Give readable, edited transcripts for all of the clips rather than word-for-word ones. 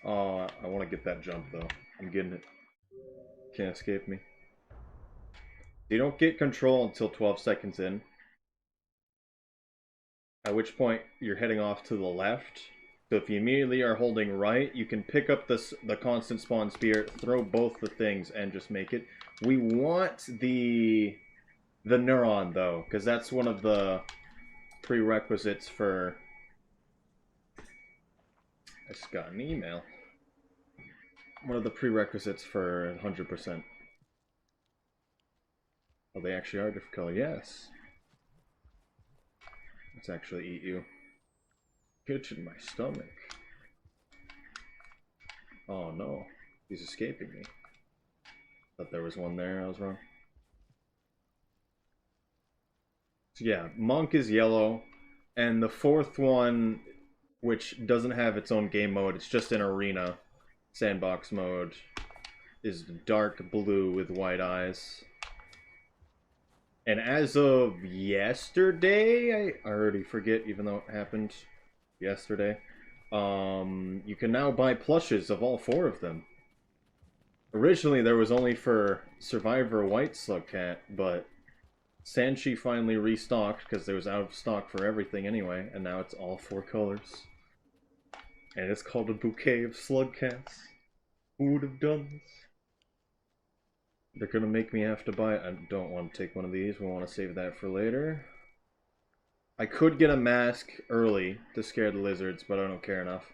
I want to get that jump, though. I'm getting it. Can't escape me. You don't get control until 12 seconds in. At which point, you're heading off to the left. So if you immediately are holding right, you can pick up the constant spawn spear, throw both the things, and just make it. We want the neuron, though, because that's one of the prerequisites for... I just got an email. One of the prerequisites for 100%. Oh, they actually are different color. Yes. Let's actually eat you. Itch in my stomach. Oh no. He's escaping me. Thought there was one there. I was wrong. So yeah, Monk is yellow. And the fourth one, which doesn't have its own game mode, it's just an arena sandbox mode, is dark blue with white eyes. And as of yesterday, I already forget, even though it happened yesterday, you can now buy plushes of all four of them. Originally, there was only for Survivor White Slugcat, but Sanchi finally restocked because there was out of stock for everything anyway, and now it's all four colors. And it's called a bouquet of Slugcats. Who would have done this? They're gonna make me have to buy it. I don't want to take one of these. We want to save that for later. I could get a mask early to scare the lizards, but I don't care enough.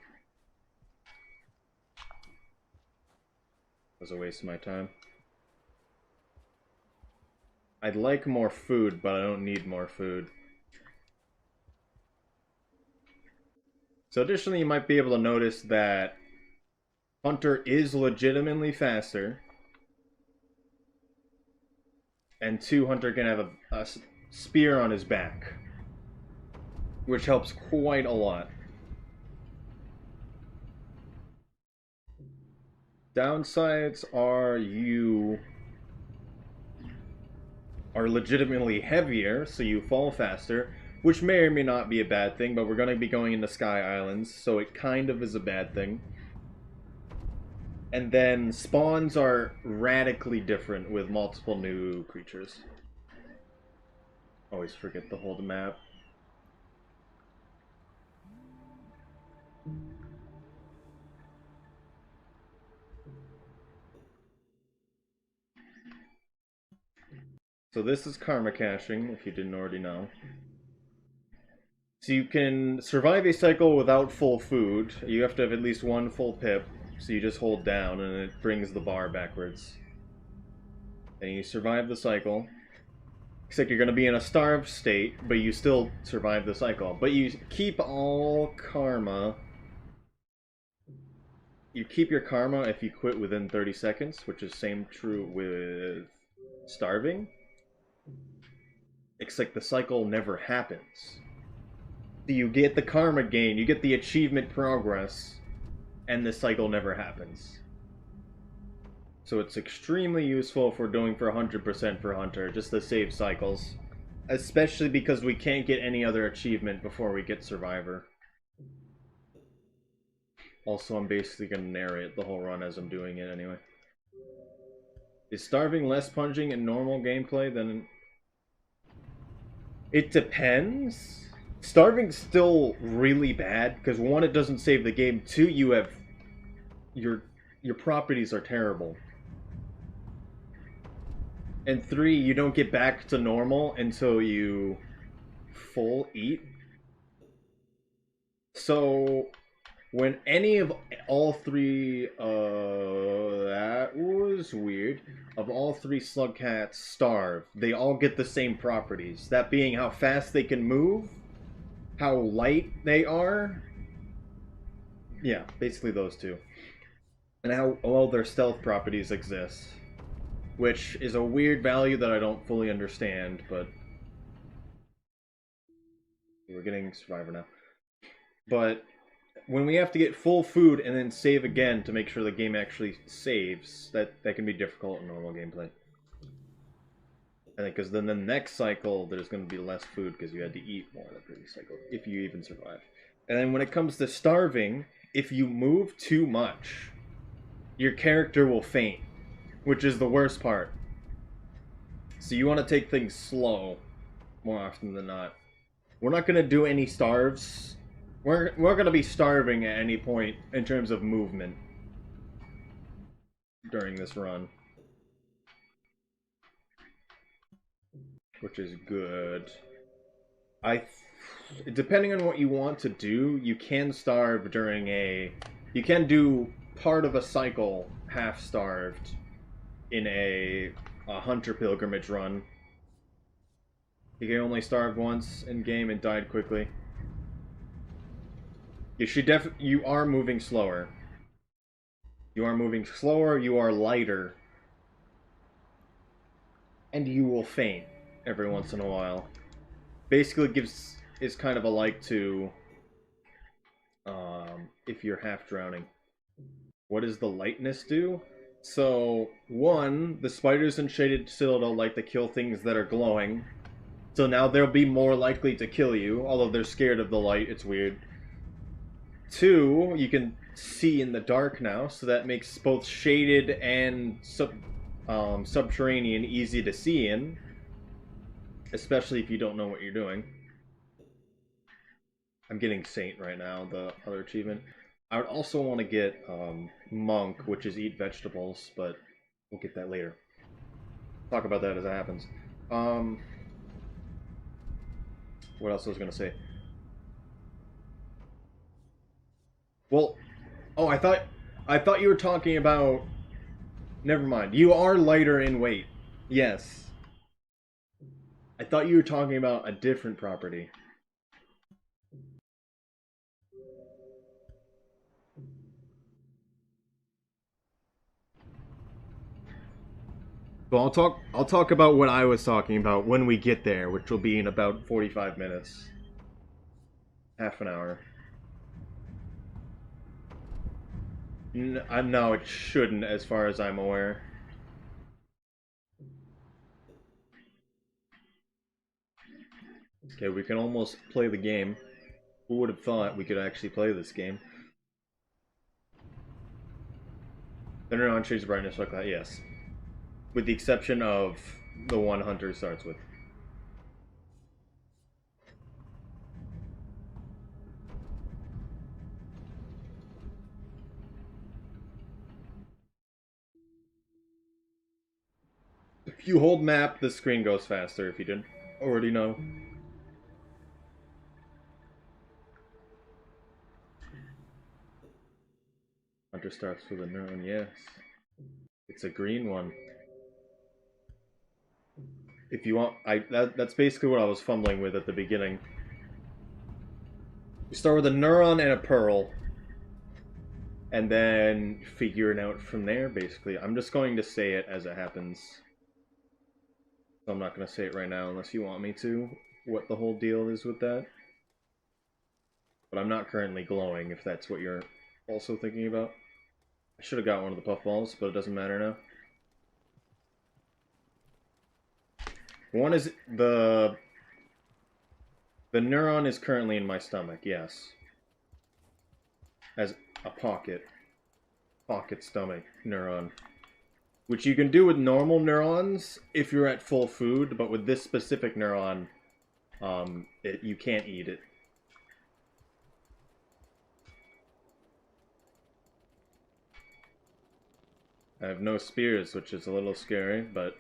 It was a waste of my time. I'd like more food, but I don't need more food. So additionally, you might be able to notice that Hunter is legitimately faster. And 2, Hunter can have a spear on his back, which helps quite a lot. Downsides are you are legitimately heavier, so you fall faster, which may or may not be a bad thing, but we're going to be going into Sky Islands, so it kind of is a bad thing. And then spawns are radically different with multiple new creatures. Always forget to hold the map. So this is karma caching, if you didn't already know. So you can survive a cycle without full food. You have to have at least one full pip. So you just hold down and it brings the bar backwards. And you survive the cycle. Except you're going to be in a starved state, but you still survive the cycle. But you keep all karma. You keep your karma if you quit within 30 seconds, which is same true with starving. Except the cycle never happens. So you get the karma gain, you get the achievement progress, and the cycle never happens. So it's extremely useful if we're doing for 100% for Hunter, just to save cycles. Especially because we can't get any other achievement before we get Survivor. Also, I'm basically going to narrate the whole run as I'm doing it anyway. Is starving less punching in normal gameplay than... It depends. Starving's still really bad, because one, it doesn't save the game. Two, you have... Your properties are terrible. And 3, you don't get back to normal until you full eat. So, when any of all 3, that was weird, of all 3 Slugcats starve, they all get the same properties. That being how fast they can move, how light they are, yeah, basically those 2. And how well their stealth properties exist. Which is a weird value that I don't fully understand, but... We're getting Survivor now. But when we have to get full food and then save again to make sure the game actually saves, that can be difficult in normal gameplay. I think because then the next cycle, there's going to be less food because you had to eat more the previous cycle, if you even survive. And then when it comes to starving, if you move too much, your character will faint, which is the worst part. So you want to take things slow more often than not. We're not going to do any starves. We're going to be starving at any point in terms of movement during this run. Which is good. Depending on what you want to do, you can starve during you can do part of a cycle half-starved in a hunter pilgrimage run. You can only starve once in game and died quickly. You are moving slower. You are moving slower, you are lighter. And you will faint every once in a while. Basically is kind of alike to if you're half drowning. What does the lightness do? So, one, the spiders in Shaded Citadel like to kill things that are glowing. So now they'll be more likely to kill you, although they're scared of the light, it's weird. Two, you can see in the dark now, so that makes both shaded and subterranean easy to see in. Especially if you don't know what you're doing. I'm getting Saint right now, the other achievement. I would also want to get Monk, which is eat vegetables, but we'll get that later. Talk about that as it happens. What else was I going to say? Well, oh, I thought you were talking about... Never mind. You are lighter in weight. Yes. I thought you were talking about a different property. Well, I'll talk about what I was talking about when we get there, which will be in about 45 minutes. Half an hour. No, it shouldn't, as far as I'm aware. Okay, we can almost play the game. Who would have thought we could actually play this game? Turn on trees brightness like that, yes. With the exception of the one Hunter starts with. If you hold map, the screen goes faster, if you didn't already know. Hunter starts with a neuron, yes. It's a green one. If you want, that's basically what I was fumbling with at the beginning. You start with a neuron and a pearl. And then figure it out from there, basically. I'm just going to say it as it happens. So I'm not going to say it right now unless you want me to, what the whole deal is with that. But I'm not currently glowing, if that's what you're also thinking about. I should have got one of the puffballs, but it doesn't matter now. One is the neuron is currently in my stomach, yes. As a pocket stomach neuron. Which you can do with normal neurons if you're at full food, but with this specific neuron, you can't eat it. I have no spears, which is a little scary, but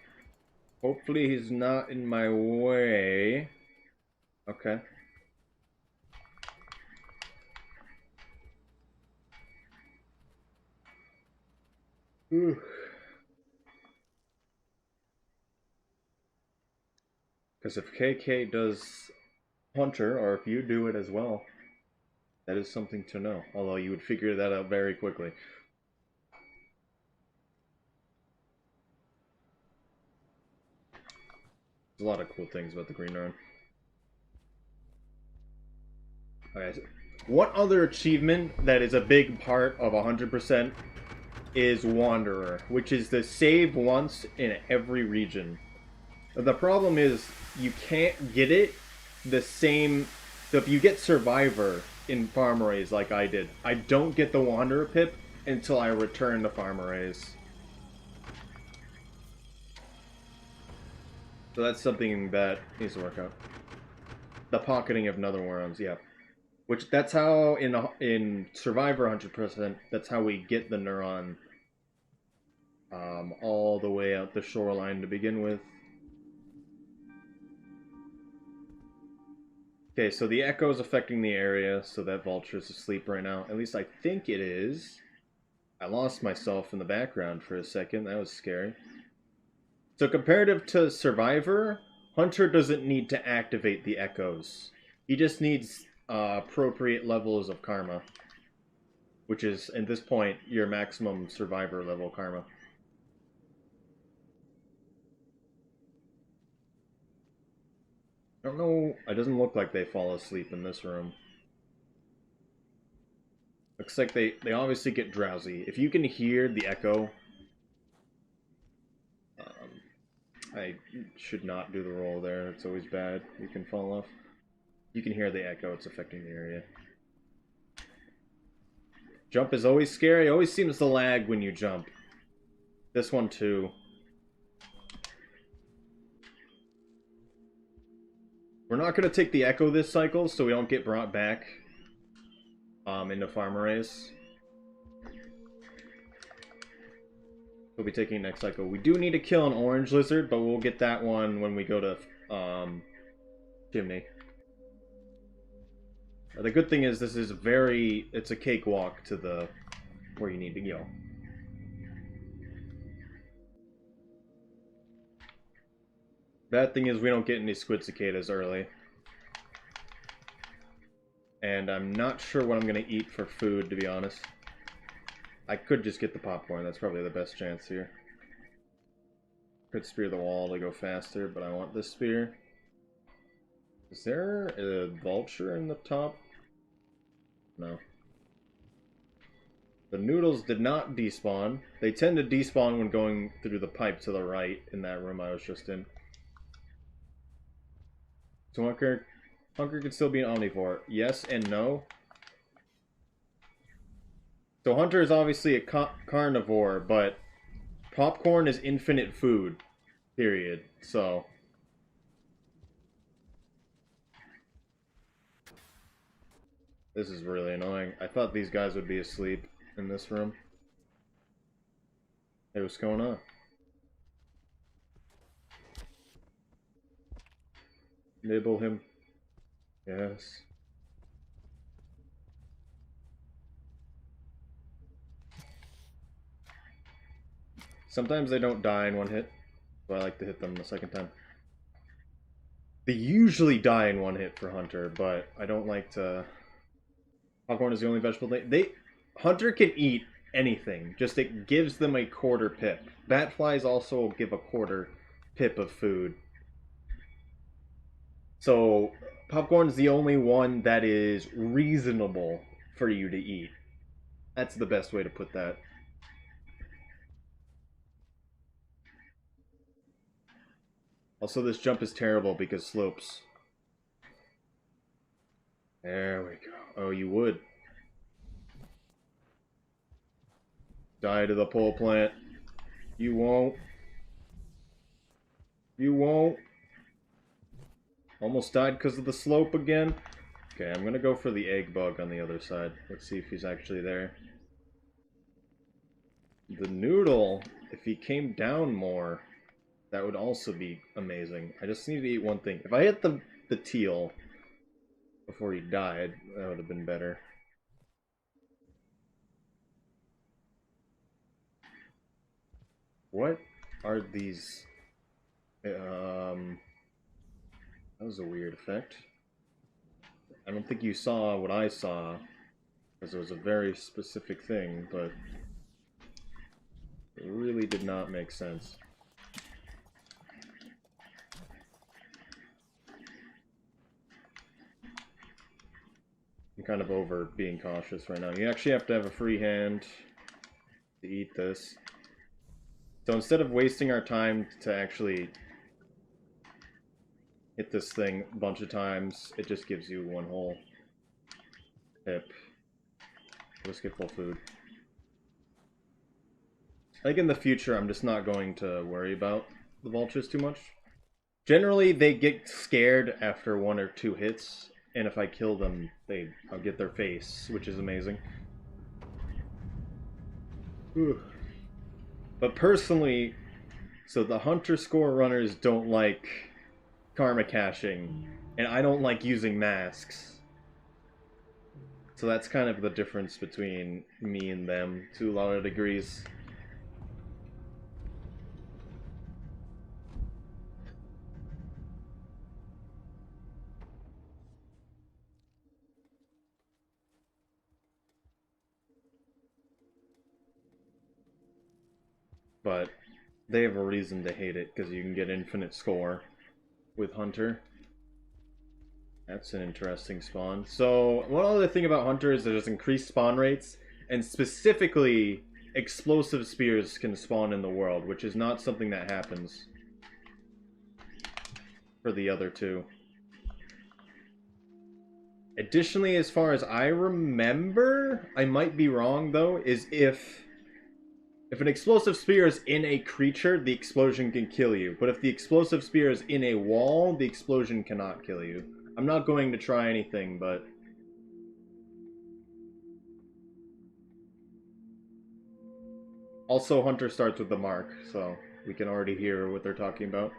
hopefully he's not in my way. Okay. Ooh. Because if KK does Hunter, or if you do it as well, that is something to know. Although you would figure that out very quickly. There's a lot of cool things about the Green Neuron. Okay, so what other achievement that is a big part of 100% is Wanderer, which is the save once in every region. The problem is you can't get it the same So if you get Survivor in Farm Raise like I did, I don't get the Wanderer pip until I return to Farm Raise. So that's something that needs to work out. The pocketing of Netherworms, yeah. Which, that's how, in Survivor 100%, that's how we get the Neuron all the way out the shoreline to begin with. Okay, so the echo is affecting the area, so that vulture's asleep right now. At least I think it is. I lost myself in the background for a second. That was scary. So comparative to Survivor, Hunter doesn't need to activate the echoes. He just needs appropriate levels of karma. Which is, at this point, your maximum Survivor level karma. I don't know, it doesn't look like they fall asleep in this room. Looks like they obviously get drowsy. If you can hear the echo, I should not do the roll there. It's always bad. You can fall off. You can hear the echo. It's affecting the area. Jump is always scary. It always seems to lag when you jump. This one too. We're not going to take the echo this cycle, so we don't get brought back into Farm Raise. We'll be taking next cycle. We do need to kill an orange lizard, but we'll get that one when we go to Chimney. The good thing is this is it's a cakewalk to the where you need to go. Bad thing is we don't get any squid cicadas early. And I'm not sure what I'm going to eat for food, to be honest. I could just get the popcorn. That's probably the best chance here. Could spear the wall to go faster, but I want this spear. Is there a vulture in the top? No. The noodles did not despawn. They tend to despawn when going through the pipe to the right in that room I was just in. So Hunter can still be an omnivore. Yes and no. So Hunter is obviously a carnivore, but popcorn is infinite food. Period. So this is really annoying. I thought these guys would be asleep in this room. Hey, what's going on? Nibble him. Yes. Sometimes they don't die in one hit, so I like to hit them the second time. They usually die in one hit for Hunter, but I don't like to... Popcorn is the only vegetable Hunter can eat anything, just it gives them a quarter pip. Batflies also give a quarter pip of food. So, popcorn is the only one that is reasonable for you to eat. That's the best way to put that. Also, this jump is terrible because slopes. There we go. Oh, you would. Die to the pole plant. You won't. You won't. Almost died because of the slope again. Okay, I'm gonna go for the egg bug on the other side. Let's see if he's actually there. The noodle, if he came down more, that would also be amazing. I just need to eat one thing. If I hit the teal before he died, that would have been better. What are these? That was a weird effect. I don't think you saw what I saw, because it was a very specific thing, but it really did not make sense. I'm kind of over being cautious right now. You actually have to have a free hand to eat this. So instead of wasting our time to actually hit this thing a bunch of times, it just gives you one whole hip. Let's get full food. I think in the future, I'm just not going to worry about the vultures too much. Generally, they get scared after 1 or 2 hits, and if I kill them, I'll get their face, which is amazing. Whew. But personally, so the hunter score runners don't like karma caching, and I don't like using masks. So that's kind of the difference between me and them to a lot of degrees. But they have a reason to hate it, because you can get infinite score with Hunter. That's an interesting spawn. So, one other thing about Hunter is there's increased spawn rates, and specifically, explosive spears can spawn in the world, which is not something that happens for the other two. Additionally, as far as I remember, I might be wrong though, is if an explosive spear is in a creature, the explosion can kill you. But if the explosive spear is in a wall, the explosion cannot kill you. I'm not going to try anything, but... Also, Hunter starts with the mark, so we can already hear what they're talking about.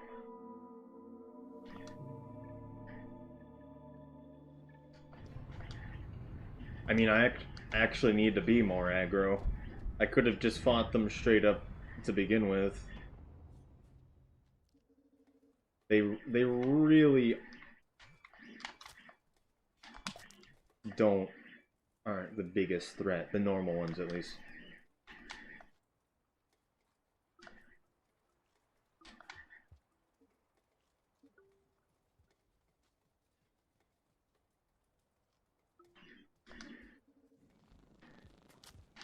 I mean, I actually need to be more aggro. I could have just fought them straight up to begin with. They really aren't the biggest threat, the normal ones at least.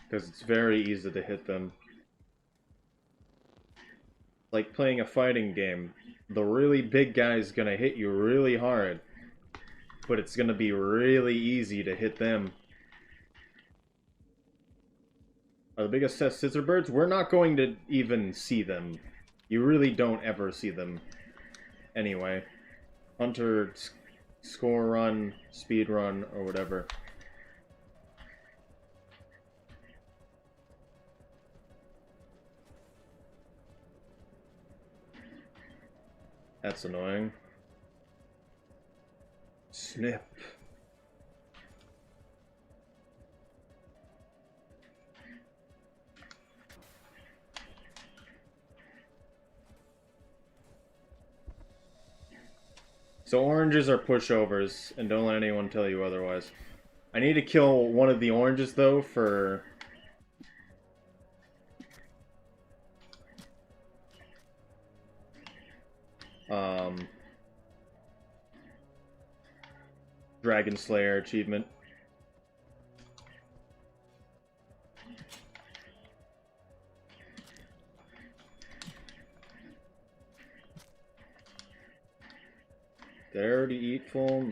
Because it's very easy to hit them. Like playing a fighting game. The really big guy's gonna hit you really hard. But it's gonna be really easy to hit them. Are the biggest test scissor birds? We're not going to even see them. You really don't ever see them. Anyway. Hunter score run, speed run, or whatever. That's annoying. Snip. So oranges are pushovers, and don't let anyone tell you otherwise. I need to kill one of the oranges, though, for... Dragon Slayer achievement. Did I already eat full?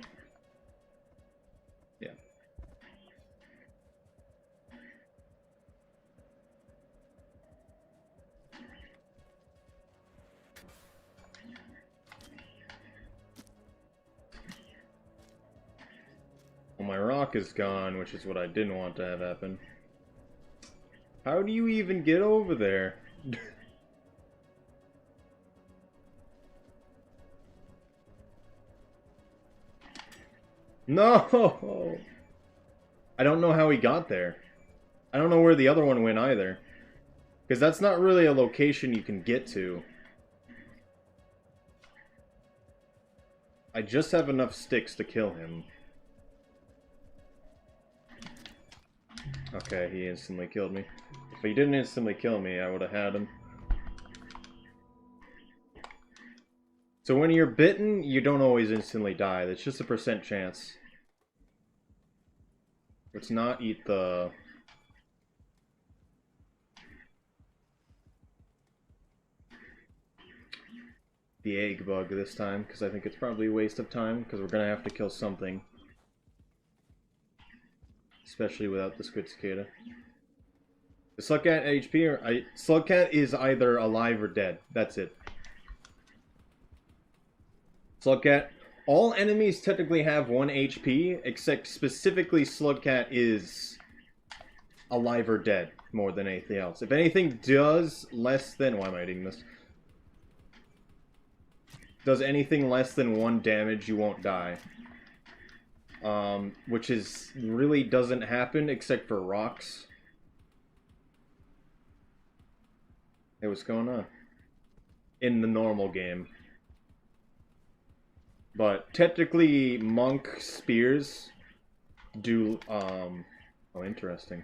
Yeah. Well, my rock is gone, which is what I didn't want to have happen. How do you even get over there? No! I don't know how he got there. I don't know where the other one went either. Because that's not really a location you can get to. I just have enough sticks to kill him. Okay, he instantly killed me. If he didn't instantly kill me, I would have had him. So when you're bitten, you don't always instantly die. That's just a % chance. Let's not eat the... the egg bug this time, because I think it's probably a waste of time, because we're going to have to kill something. Especially without the squid cicada. The Slugcat HP, or Slugcat is either alive or dead. That's it. Slugcat, all enemies technically have 1 HP, except specifically Slugcat is alive or dead more than anything else. If anything does less than... Why am I eating this? Does anything less than 1 damage, you won't die. Which is really doesn't happen except for rocks. Hey, what's going on? In the normal game. But technically, monk spears do, oh, interesting.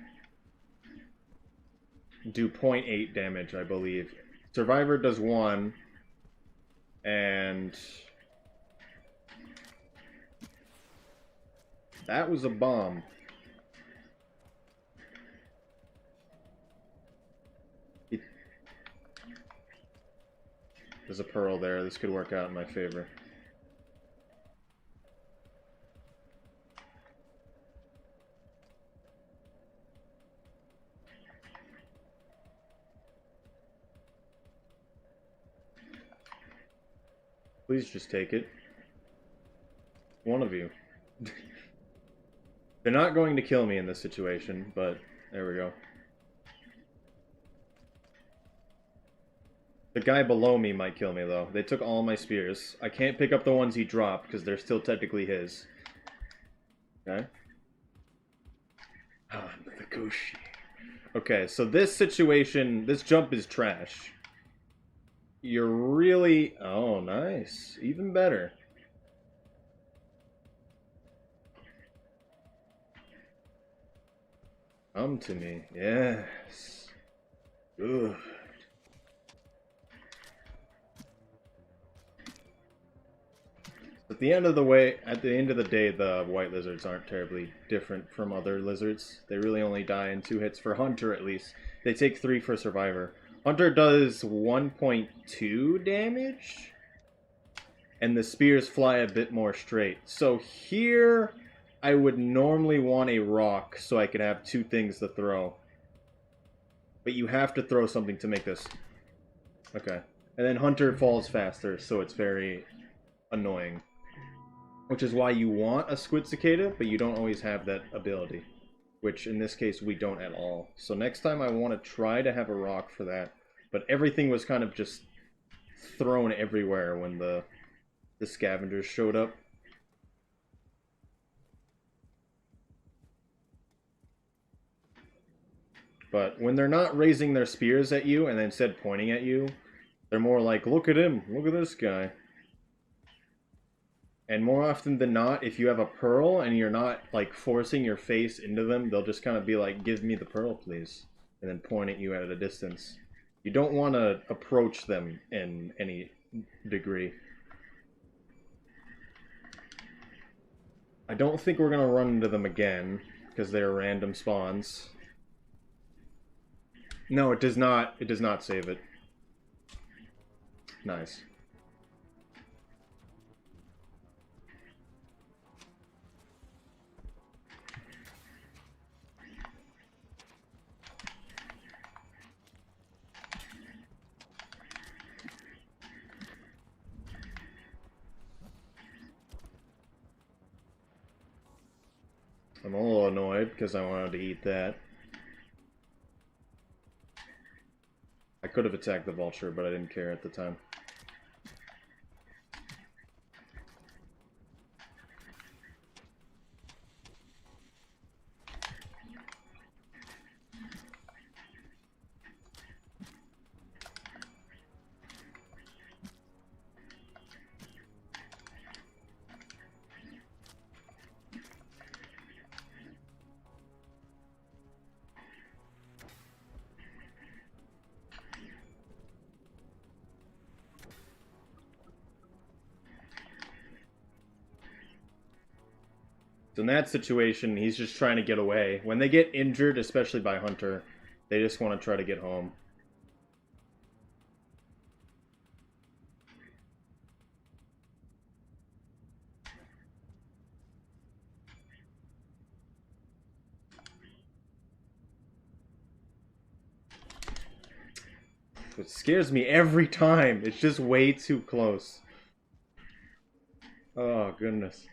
Do 0.8 damage, I believe. Survivor does 1, and that was a bomb. There's a pearl there. This could work out in my favor. Please just take it. One of you. They're not going to kill me in this situation, but there we go. The guy below me might kill me, though. They took all my spears. I can't pick up the ones he dropped, because they're still technically his. Okay? Ah, the Goshi. Okay, so this situation, this jump is trash. You're really... Oh, nice. Even better. Come to me. Yes. Good. At the end of the day, the white lizards aren't terribly different from other lizards. They really only die in 2 hits for Hunter, at least. They take 3 for Survivor. Hunter does 1.2 damage, and the spears fly a bit more straight. So here, I would normally want a rock so I could have 2 things to throw. But you have to throw something to make this. Okay. And then Hunter falls faster, so it's very annoying. Which is why you want a squid cicada, but you don't always have that ability. Which, in this case, we don't at all. So next time I want to try to have a rock for that. But everything was kind of just thrown everywhere when the scavengers showed up. But when they're not raising their spears at you and instead pointing at you, they're more like, look at him, look at this guy. And more often than not, if you have a pearl and you're not, like, forcing your face into them, they'll just kind of be like, give me the pearl, please. And then point at you at a distance. You don't want to approach them in any degree. I don't think we're going to run into them again, because they're random spawns. No, it does not. It does not save it. Nice. I'm a little annoyed because I wanted to eat that. I could have attacked the vulture, but I didn't care at the time. So in that situation, he's just trying to get away. When they get injured, especially by Hunter, they just want to try to get home. It scares me every time. It's just way too close. Oh, goodness.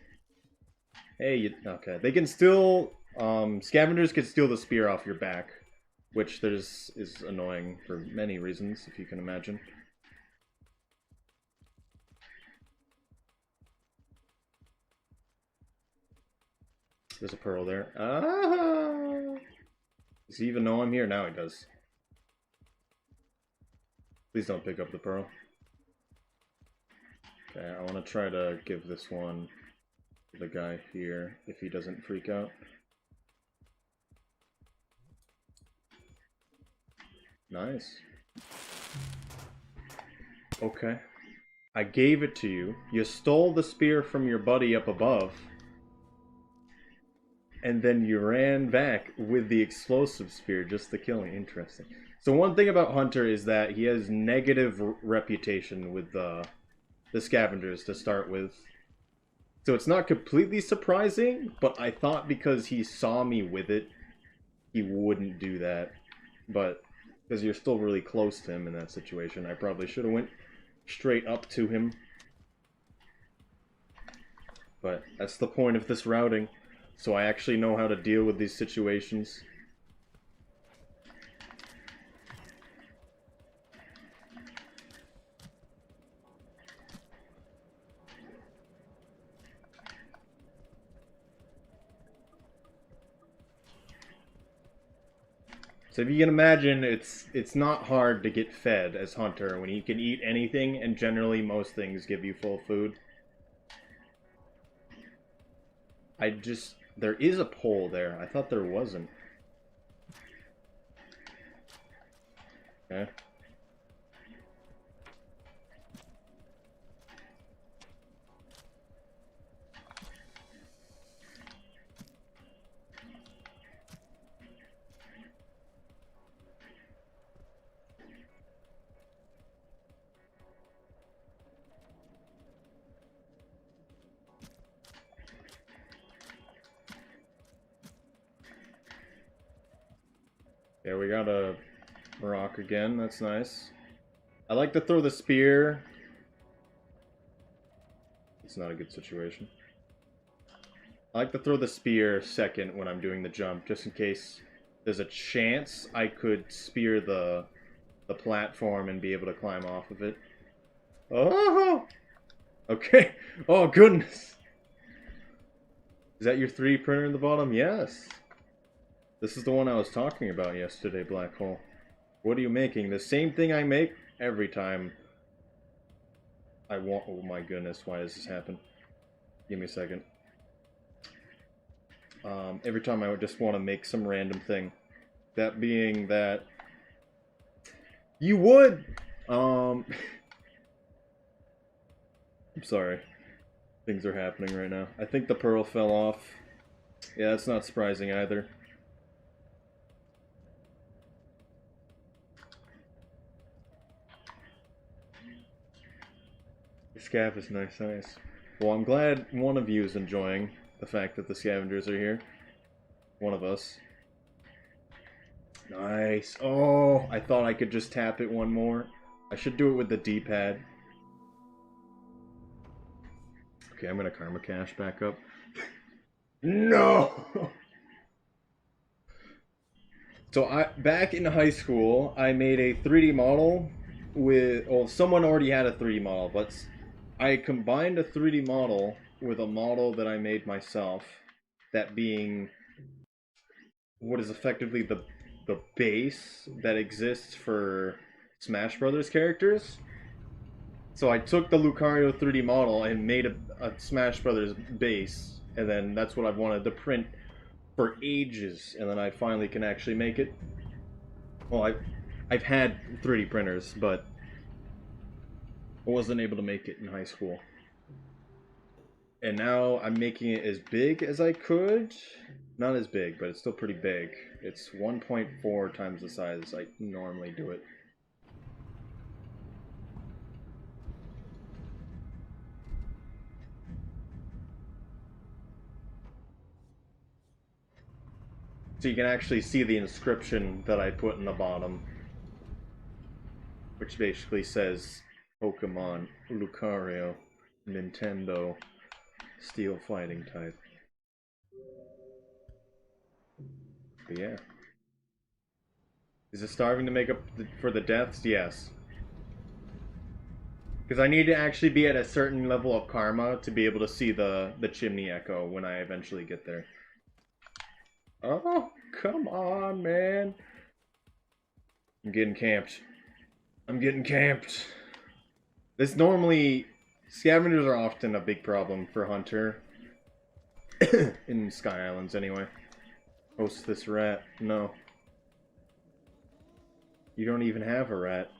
Hey, okay. They can still... scavengers can steal the spear off your back. Which is annoying for many reasons, if you can imagine. There's a pearl there. Ah! Does he even know I'm here? Now he does. Please don't pick up the pearl. Okay, I want to try to give this one to the guy here, if he doesn't freak out. Nice. Okay. I gave it to you. You stole the spear from your buddy up above. And then you ran back with the explosive spear just to kill me. Interesting. So one thing about Hunter is that he has negative reputation with the scavengers to start with. So it's not completely surprising, but I thought because he saw me with it, he wouldn't do that. But because you're still really close to him in that situation, I probably should have went straight up to him. But that's the point of this routing. So I actually know how to deal with these situations. So if you can imagine, it's not hard to get fed as Hunter when you can eat anything, and generally most things give you full food. There is a pole there. I thought there wasn't. Okay. Yeah, we got a rock again. That's nice. I like to throw the spear. It's not a good situation. I like to throw the spear second when I'm doing the jump, just in case there's a chance I could spear the platform and be able to climb off of it. Oh! Okay. Oh, goodness. Is that your 3D printer in the bottom? Yes. This is the one I was talking about yesterday, Black Hole. What are you making? The same thing I make every time I want... Oh my goodness, why does this happen? Give me a second. Every time I would just want to make some random thing. That being that... You would! I'm sorry. Things are happening right now. I think the pearl fell off. Yeah, that's not surprising either. The scav is nice. Well, I'm glad one of you is enjoying the fact that the scavengers are here. One of us. Nice. Oh, I thought I could just tap it one more. I should do it with the D-pad. Okay, I'm gonna Karma Cash back up. No! So back in high school, I made a 3D model with... Well, someone already had a 3D model, but I combined a 3D model with a model that I made myself. That being what is effectively the base that exists for Smash Brothers characters. So I took the Lucario 3D model and made a Smash Brothers base, and then that's what I've wanted to print for ages, and then I finally can actually make it. Well, I've had 3D printers, but I wasn't able to make it in high school. And now I'm making it as big as I could. Not as big, but it's still pretty big. It's 1.4 times the size I normally do it. So you can actually see the inscription that I put in the bottom. which basically says Pokemon, Lucario, Nintendo, Steel Fighting type. But yeah. Is it starving to make up for the deaths? Yes. Because I need to actually be at a certain level of karma to be able to see the chimney echo when I eventually get there. Oh, come on, man. I'm getting camped. I'm getting camped. This normally... Scavengers are often a big problem for Hunter. In Sky Islands, anyway. Post this rat. No. You don't even have a rat.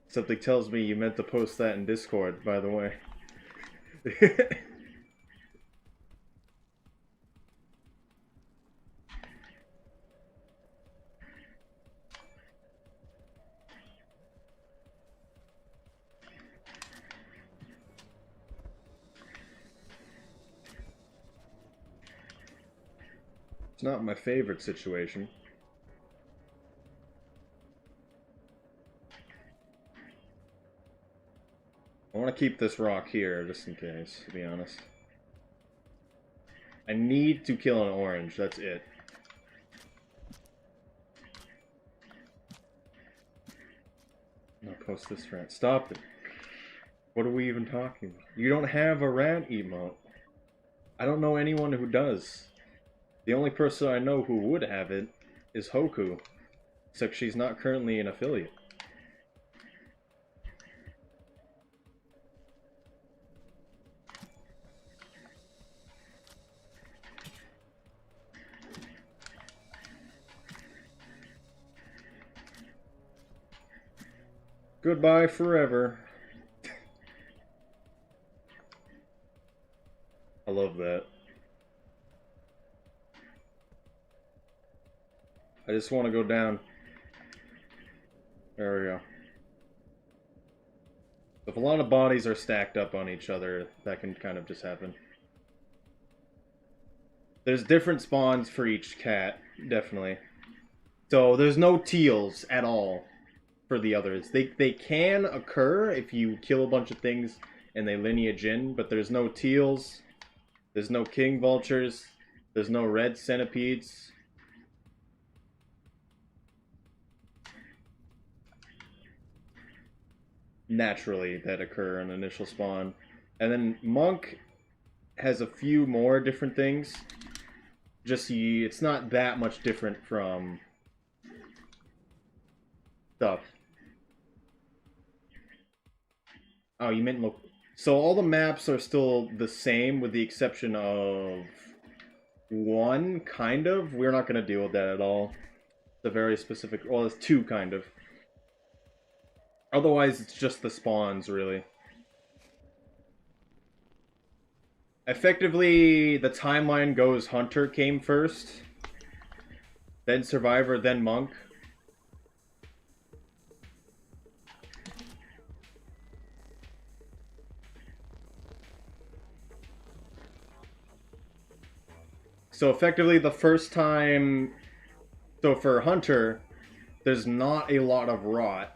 Something tells me you meant to post that in Discord, by the way. It's not my favorite situation. I want to keep this rock here, just in case, to be honest. I need to kill an orange, that's it. No, post this rat. Stop it. What are we even talking about? You don't have a rat emote. I don't know anyone who does. The only person I know who would have it is Hoku. Except she's not currently an affiliate. Goodbye forever. I love that. I just want to go down. There we go. If a lot of bodies are stacked up on each other, that can kind of just happen. There's different spawns for each cat, definitely. So there's no teals at all for the others. They can occur if you kill a bunch of things and they lineage in, but there's no teals, there's no king vultures, there's no red centipedes. Naturally, that occur on initial spawn. And then Monk has a few more different things. Just it's not that much different from stuff. Oh, you meant look. So all the maps are still the same with the exception of one, kind of. We're not going to deal with that at all. It's a very specific... Well, it's two, kind of. Otherwise, it's just the spawns, really. Effectively, the timeline goes Hunter came first, then Survivor, then Monk. So effectively, the first time... So for Hunter, there's not a lot of rot.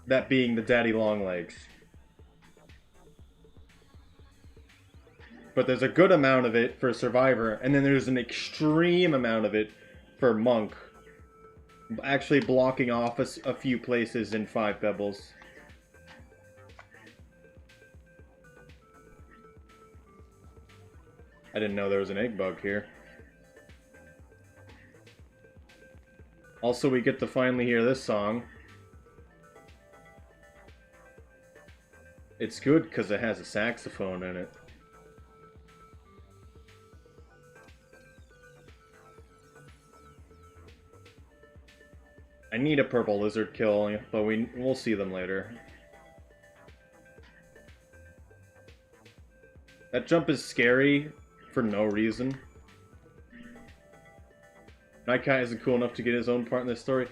That being the daddy long legs. But there's a good amount of it for Survivor, and then there's an extreme amount of it for Monk. Actually blocking off a few places in 5 Pebbles. I didn't know there was an egg bug here. Also, we get to finally hear this song. It's good because it has a saxophone in it. I need a purple lizard kill, but we'll see them later. That jump is scary for no reason. Nightcat isn't cool enough to get his own part in this story.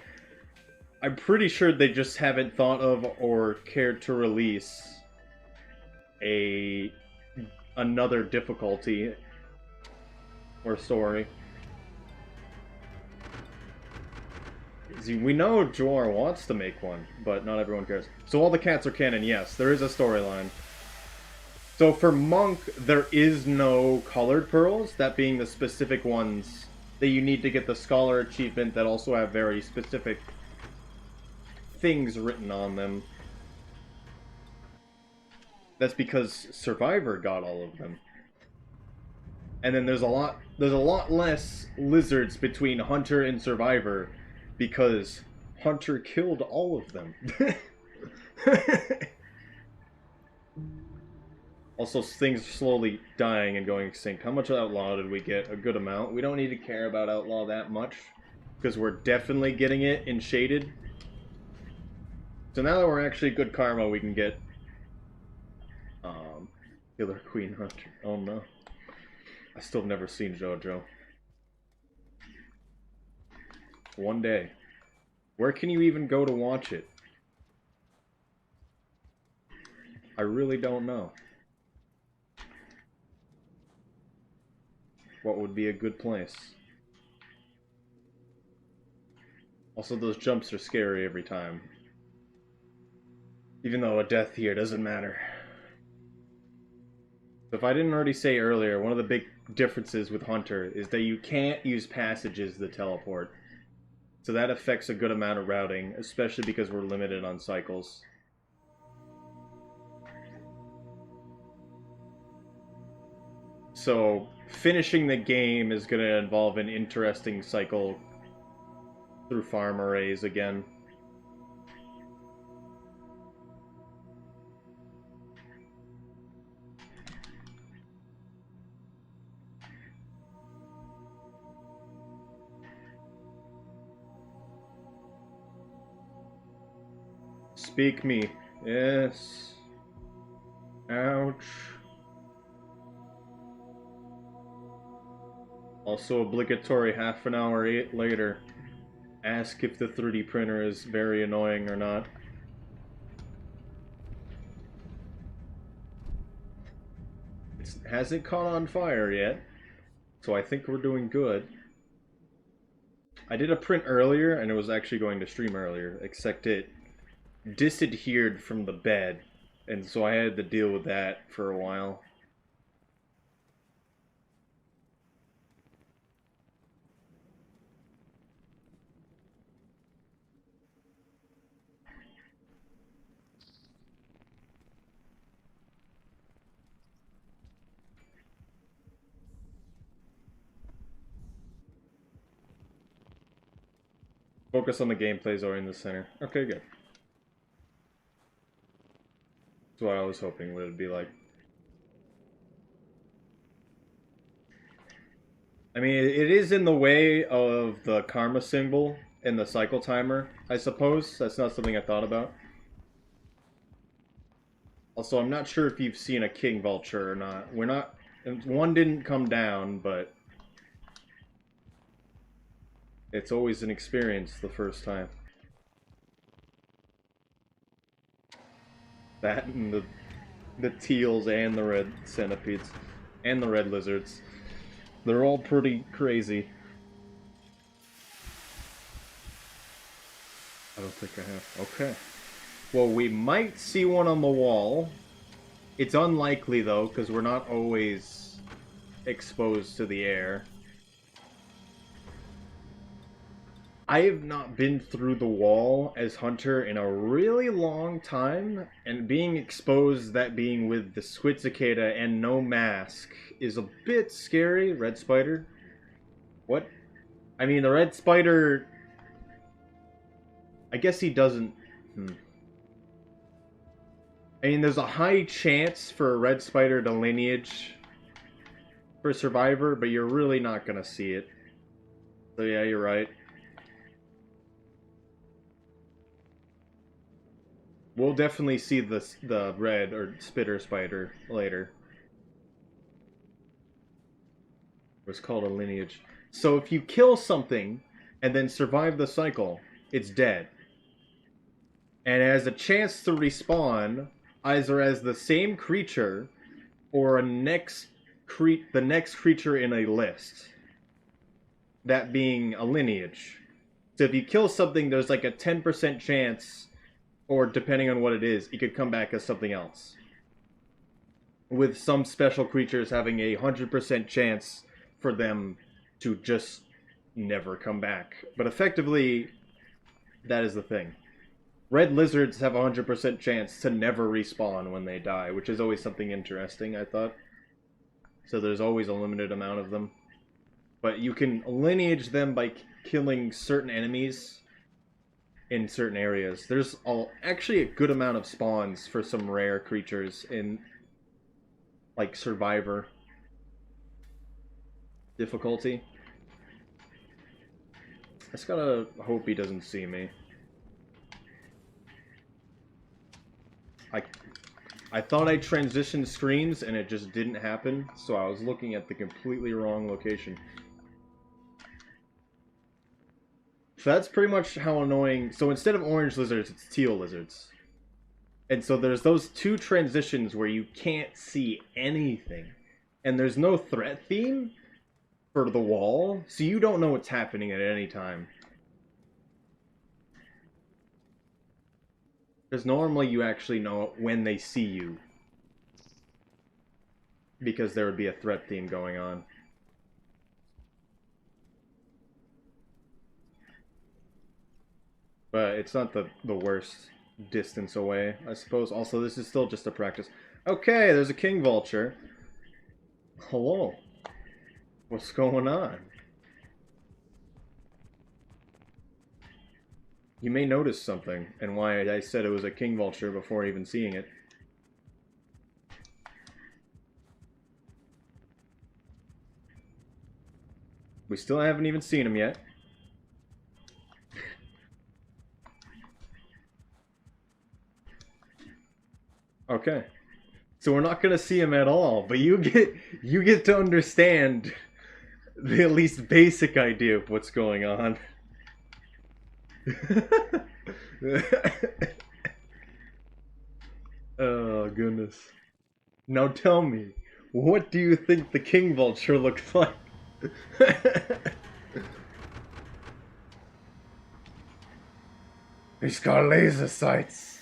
I'm pretty sure they just haven't thought of or cared to release another difficulty or story. See, we know Jor wants to make one, but not everyone cares. So all the cats are canon, yes. There is a storyline. So for Monk, there is no colored pearls, that being the specific ones that you need to get the Scholar achievement that also have very specific things written on them. That's because Survivor got all of them. And then there's a lot less lizards between Hunter and Survivor because Hunter killed all of them. Also, things are slowly dying and going extinct. How much Outlaw did we get? A good amount. We don't need to care about Outlaw that much because we're definitely getting it in Shaded. So now that we're actually good karma, we can get Killer Queen Hunter. Oh no. I still have never seen JoJo. One day. Where can you even go to watch it? I really don't know. What would be a good place? Also, those jumps are scary every time. Even though a death here doesn't matter. So if I didn't already say earlier, one of the big differences with Hunter is that you can't use passages that teleport. So that affects a good amount of routing, especially because we're limited on cycles. So finishing the game is going to involve an interesting cycle through farm arrays again. Speak me. Yes. Ouch. Also obligatory half an hour later. Ask if the 3D printer is very annoying or not. It hasn't caught on fire yet, so I think we're doing good. I did a print earlier, and it was actually going to stream earlier, except it disadhered from the bed, and so I had to deal with that for a while. Focus on the gameplay, Zori, in the center. Okay, good. That's what I was hoping what it'd be like. I mean, it is in the way of the karma symbol and the cycle timer, I suppose. That's not something I thought about. Also, I'm not sure if you've seen a king vulture or not. We're not... One didn't come down, but... It's always an experience the first time. That and the teals and the red centipedes. And the red lizards. They're all pretty crazy. I don't think I have. Okay. Well, we might see one on the wall. It's unlikely, though, because we're not always exposed to the air. I have not been through the wall as Hunter in a really long time, and being exposed, that being with the squid cicada and no mask, is a bit scary. Red spider? What? I mean, the red spider... I guess he doesn't... I mean, there's a high chance for a red spider to lineage for Survivor, but you're really not gonna see it. So yeah, you're right. We'll definitely see the red or spitter spider later. It's called a lineage. So if you kill something and then survive the cycle, it's dead. And it has a chance to respawn either as the same creature or the next creature in a list. That being a lineage. So if you kill something, there's like a 10% chance, or depending on what it is, it could come back as something else. With some special creatures having a 100% chance for them to just never come back. But effectively, that is the thing. Red lizards have a 100% chance to never respawn when they die, which is always something interesting, I thought. So there's always a limited amount of them. But you can lineage them by killing certain enemies in certain areas. There's actually a good amount of spawns for some rare creatures in, like, Survivor difficulty. I just gotta hope he doesn't see me. I thought I transitioned screens and it just didn't happen, so I was looking at the completely wrong location. So that's pretty much how annoying... So instead of orange lizards, it's teal lizards. And so there's those two transitions where you can't see anything. And there's no threat theme for the wall, so you don't know what's happening at any time. Because normally you actually know when they see you. Because there would be a threat theme going on. But it's not the worst distance away, I suppose. Also, this is still just a practice. Okay, there's a king vulture. Hello. What's going on? You may notice something, and why I said it was a king vulture before even seeing it. We still haven't even seen him yet. Okay. So we're not gonna see him at all, but you get to understand the at least basic idea of what's going on. Oh goodness. Now tell me, what do you think the king vulture looks like? He's got laser sights.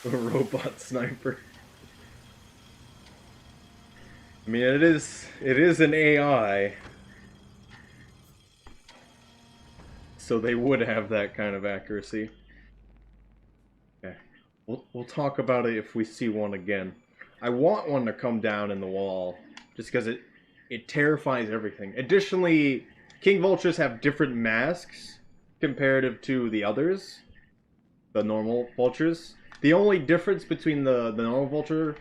A robot sniper. I mean, it is an AI, so they would have that kind of accuracy. Okay, we'll talk about it if we see one again. I want one to come down in the wall, just because it terrifies everything. Additionally, king vultures have different masks comparative to the others, the normal vultures. The only difference between the normal vulture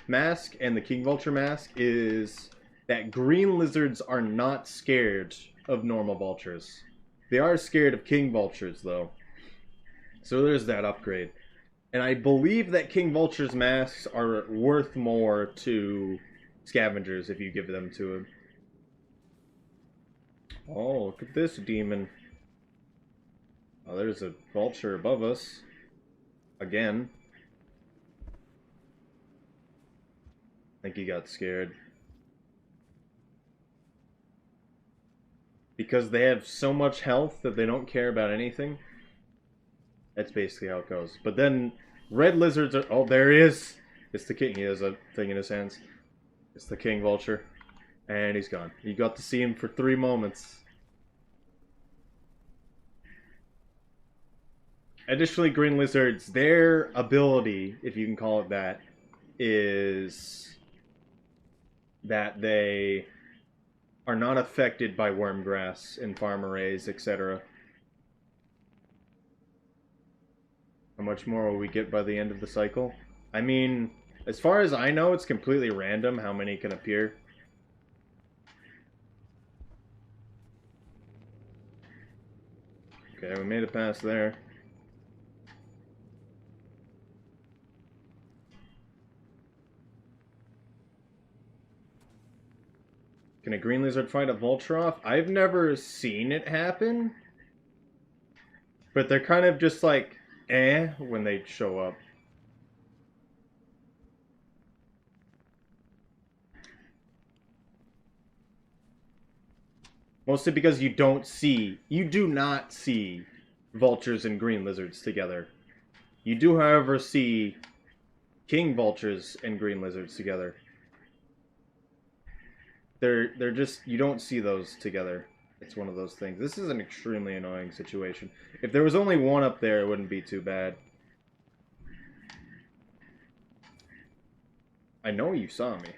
mask and the king vulture mask is that green lizards are not scared of normal vultures. They are scared of king vultures, though. So there's that upgrade. And I believe that king vulture's masks are worth more to scavengers if you give them to him. Oh, look at this demon. Oh, there's a vulture above us. Again. I think he got scared. Because they have so much health that they don't care about anything. That's basically how it goes. But then, red lizards are... Oh, there he is! It's the king. He has a thing in his hands. It's the king vulture. And he's gone. You got to see him for 3 moments. Additionally, green lizards, their ability, if you can call it that, is that they are not affected by wormgrass and farm arrays, etc. How much more will we get by the end of the cycle? I mean, as far as I know, it's completely random how many can appear. Okay, we made it past there. Can a green lizard fight a vulture off? I've never seen it happen. But they're kind of just like, when they show up. Mostly because you do not see vultures and green lizards together. You do, however, see king vultures and green lizards together. They're just, you don't see those together. It's one of those things. This is an extremely annoying situation. If there was only one up there, it wouldn't be too bad. I know you saw me.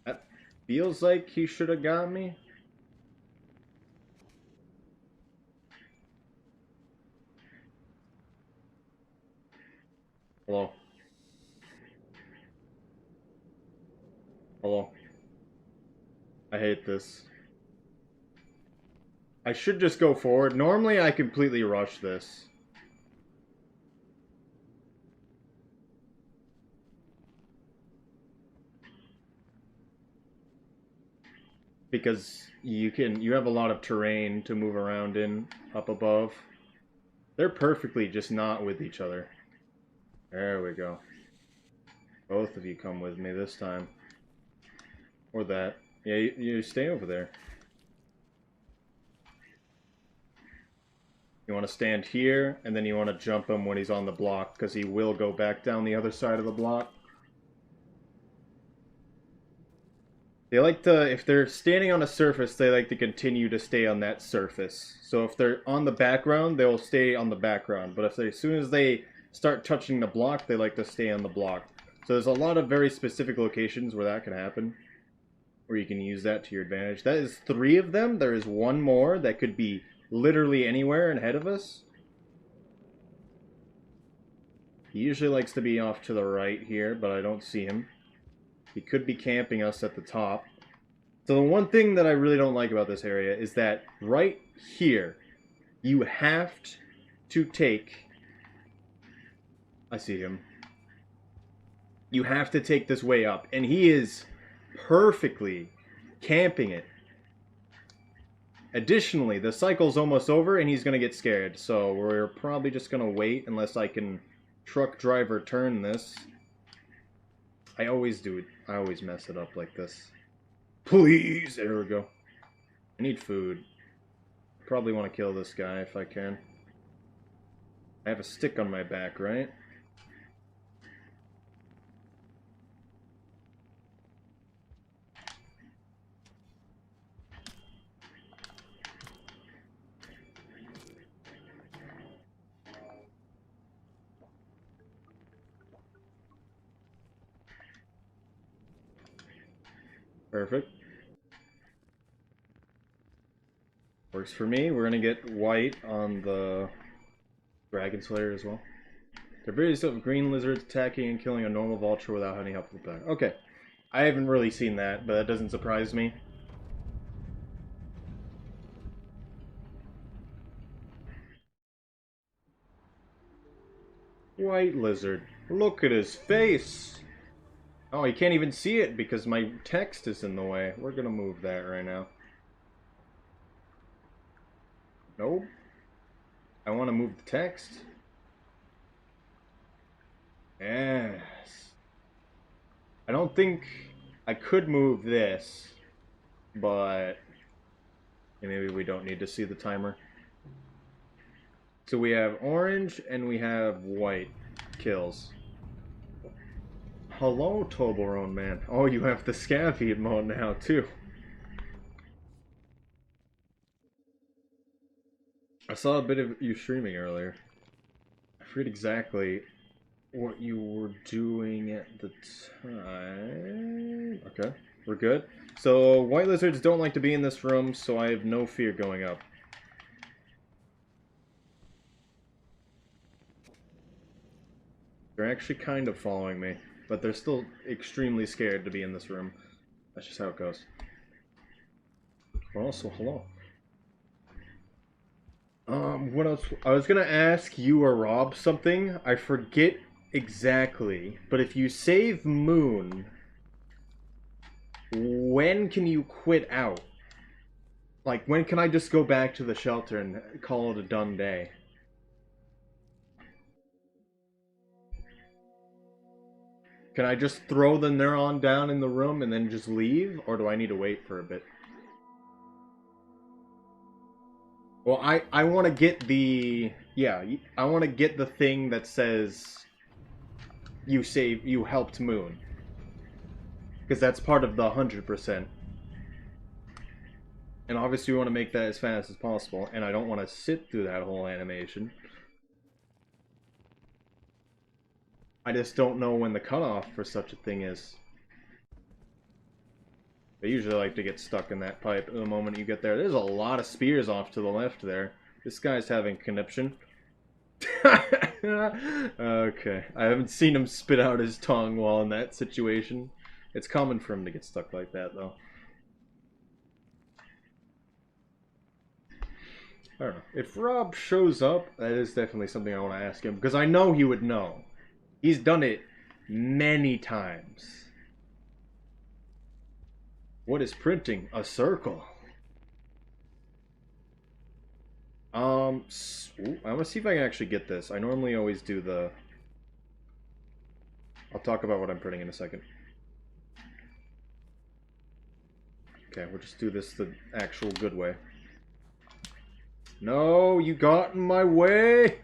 That feels like he should have got me. Hello. Hello. I hate this. I should just go forward. Normally I completely rush this. Because you have a lot of terrain to move around in up above. They're perfectly just not with each other. There we go. Both of you come with me this time. Or that. Yeah, you stay over there. You want to stand here, and then you want to jump him when he's on the block, because he will go back down the other side of the block. They like to, if they're standing on a surface, they like to continue to stay on that surface. So if they're on the background, they'll stay on the background. But if they, as soon as they start touching the block, they like to stay on the block. So there's a lot of very specific locations where that can happen, where you can use that to your advantage. That is 3 of them. There is one more that could be literally anywhere ahead of us. He usually likes to be off to the right here, but I don't see him. He could be camping us at the top. So the one thing that I really don't like about this area is that right here, you have to take... I see him. You have to take this way up, and he is perfectly camping it. Additionally, the cycle's almost over, and he's going to get scared, so we're probably just going to wait unless I can truck driver turn this. I always do it. I always mess it up like this. Please! There we go. I need food. Probably want to kill this guy if I can. I have a stick on my back, right? Perfect. Works for me. We're gonna get white on the Dragon Slayer as well. There are various of green lizards attacking and killing a normal vulture without any help from the back. Okay. I haven't really seen that, but that doesn't surprise me. White lizard. Look at his face! Oh, he can't even see it because my text is in the way. We're gonna move that right now. Nope. I want to move the text. Yes. I don't think I could move this, but maybe we don't need to see the timer. So we have orange and we have white kills. Hello, Toblerone Man. Oh, you have the Scavvy mode now, too. I saw a bit of you streaming earlier. I forget exactly what you were doing at the time. Okay, we're good. So, white lizards don't like to be in this room, so I have no fear going up. They're actually kind of following me, but they're still extremely scared to be in this room. That's just how it goes. Also, hello. What else? I was gonna ask you or Rob something. I forget exactly, but if you save Moon, when can you quit out? Like, when can I just go back to the shelter and call it a done day? Can I just throw the neuron down in the room and then just leave? Or do I need to wait for a bit? Well, I want to get the... Yeah, I want to get the thing that says you helped Moon. Because that's part of the 100%. And obviously we want to make that as fast as possible, and I don't want to sit through that whole animation. I just don't know when the cutoff for such a thing is. They usually like to get stuck in that pipe the moment you get there. There's a lot of spears off to the left there. This guy's having conniption. Okay. I haven't seen him spit out his tongue while in that situation. It's common for him to get stuck like that, though. I don't know. If Rob shows up, that is definitely something I want to ask him, because I know he would know. He's done it many times. What is printing? A circle. I'm gonna see if I can actually get this. I normally always do the... I'll talk about what I'm printing in a second. Okay, we'll just do this the actual good way. No, you got in my way!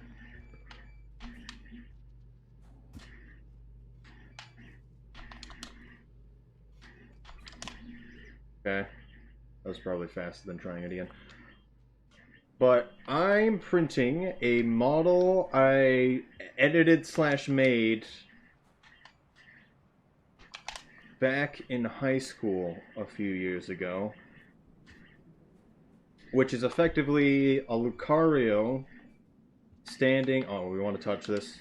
Okay. That was probably faster than trying it again. But I'm printing a model I edited/made back in high school a few years ago, which is effectively a Lucario standing... Oh, we want to touch this.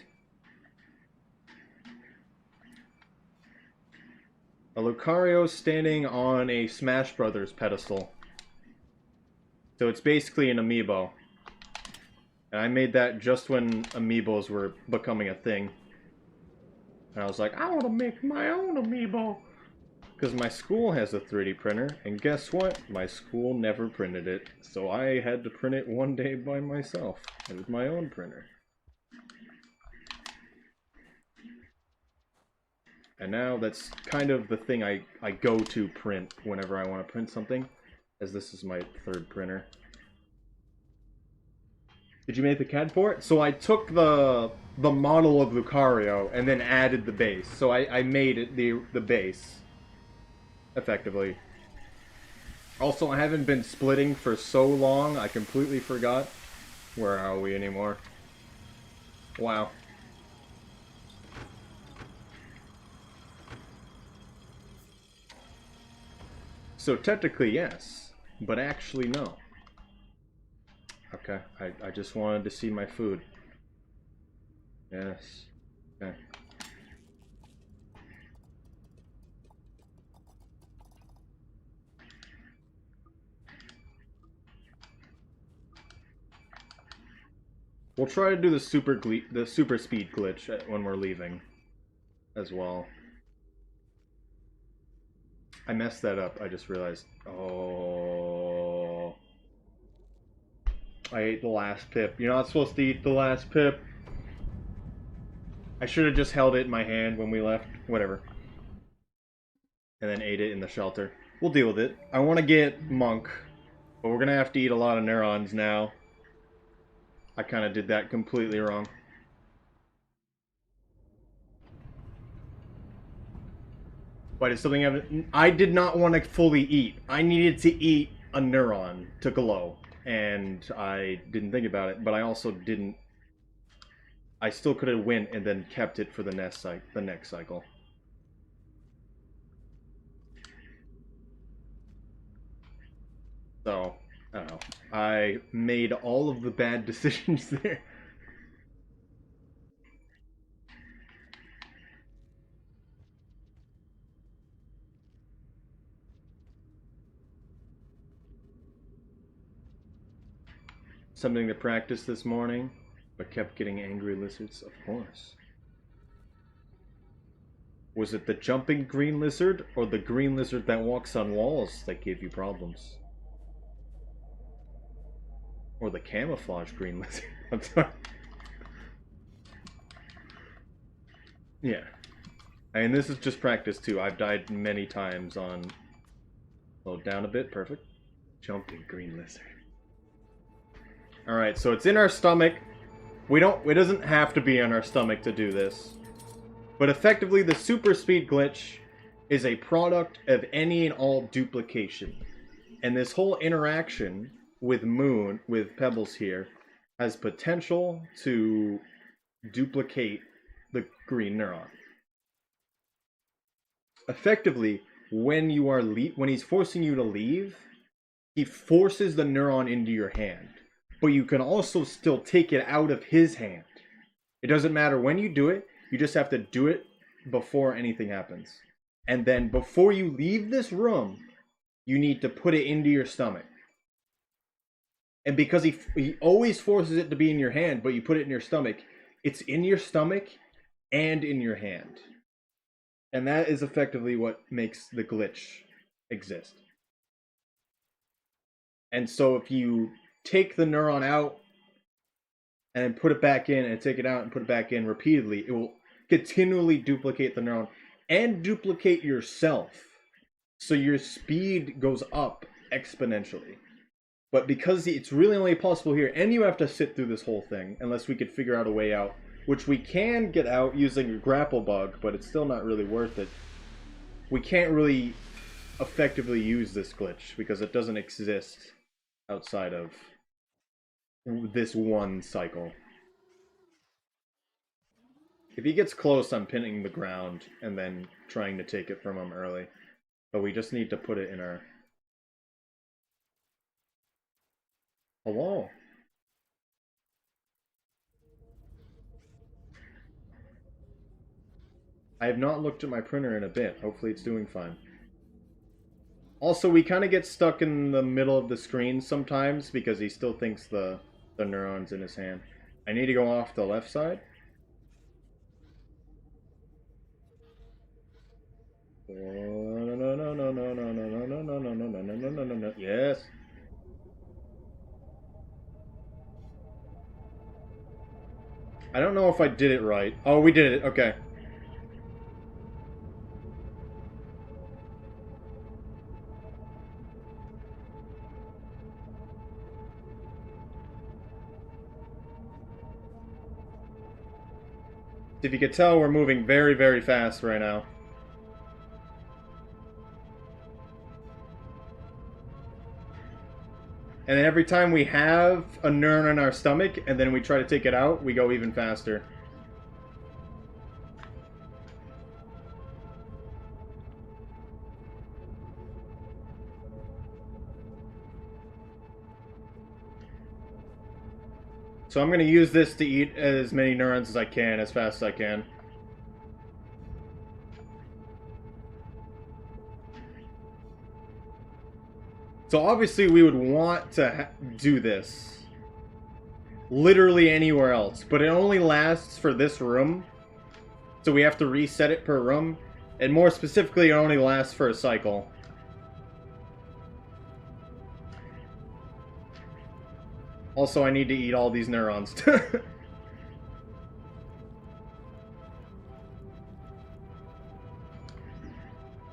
A Lucario standing on a Smash Brothers pedestal. So it's basically an amiibo. And I made that just when amiibos were becoming a thing. And I was like, I want to make my own amiibo. Because my school has a 3D printer, and guess what? My school never printed it. So I had to print it one day by myself, with my own printer. And now that's kind of the thing I go to print whenever I want to print something, as this is my third printer. Did you make the CAD for it? So I took the model of Lucario and then added the base. So I made it the base, effectively. Also, I haven't been splitting for so long, I completely forgot. Where are we anymore? Wow. So technically, yes, but actually, no. Okay, I just wanted to see my food. Yes. Okay. We'll try to do the super speed glitch when we're leaving, as well. I messed that up. I just realized. Oh. I ate the last pip. You're not supposed to eat the last pip. I should have just held it in my hand when we left. Whatever. And then ate it in the shelter. We'll deal with it. I want to get Monk, but we're going to have to eat a lot of neurons now. I kind of did that completely wrong. But it's something I did not want to fully eat. I needed to eat a neuron to glow. And I didn't think about it, but I also didn't... I still could have went and then kept it for the next cycle. So, I don't know. I made all of the bad decisions there. Something to practice this morning, but kept getting angry lizards, of course. Was it the jumping green lizard, or the green lizard that walks on walls that gave you problems? Or the camouflage green lizard? I'm sorry. Yeah. And this is just practice too. I've died many times on... Slow down a bit, perfect. Jumping green lizard. Alright, so it's in our stomach. It doesn't have to be on our stomach to do this. But effectively, the super speed glitch is a product of any and all duplication. And this whole interaction with Pebbles here, has potential to duplicate the green neuron. Effectively, when he's forcing you to leave, he forces the neuron into your hand. But you can also still take it out of his hand. It doesn't matter when you do it, you just have to do it before anything happens. And then before you leave this room, you need to put it into your stomach. And because he always forces it to be in your hand, but you put it in your stomach, it's in your stomach and in your hand. And that is effectively what makes the glitch exist. And so if you take the neuron out and then put it back in and take it out and put it back in repeatedly, it will continually duplicate the neuron and duplicate yourself. So your speed goes up exponentially. But because it's really only possible here, and you have to sit through this whole thing, unless we could figure out a way out, which we can get out using a grapple bug, but it's still not really worth it. We can't really effectively use this glitch, because it doesn't exist outside of this one cycle. If he gets close, I'm pinning the ground, and then trying to take it from him early. But we just need to put it in our... Hello? I have not looked at my printer in a bit. Hopefully it's doing fine. Also, we kind of get stuck in the middle of the screen sometimes because he still thinks the neuron's in his hand. I need to go off the left side. Yes. I don't know if I did it right. Oh, we did it. Okay. If you could tell, we're moving very, very fast right now. And then every time we have a neuron in our stomach, and then we try to take it out, we go even faster. So I'm going to use this to eat as many neurons as I can, as fast as I can. So obviously we would want to do this literally anywhere else, but it only lasts for this room. So we have to reset it per room, and more specifically, it only lasts for a cycle. Also, I need to eat all these neurons.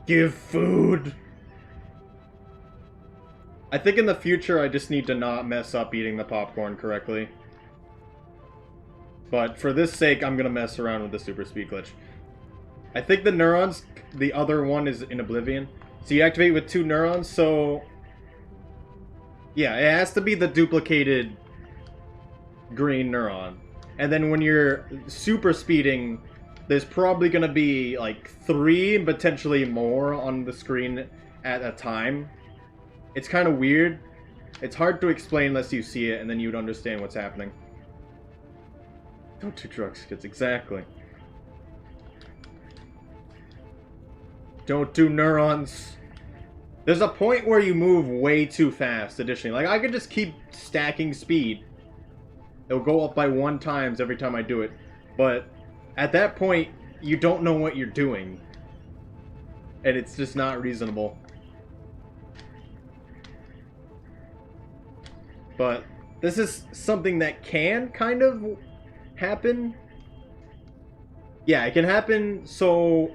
Give food! I think in the future I just need to not mess up eating the popcorn correctly. But for this sake, I'm gonna mess around with the super speed glitch. I think the neurons, the other one is in Oblivion. So you activate with 2 neurons, so... yeah, it has to be the duplicated green neuron. And then when you're super speeding, there's probably gonna be like 3, potentially more on the screen at a time. It's kind of weird. It's hard to explain unless you see it, and then you'd understand what's happening. Don't do drugs, kids. Exactly. Don't do neurons. There's a point where you move way too fast, additionally. Like, I could just keep stacking speed. It'll go up by 1 times every time I do it. But at that point, you don't know what you're doing. And it's just not reasonable. But this is something that can kind of happen. Yeah, it can happen. So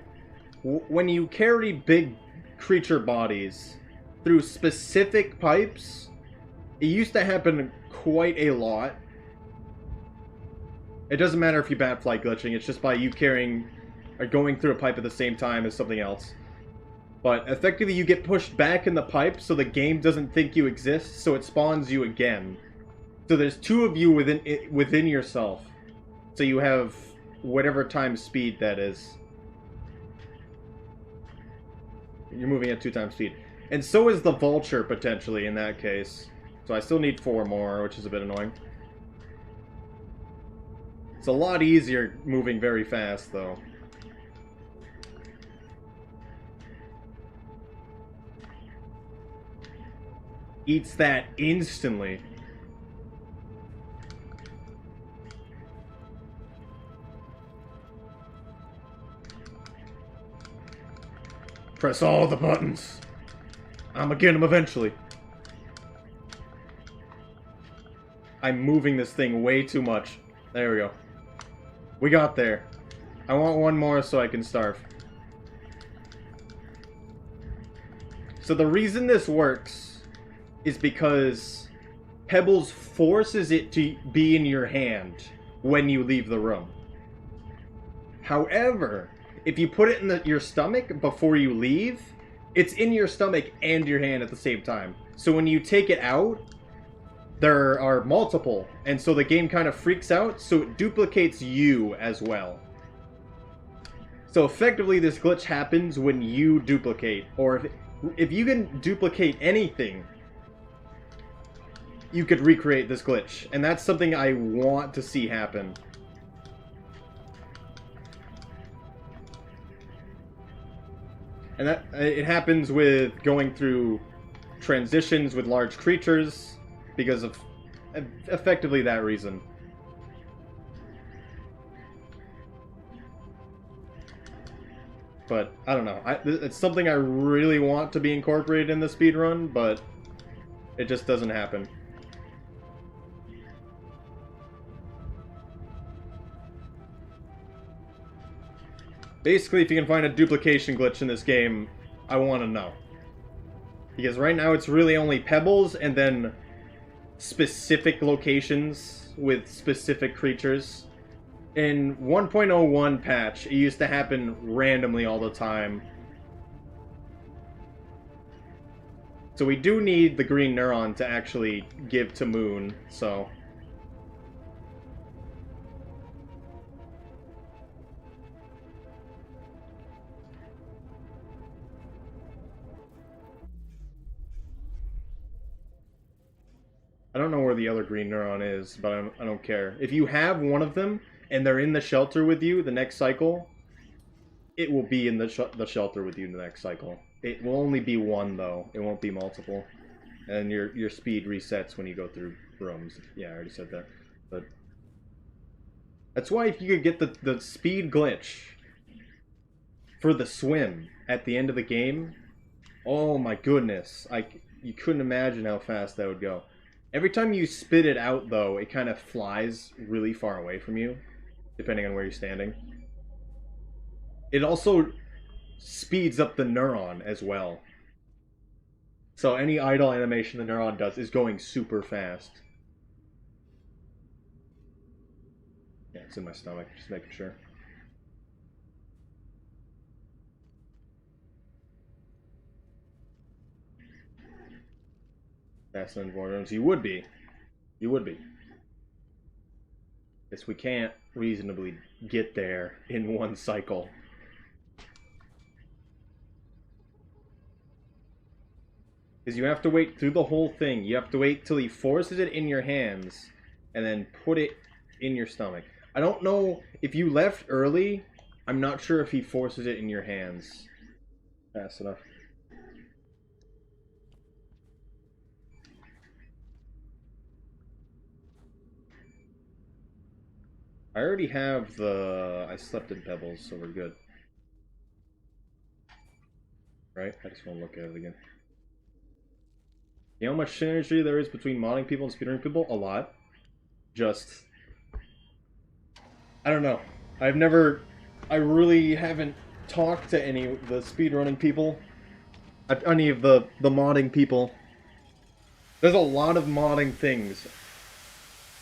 when you carry big creature bodies through specific pipes, It used to happen quite a lot. It doesn't matter if you bat-fly glitching, it's just by you carrying or going through a pipe at the same time as something else. But effectively you get pushed back in the pipe so the game doesn't think you exist, so it spawns you again. So there's two of you within yourself. So you have whatever times speed that is. You're moving at 2 times speed. And so is the vulture, potentially, in that case. So I still need 4 more, which is a bit annoying. It's a lot easier moving very fast, though. Eats that instantly. Press all the buttons. I'ma get him eventually. I'm moving this thing way too much. There we go. We got there. I want one more so I can starve. So the reason this works is because Pebbles forces it to be in your hand when you leave the room. However, if you put it in your stomach before you leave, it's in your stomach and your hand at the same time. So when you take it out, there are multiple, and so the game kind of freaks out, so it duplicates you as well. So effectively this glitch happens when you duplicate, or if you can duplicate anything, you could recreate this glitch, and that's something I want to see happen. And that it happens with going through transitions with large creatures because of effectively that reason. But I don't know. It's something I really want to be incorporated in the speedrun, but it just doesn't happen. Basically, if you can find a duplication glitch in this game, I want to know. Because right now it's really only pebbles and then specific locations with specific creatures. In 1.01 patch, it used to happen randomly all the time. So we do need the green neuron to actually give to Moon, so... I don't know where the other green neuron is, but I don't care. If you have one of them, and they're in the shelter with you the next cycle, it will be in the shelter with you the next cycle. It will only be one, though. It won't be multiple. And your speed resets when you go through rooms. Yeah, I already said that. But that's why if you could get the speed glitch for the swim at the end of the game, oh my goodness. You couldn't imagine how fast that would go. Every time you spit it out, though, it kind of flies really far away from you, depending on where you're standing. It also speeds up the neuron as well. So any idle animation the neuron does is going super fast. Yeah, it's in my stomach, just making sure. Faster than Vortex. You would be. You would be. Guess we can't reasonably get there in one cycle. Because you have to wait through the whole thing. You have to wait till he forces it in your hands and then put it in your stomach. I don't know if you left early. I'm not sure if he forces it in your hands fast enough. I already have the... I slept in Pebbles, so we're good. Right? I just want to look at it again. You know how much synergy there is between modding people and speedrunning people? A lot. Just... I don't know. I really haven't talked to any of the speedrunning people. Any of the modding people. There's a lot of modding things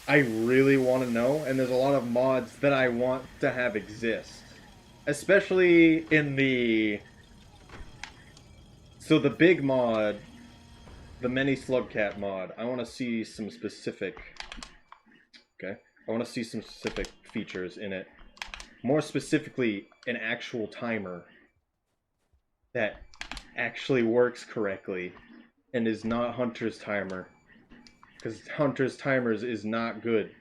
I really want to know, and there's a lot of mods that I want to have exist. Especially in the... So the big mod, the Many Slugcat mod, I want to see some specific... Okay? I want to see some specific features in it. More specifically, an actual timer that actually works correctly and is not Hunter's timer. Because Hunter's timers is not good.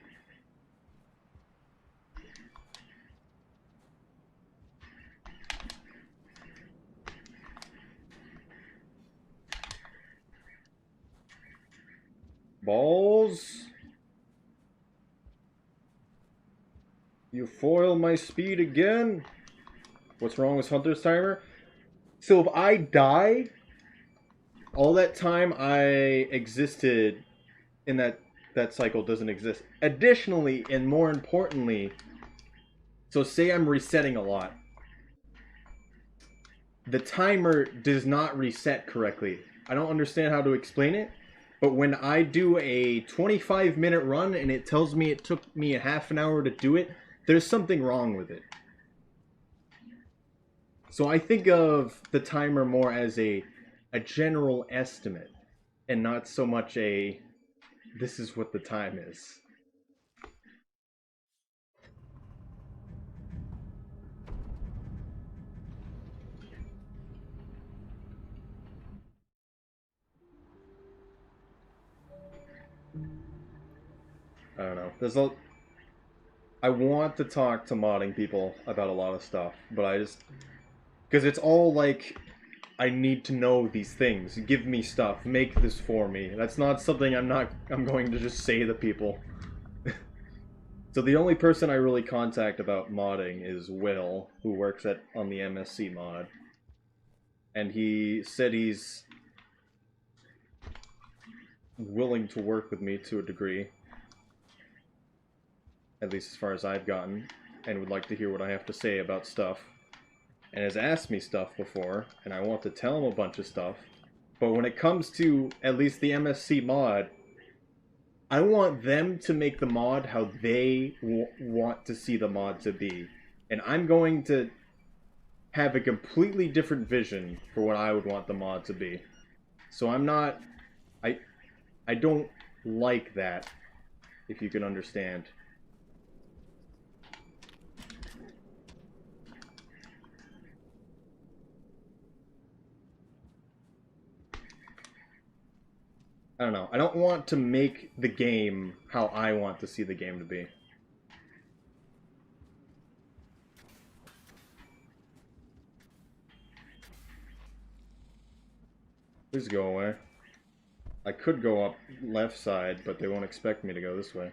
Balls? You foil my speed again? What's wrong with Hunter's timer? So if I die, all that time I existed in that cycle doesn't exist. Additionally, and more importantly, so say I'm resetting a lot. The timer does not reset correctly. I don't understand how to explain it, but when I do a 25-minute run and it tells me it took me a half an hour to do it, there's something wrong with it. So I think of the timer more as a general estimate and not so much a this is what the time is. I don't know. I want to talk to modding people about a lot of stuff, but I just because it's all like I need to know these things. Give me stuff. Make this for me. That's not something I'm going to just say to people. So the only person I really contact about modding is Will, who works on the MSC mod. And he said he's willing to work with me to a degree. At least as far as I've gotten. And would like to hear what I have to say about stuff. And has asked me stuff before, and I want to tell him a bunch of stuff. But when it comes to at least the MSC mod, I want them to make the mod how they want to see the mod to be. And I'm going to have a completely different vision for what I would want the mod to be. So I'm not... I don't like that, if you can understand. I don't know. I don't want to make the game how I want to see the game to be. Please go away. I could go up left side, but they won't expect me to go this way.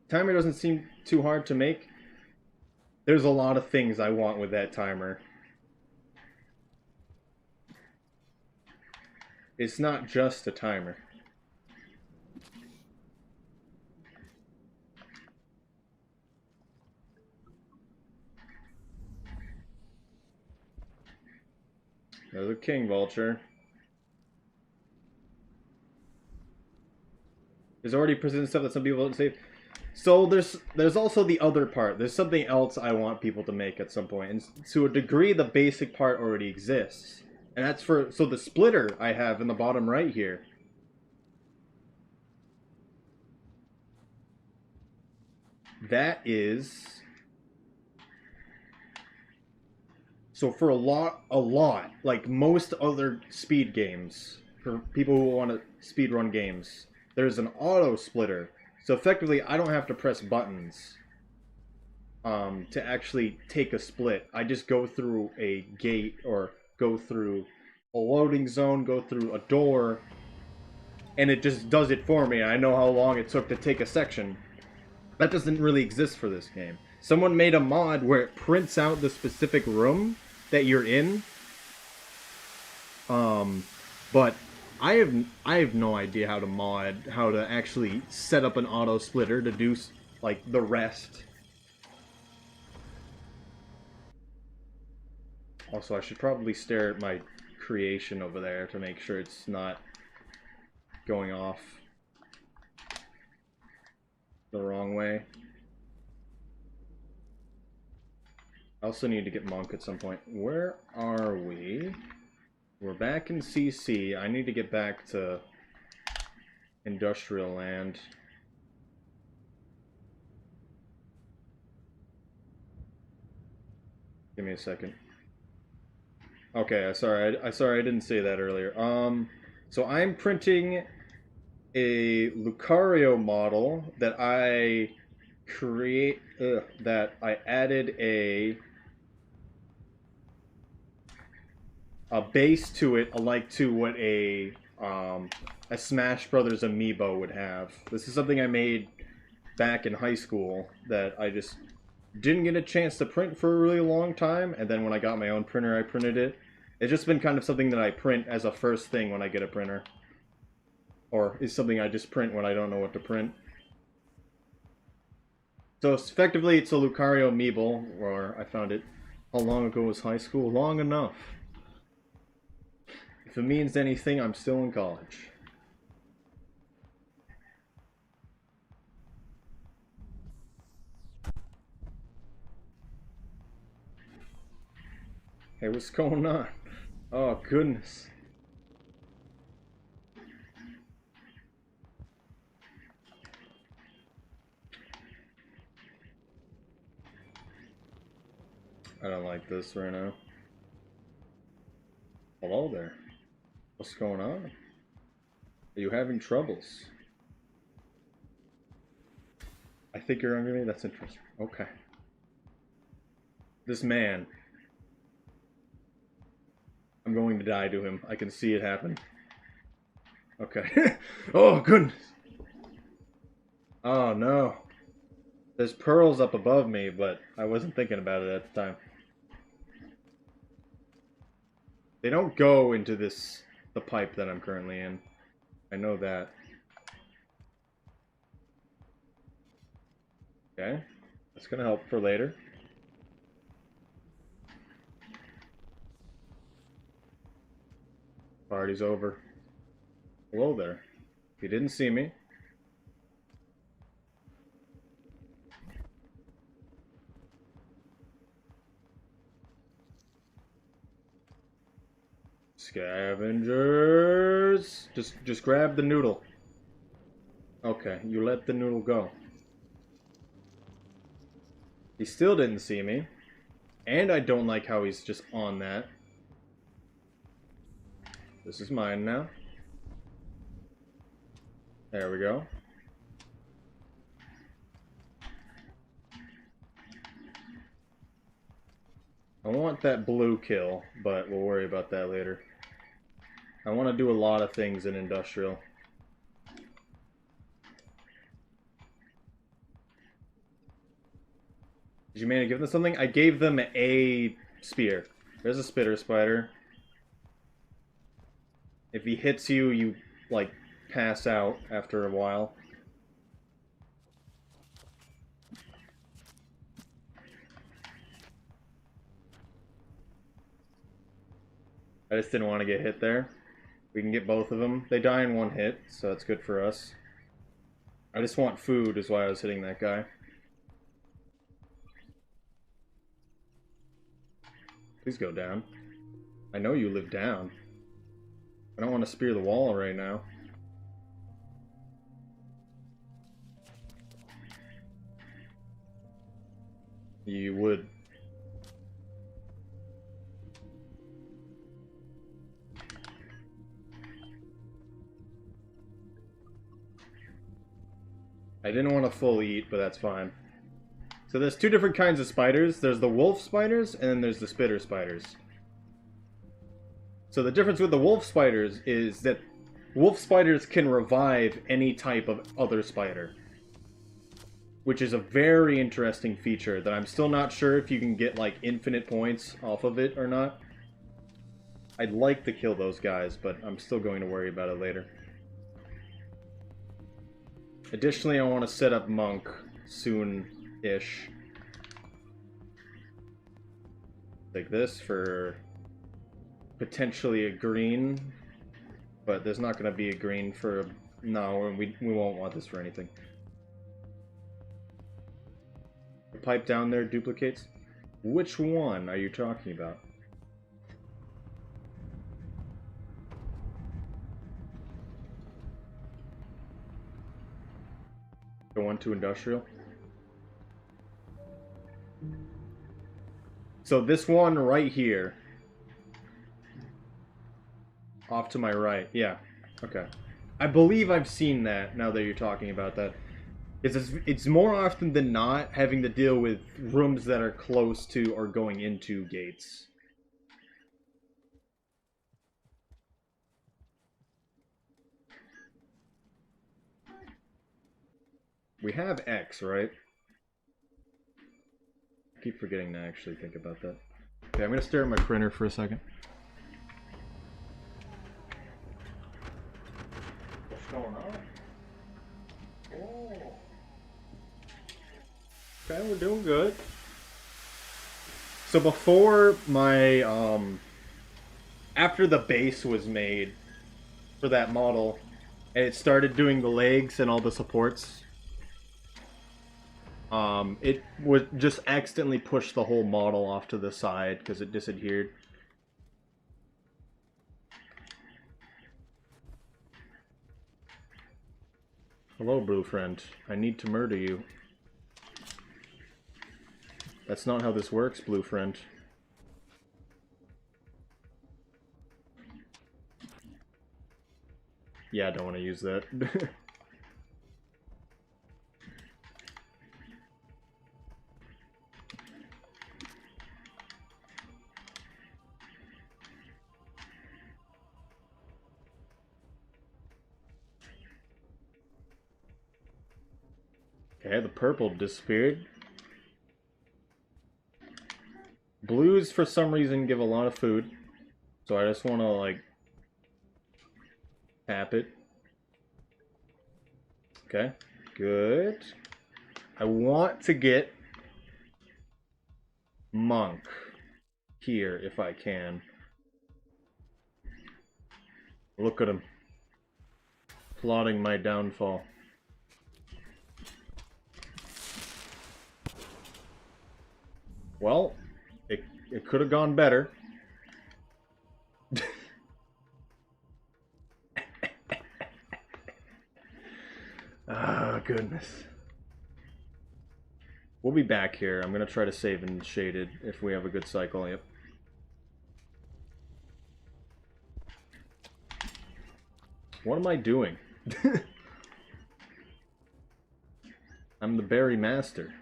Timer doesn't seem too hard to make. There's a lot of things I want with that timer. It's not just a timer. There's a king vulture. There's already presented stuff that some people don't save. So there's also the other part. There's something else I want people to make at some point. And to a degree, the basic part already exists. And that's for... So the splitter I have in the bottom right here. That is... So for a lot, like most other speed games, for people who want to speedrun games, there's an auto splitter. So effectively, I don't have to press buttons to actually take a split. I just go through a gate or go through a loading zone, go through a door, and it just does it for me. I know how long it took to take a section. That doesn't really exist for this game. Someone made a mod where it prints out the specific room that you're in. But I have no idea how to actually set up an auto splitter to do like the rest. Also, I should probably stare at my creation over there to make sure it's not going off the wrong way. I also need to get Monk at some point. Where are we? We're back in CC. I need to get back to Industrial Land. Give me a second. Okay, sorry I didn't say that earlier. So I'm printing a Lucario model that I added a base to it, like to what a Smash Brothers amiibo would have. This is something I made back in high school that I just didn't get a chance to print for a really long time, and then when I got my own printer, I printed it. It's just been kind of something that I print as a first thing when I get a printer. Or is something I just print when I don't know what to print. So effectively, it's a Lucario amiibo, or I found it. How long ago was high school? Long enough. If it means anything, I'm still in college. Hey, what's going on? Oh, goodness. I don't like this right now. Hello there. What's going on? Are you having troubles? I think you're under me? That's interesting. Okay. This man. I'm going to die to him. I can see it happen. Okay. Oh, goodness. Oh, no. There's pearls up above me, but I wasn't thinking about it at the time. They don't go into the pipe that I'm currently in. I know that. Okay. That's gonna help for later. Party's over. Hello there. If you didn't see me. Scavengers! Just grab the noodle. Okay, you let the noodle go. He still didn't see me. And I don't like how he's just on that. This is mine now. There we go. I want that blue kill, but we'll worry about that later. I want to do a lot of things in Industrial. Did you manage to give them something? I gave them a spear. There's a spitter spider. If he hits you, you, like, pass out after a while. I just didn't want to get hit there. We can get both of them. They die in one hit, so that's good for us. I just want food is why I was hitting that guy. Please go down. I know you live down. I don't want to spear the wall right now. You would. I didn't want to full eat, but that's fine. So there's two different kinds of spiders. There's the wolf spiders, and then there's the spitter spiders. So the difference with the wolf spiders is that wolf spiders can revive any type of other spider. Which is a very interesting feature that I'm still not sure if you can get, like, infinite points off of it or not. I'd like to kill those guys, but I'm still going to worry about it later. Additionally, I want to set up Monk soon-ish. Like this for potentially a green, but there's not going to be a green for... No, we won't want this for anything. The pipe down there duplicates? Which one are you talking about? The one to industrial? So this one right here. Off to my right, yeah. Okay. I believe I've seen that, now that you're talking about that. It's more often than not having to deal with rooms that are close to or going into gates. We have X, right? I keep forgetting to actually think about that. Okay, I'm gonna stare at my printer for a second. What's going on? Oh. Okay, we're doing good. So before my, after the base was made for that model, and it started doing the legs and all the supports, it would just accidentally push the whole model off to the side because it disadhered. Hello, Blue Friend. I need to murder you. That's not how this works, Blue Friend. Yeah, I don't want to use that. Okay, the purple disappeared. Blues, for some reason, give a lot of food. So I just want to, like, tap it. Okay, good. I want to get Monk here, if I can. Look at him. Plotting my downfall. Well, it could have gone better. Ah, goodness. We'll be back here. I'm going to try to save in shaded if we have a good cycle. Yep. What am I doing? I'm the berry master.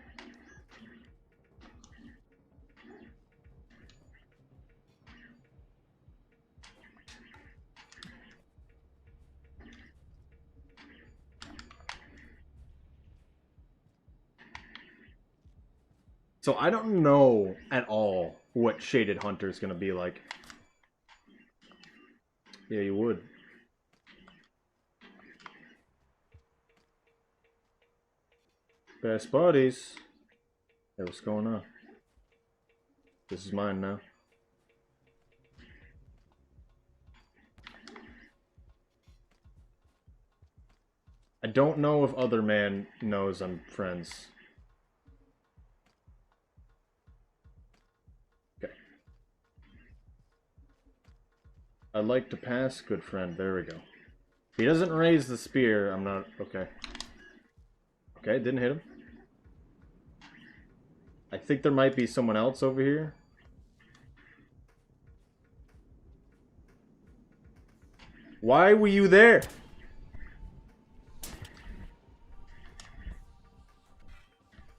So I don't know at all what Shaded Hunter is going to be like. Yeah, you would. Best buddies. Hey, what's going on? This is mine now. I don't know if other man knows I'm friends. Okay. I'd like to pass, good friend. There we go. If he doesn't raise the spear, I'm not... Okay. Okay, didn't hit him. I think there might be someone else over here. Why were you there?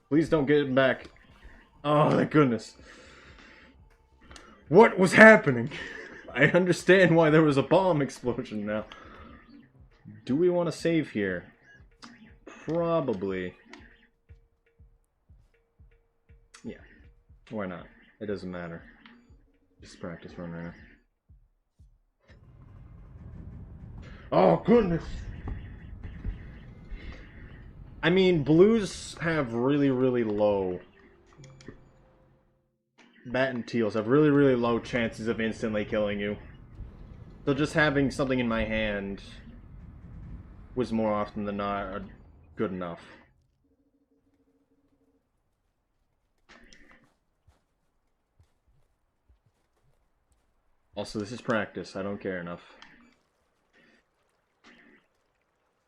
Please don't get him back. Oh, thank goodness. What was happening? I understand why there was a bomb explosion now. Do we want to save here? Probably. Yeah. Why not? It doesn't matter. Just practice run right now. Oh, goodness. I mean, blues have really, really low bat and teals have really, really low chances of instantly killing you. So just having something in my hand was more often than not good enough. Also, this is practice. I don't care enough.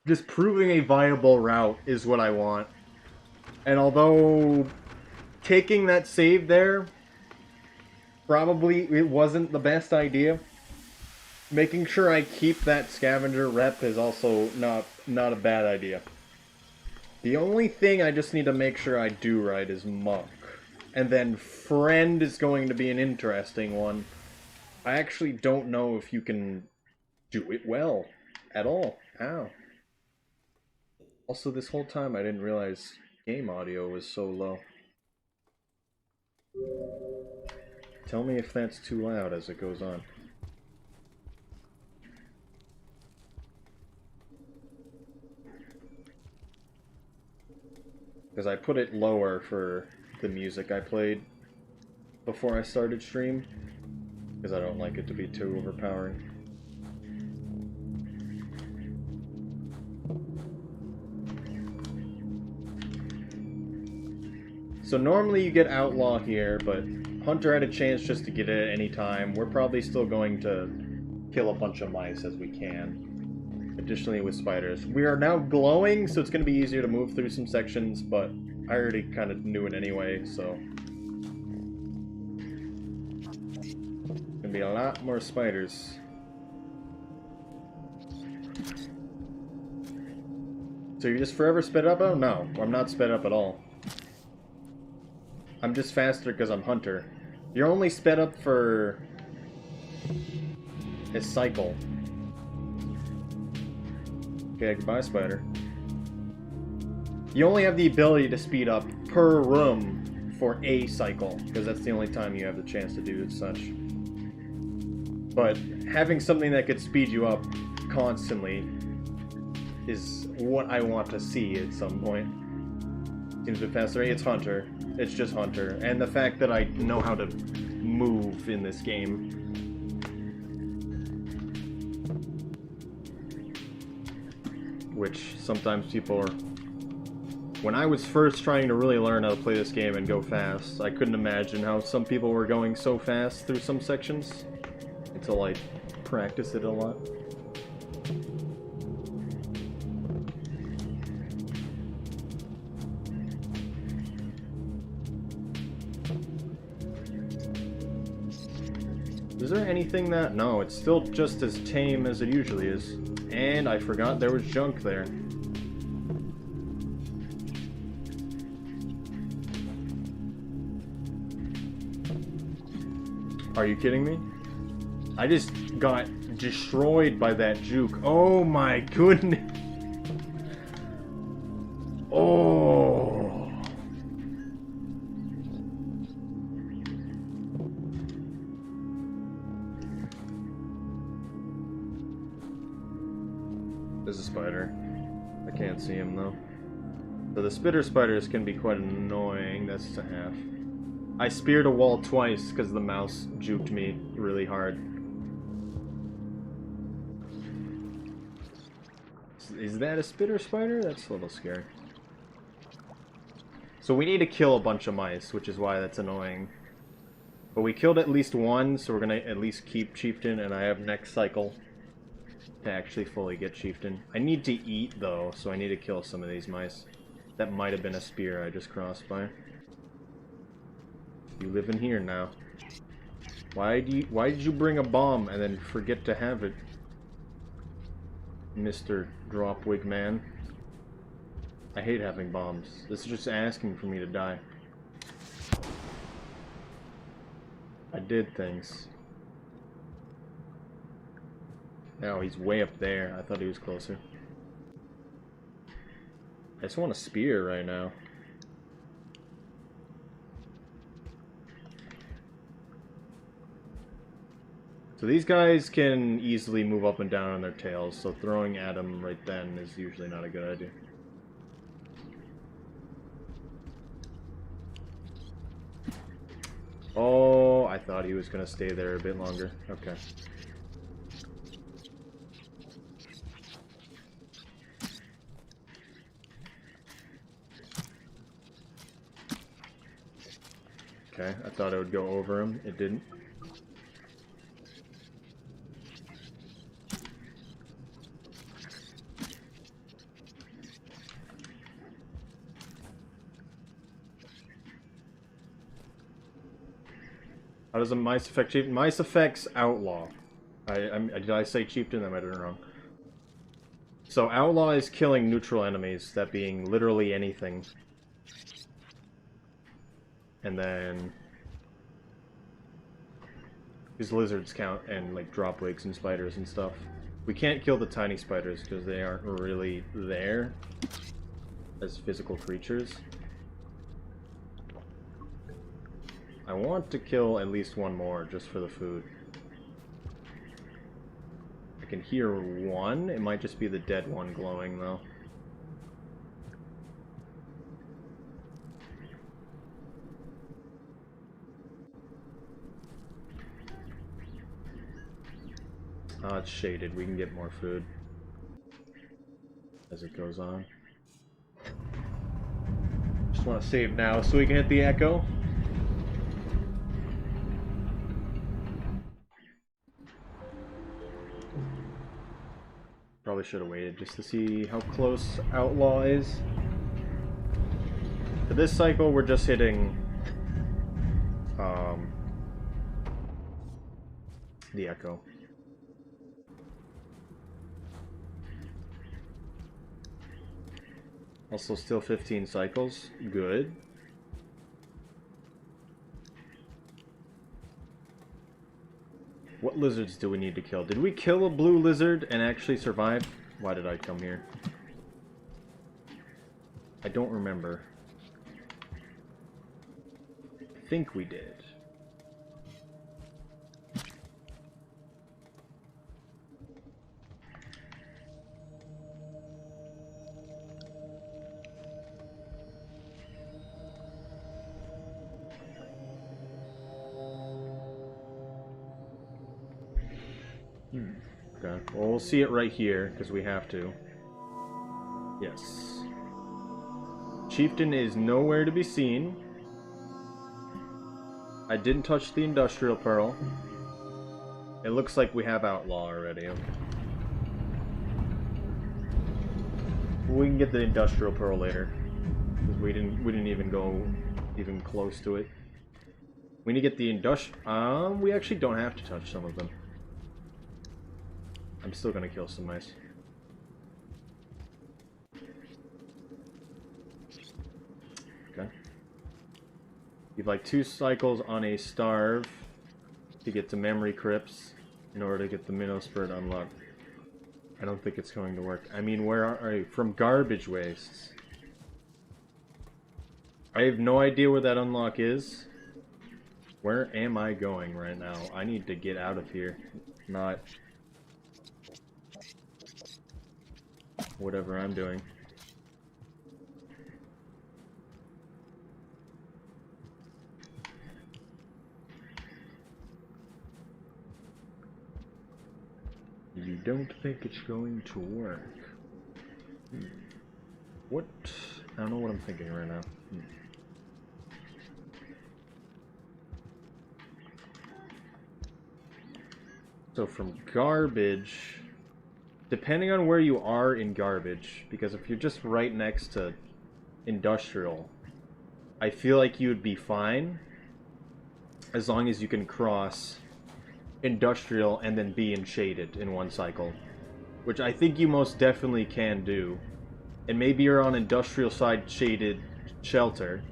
Just proving a viable route is what I want. And although taking that save there, probably it wasn't the best idea. Making sure I keep that scavenger rep is also not a bad idea. The only thing I just need to make sure I do right is monk. And then friend is going to be an interesting one. I actually don't know if you can do it well at all. How? Also, this whole time I didn't realize game audio was so low. Tell me if that's too loud as it goes on. Because I put it lower for the music I played before I started stream. Because I don't like it to be too overpowering. So normally you get Outlaw here, but Hunter had a chance just to get it at any time. We're probably still going to kill a bunch of mice as we can. Additionally with spiders. We are now glowing, so it's going to be easier to move through some sections, but I already kind of knew it anyway, so... Gonna be a lot more spiders. So you're just forever sped up? Oh no, I'm not sped up at all. I'm just faster because I'm Hunter. You're only sped up for a cycle. Okay, goodbye, spider. You only have the ability to speed up per room for a cycle, because that's the only time you have the chance to do such. But having something that could speed you up constantly is what I want to see at some point. Seems a bit faster. It's Hunter. It's just Hunter. And the fact that I know how to move in this game. Which sometimes people are... When I was first trying to really learn how to play this game and go fast, I couldn't imagine how some people were going so fast through some sections. Until I practiced it a lot. Is there anything that... No, it's still just as tame as it usually is. And I forgot there was junk there. Are you kidding me? I just got destroyed by that juke. Oh my goodness. Oh. There's a spider. I can't see him though. So the spitter spiders can be quite annoying. That's a half. I speared a wall twice because the mouse juked me really hard. Is that a spitter spider? That's a little scary. So we need to kill a bunch of mice, which is why that's annoying. But we killed at least one, so we're gonna at least keep Chieftain, and I have next cycle to actually fully get Chieftain. I need to eat, though, so I need to kill some of these mice. That might have been a spear I just crossed by. You live in here now. Why did you bring a bomb and then forget to have it, Mr. Dropwig Man? I hate having bombs. This is just asking for me to die. I did things. No, he's way up there. I thought he was closer. I just want a spear right now. So these guys can easily move up and down on their tails, so throwing at them right then is usually not a good idea. Oh thought he was gonna stay there a bit longer. Okay. Okay, I thought it would go over him. It didn't. How does a mice affect chieftain? Mice affects outlaw. Did I say chieftain? I might have been wrong. So outlaw is killing neutral enemies, that being literally anything. And then these lizards count and like drop wigs and spiders and stuff. We can't kill the tiny spiders because they aren't really there as physical creatures. I want to kill at least one more just for the food. I can hear one. It might just be the dead one glowing though. It's shaded. We can get more food as it goes on. Just want to save now so we can hit the echo. Probably should have waited just to see how close Outlaw is. For this cycle, we're just hitting the echo. Also still 15 cycles. Good. What lizards do we need to kill? Did we kill a blue lizard and actually survive? Why did I come here? I don't remember. I think we did. Okay. Well, we'll see it right here, because we have to. Yes. Chieftain is nowhere to be seen. I didn't touch the Industrial Pearl. It looks like we have Outlaw already. We can get the Industrial Pearl later. Because we didn't even go even close to it. We need to get the we actually don't have to touch some of them. I'm still gonna kill some mice. Okay. You've like 2 cycles on a starve to get to memory crypts in order to get the minnow spirit unlocked. I don't think it's going to work. I mean, where are you? From garbage wastes. I have no idea where that unlock is. Where am I going right now? I need to get out of here. Not whatever I'm doing. You don't think it's going to work? What? I don't know what I'm thinking right now. So from garbage, depending on where you are in garbage, because if you're just right next to industrial, I feel like you would be fine as long as you can cross industrial and then be in shaded in one cycle, which I think you most definitely can do. And maybe you're on industrial side shaded shelter,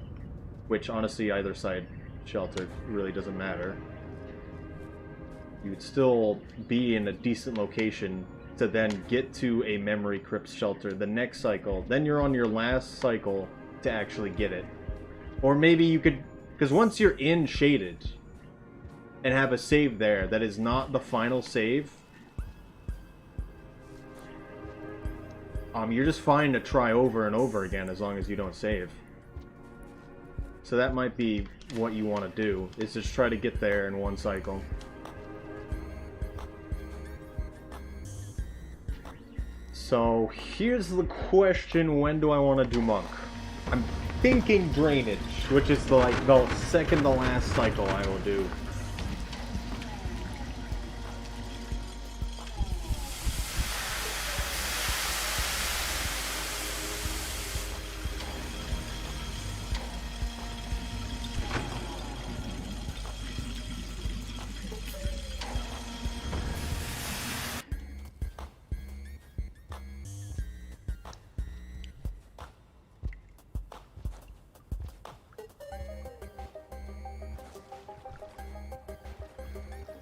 which honestly either side shelter really doesn't matter. You would still be in a decent location to then get to a memory crypt shelter the next cycle. Then you're on your last cycle to actually get it. Or maybe you could, because once you're in shaded and have a save there that is not the final save, you're just fine to try over and over again as long as you don't save. So that might be what you want to do, is just try to get there in one cycle. So here's the question, when do I want to do Monk? I'm thinking Drainage, which is the second to last cycle I will do.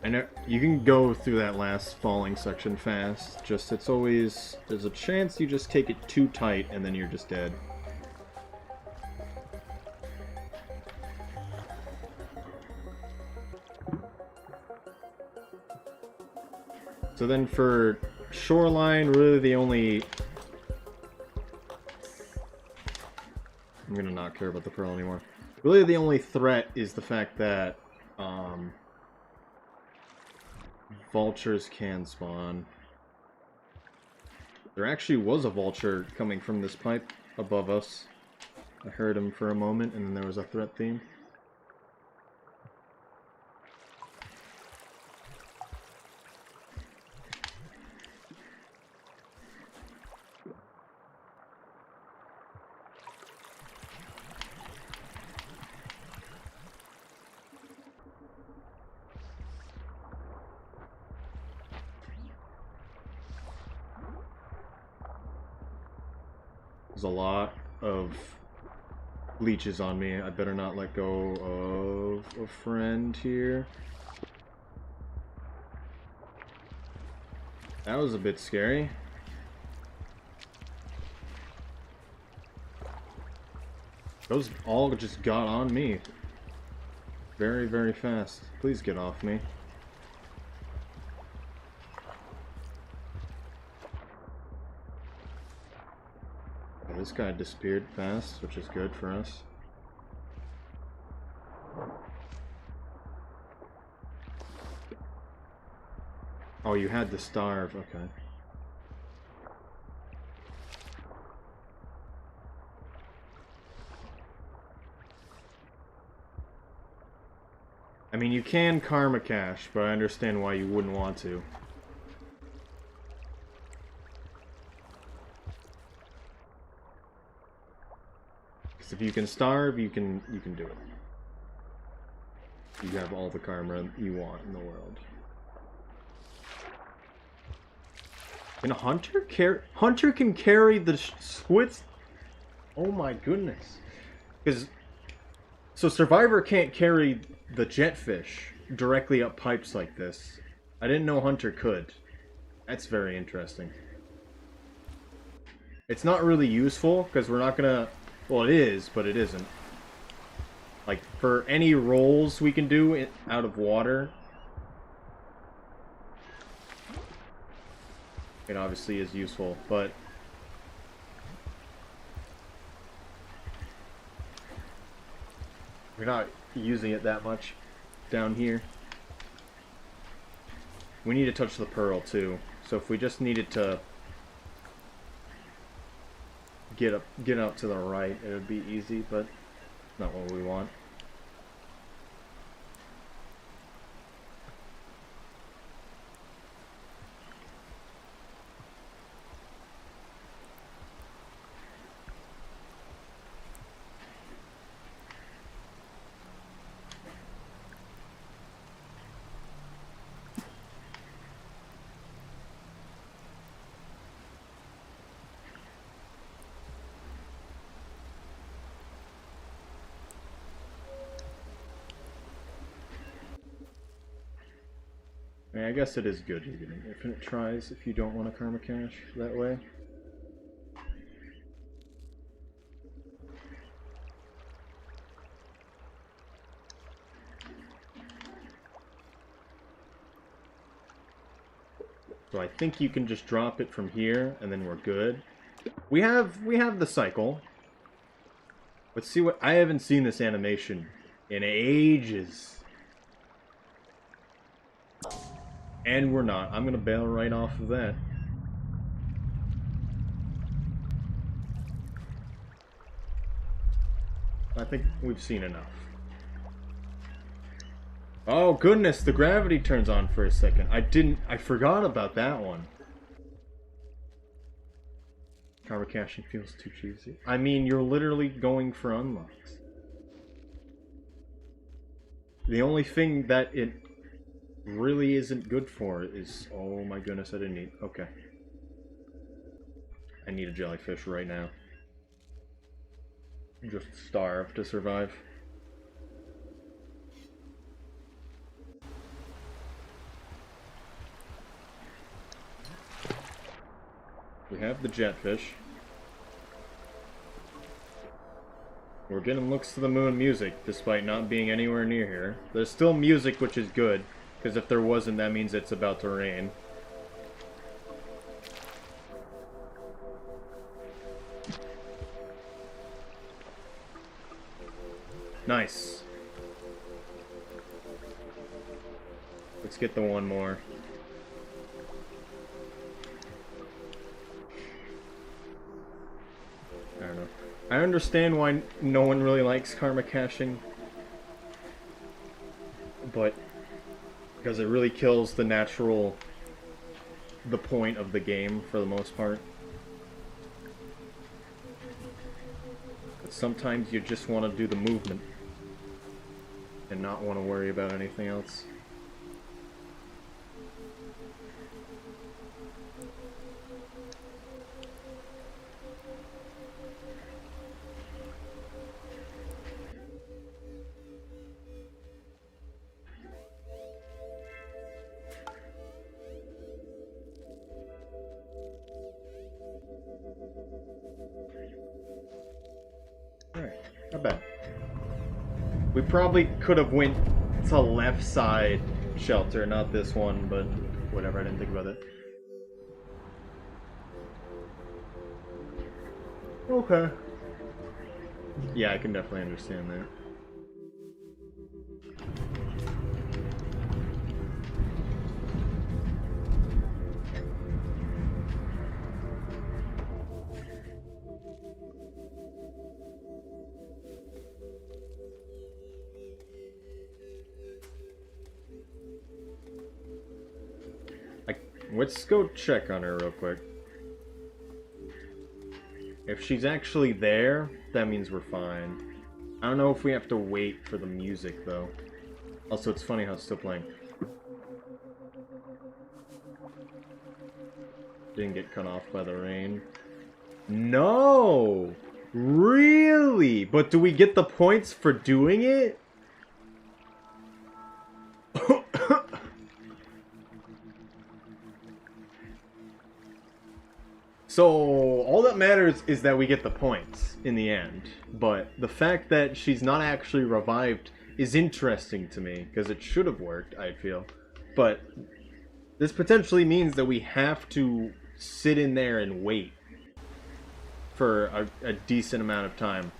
I know you can go through that last falling section fast, just it's always, there's a chance you just take it too tight and then you're just dead. So then for Shoreline, really the only... I'm gonna not care about the Pearl anymore. Really the only threat is the fact that, vultures can spawn. There actually was a vulture coming from this pipe above us. I heard him for a moment, and then there was a threat theme. There's a lot of leeches on me. I better not let go of a friend here. That was a bit scary. Those all just got on me. Very, very fast. Please get off me. This guy disappeared fast, which is good for us. Oh, you had to starve, okay. I mean, you can Karma Cache, but I understand why you wouldn't want to. If you can starve, you can do it. You have all the karma you want in the world. Can Hunter can carry the squids? Oh my goodness. Because so Survivor can't carry the jetfish directly up pipes like this. I didn't know Hunter could. That's very interesting. It's not really useful because we're not gonna. Well, it is, but it isn't. Like, for any rolls we can do out of water, it obviously is useful, but we're not using it that much down here. We need to touch the pearl, too. So if we just needed to get out to the right, it would be easy, but not what we want. I mean, I guess it is good you're getting infinite tries if you don't want a Karma Cache that way. So I think you can just drop it from here and then we're good. We have the cycle. Let's see what... I haven't seen this animation in ages. And we're not. I'm gonna bail right off of that. I think we've seen enough. Oh goodness, the gravity turns on for a second. I forgot about that one. Karma caching feels too cheesy. I mean, you're literally going for unlocks. The only thing that it really isn't good for is... Oh my goodness, I didn't eat. Okay. I need a jellyfish right now. Just starve to survive. We have the jetfish. We're getting looks to the moon music, despite not being anywhere near here. There's still music, which is good, because if there wasn't, that means it's about to rain. Nice. Let's get the one more. I don't know. I understand why no one really likes karma caching, but because it really kills the point of the game for the most part. But sometimes you just want to do the movement and not want to worry about anything else. Alright, not bad. We probably could have went to left side shelter, not this one, but whatever, I didn't think about it. Okay. Yeah, I can definitely understand that. Let's go check on her real quick. If she's actually there, that means we're fine. I don't know if we have to wait for the music, though. Also, it's funny how it's still playing. Didn't get cut off by the rain. No! Really? But do we get the points for doing it? So, all that matters is that we get the points in the end. But the fact that she's not actually revived is interesting to me, because it should have worked, I feel. But this potentially means that we have to sit in there and wait for a decent amount of time.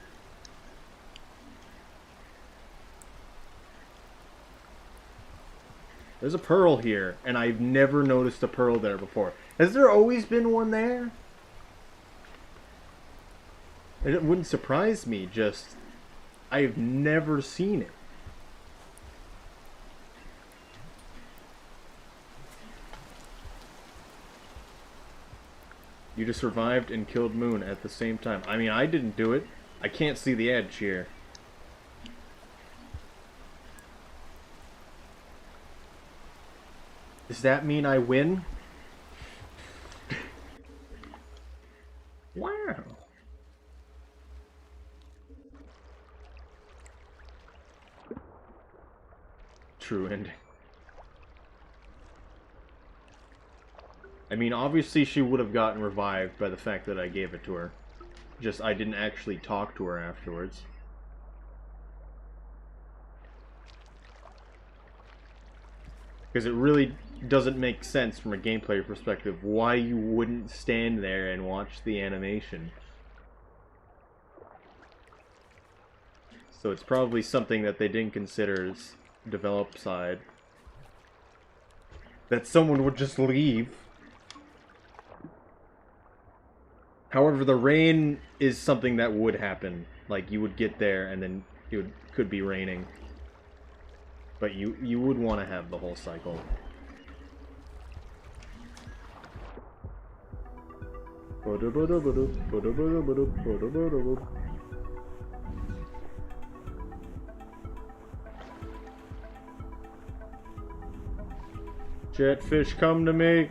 There's a pearl here, and I've never noticed a pearl there before. Has there always been one there? It wouldn't surprise me, just... I've never seen it. You just survived and killed Moon at the same time. I mean, I didn't do it. I can't see the edge here. Does that mean I win? Wow. True ending. I mean, obviously she would have gotten revived by the fact that I gave it to her. Just, I didn't actually talk to her afterwards. Because it really doesn't make sense from a gameplay perspective why you wouldn't stand there and watch the animation. So it's probably something that they didn't consider as develop side. That someone would just leave. However, the rain is something that would happen. Like, you would get there and then it could be raining. But you would want to have the whole cycle. Jetfish, come to me!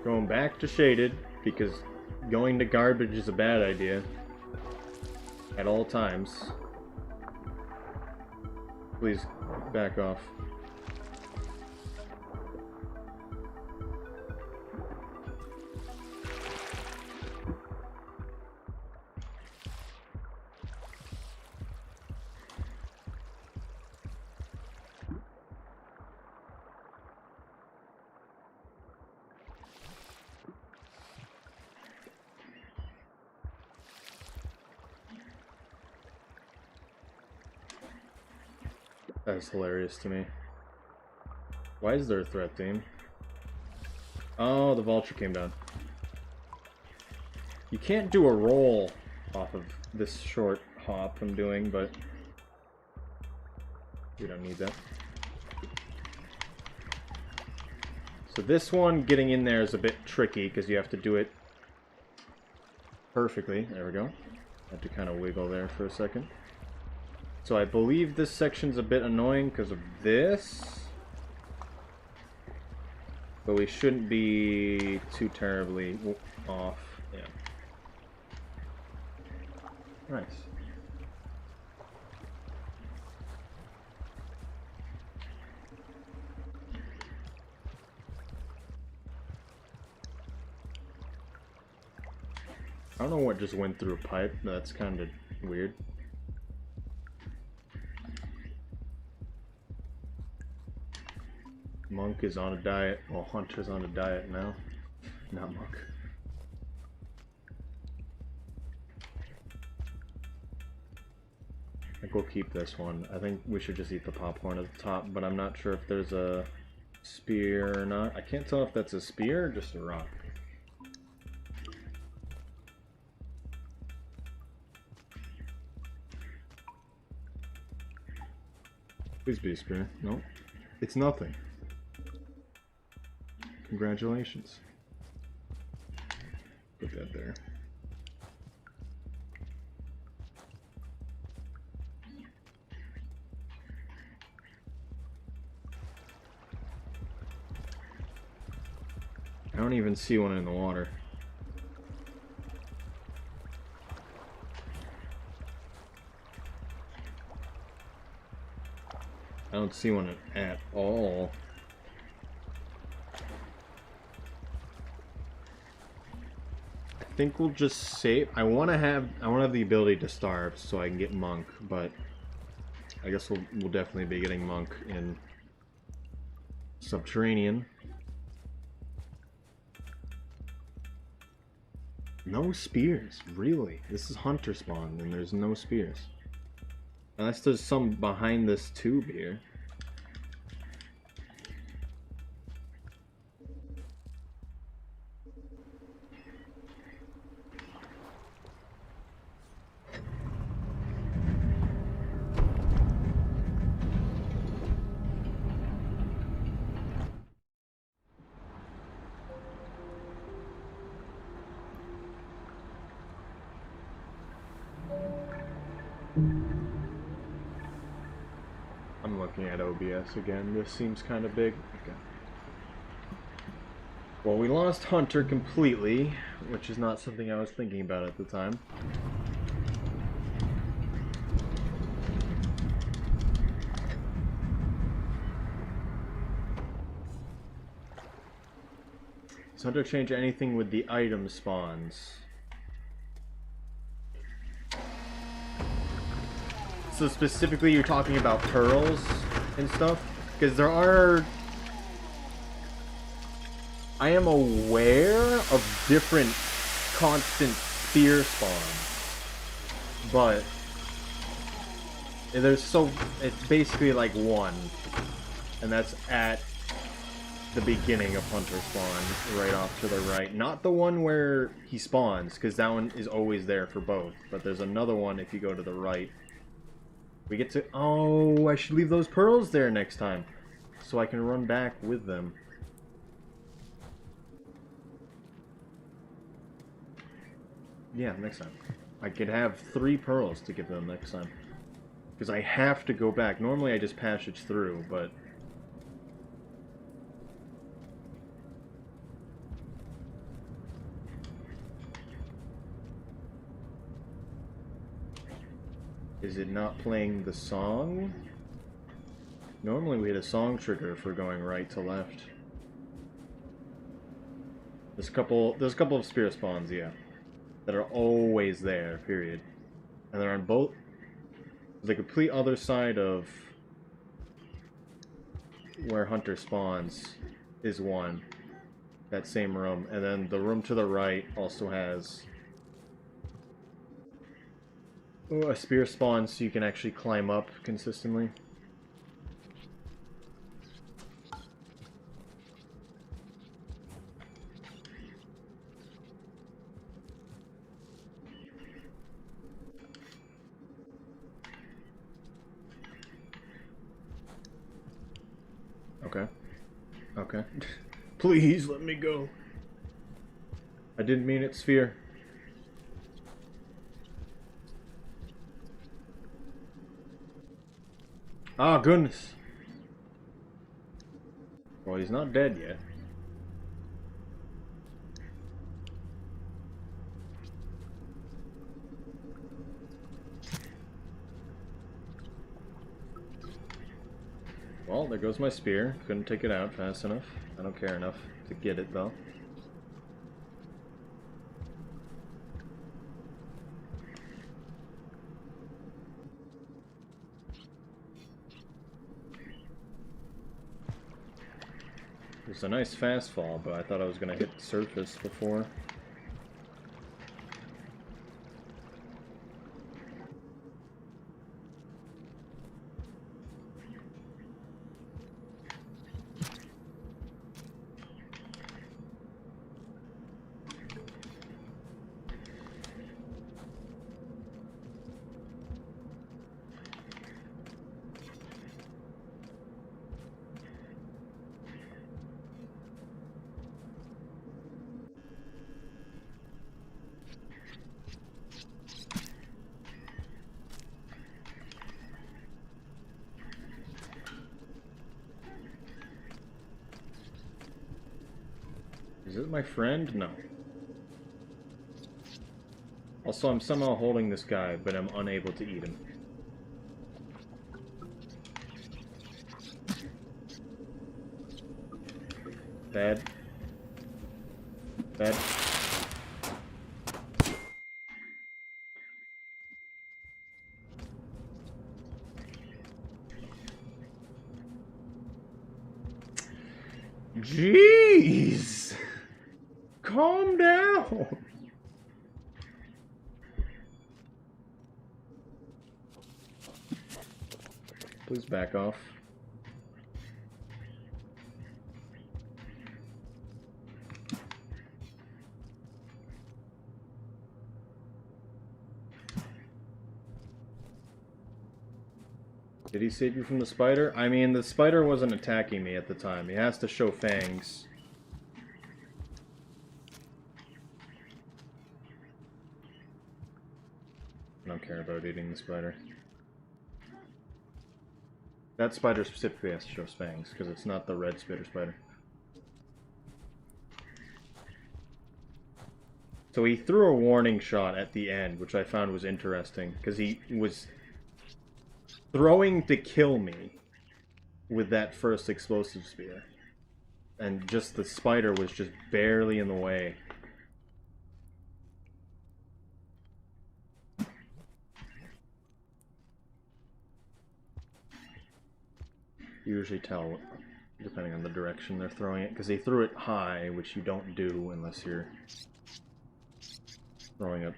Going back to shaded, because going to garbage is a bad idea. At all times. Please, back off. That's hilarious to me. Why is there a threat team? Oh, the vulture came down. You can't do a roll off of this short hop I'm doing, but we don't need that. So this one, getting in there is a bit tricky because you have to do it perfectly. There we go. Had to kind of wiggle there for a second. So I believe this section's a bit annoying because of this. But we shouldn't be too terribly off. Yeah. Nice. I don't know what just went through a pipe. That's kind of weird. Monk is on a diet. Well, Hunter's on a diet now. Not Monk. I think we'll keep this one. I think we should just eat the popcorn at the top, but I'm not sure if there's a spear or not. I can't tell if that's a spear or just a rock. Please be a spear. Nope. It's nothing. Congratulations. Put that there. I don't even see one in the water. I don't see one at all. I think we'll just save. I want to have the ability to starve so I can get Monk, but I guess we'll definitely be getting Monk in Subterranean. No spears, really? This is Hunter spawn and there's no spears. Unless there's some behind this tube here. I'm looking at OBS again. This seems kind of big. Okay. Well, we lost Hunter completely, which is not something I was thinking about at the time. Does Hunter change anything with the item spawns? So specifically you're talking about pearls and stuff? Because there are... I am aware of different constant spear spawns. But... there's so... it's basically like one. And that's at the beginning of Hunter Spawn, right off to the right. Not the one where he spawns, because that one is always there for both. But there's another one if you go to the right. We get to... oh, I should leave those pearls there next time, so I can run back with them. Yeah, next time. I could have 3 pearls to give them next time. Because I have to go back. Normally I just passage through, but... is it not playing the song? Normally we had a song trigger for going right to left. There's a couple of spear spawns, yeah, that are always there, period. And they're on both... the complete other side of where Hunter spawns is one. That same room. And then the room to the right also has a spear spawn, so you can actually climb up consistently. Okay. Okay. Please let me go. I didn't mean it, Sphere. Ah, goodness. Well, he's not dead yet. Well, there goes my spear. Couldn't take it out fast enough. I don't care enough to get it, though. It was a nice fast fall, but I thought I was going to hit the surface before. Is it my friend? No. Also, I'm somehow holding this guy, but I'm unable to eat him. Bad. Bad. Jeez! Calm down! Please back off. Did he save you from the spider? I mean, the spider wasn't attacking me at the time. He has to show fangs. I don't care about eating the spider. That spider specifically has to show fangs, because it's not the red spitter spider. So he threw a warning shot at the end, which I found was interesting, because he was throwing to kill me with that first explosive spear. And just the spider was just barely in the way. You usually tell depending on the direction they're throwing it, because they threw it high, which you don't do unless you're throwing a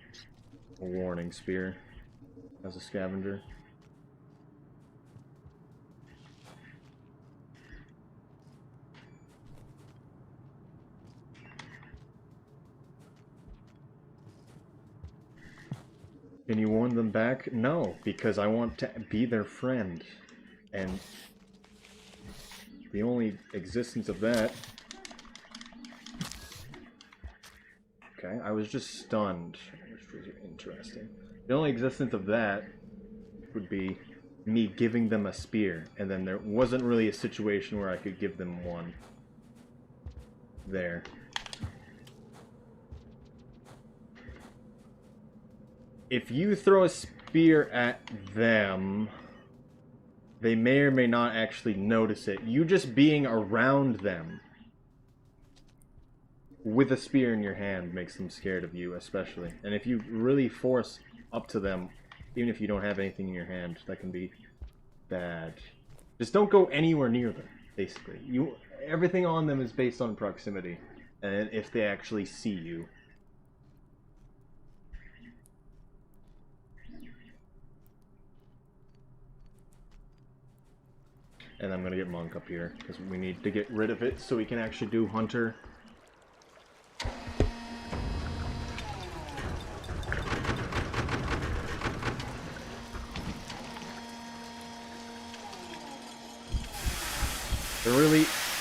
warning spear as a scavenger. Can you warn them back? No, because I want to be their friend. And the only existence of that... Okay, I was just stunned, which was interesting. The only existence of that would be me giving them a spear, and then there wasn't really a situation where I could give them one. There. If you throw a spear at them, they may or may not actually notice it. You just being around them with a spear in your hand makes them scared of you, especially. And if you really force up to them, even if you don't have anything in your hand, that can be bad. Just don't go anywhere near them, basically. Everything on them is based on proximity, and if they actually see you. And I'm gonna get Monk up here, because we need to get rid of it so we can actually do Hunter.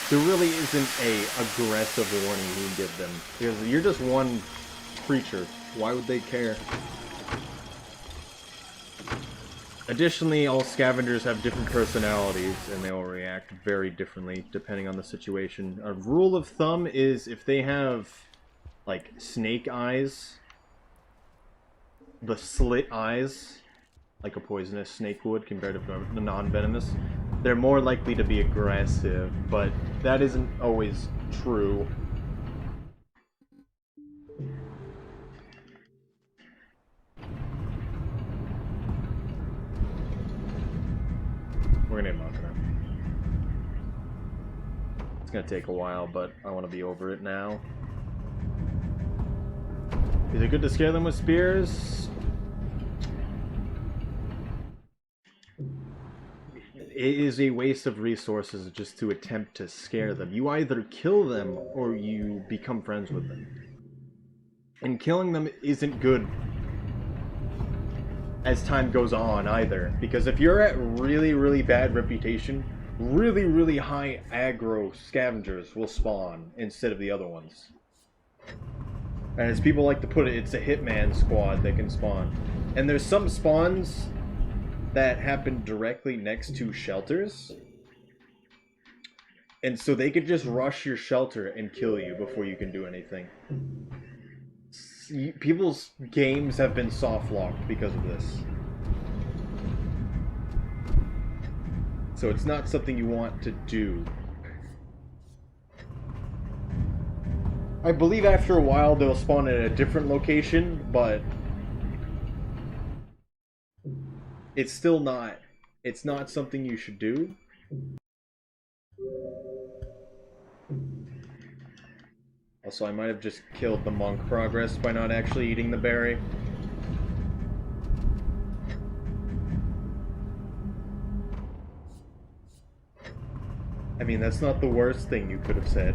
There really isn't a aggressive warning you can give them. Because you're just one creature. Why would they care? Additionally, all scavengers have different personalities, and they will react very differently depending on the situation. A rule of thumb is if they have, like, snake eyes, the slit eyes, like a poisonous snake would compared to the non-venomous, they're more likely to be aggressive, but that isn't always true. We're gonna get Monk now. It's gonna take a while, but I want to be over it now. Is it good to scare them with spears? It is a waste of resources just to attempt to scare them. You either kill them or you become friends with them. And killing them isn't good as time goes on either, because if you're at really bad reputation, really high aggro scavengers will spawn instead of the other ones. And as people like to put it, it's a hitman squad that can spawn. And there's some spawns that happen directly next to shelters, and so they could just rush your shelter and kill you before you can do anything. People's games have been soft locked because of this. So it's not something you want to do. I believe after a while they'll spawn at a different location, but it's still not, it's not something you should do. Also, I might have just killed the Monk progress by not actually eating the berry. I mean, that's not the worst thing you could have said.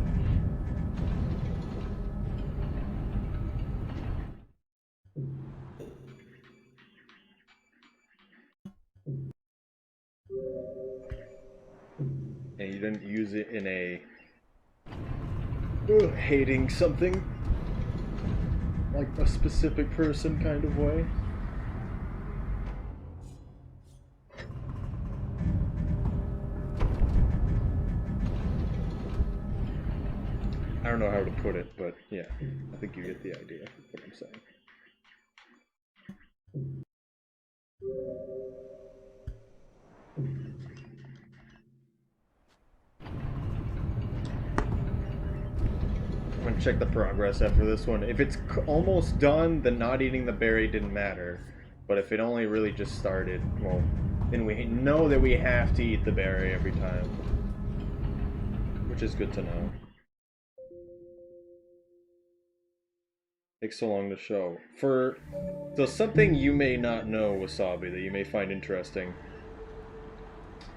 And you didn't use it in a hating something, like a specific person kind of way. I don't know how to put it, but yeah, I think you get the idea of what I'm saying. I'm gonna check the progress after this one. If it's almost done, then not eating the berry didn't matter. But if it only really just started, well, And we know that we have to eat the berry every time. Which is good to know. Takes so long to show. So something you may not know, Wasabi, that you may find interesting.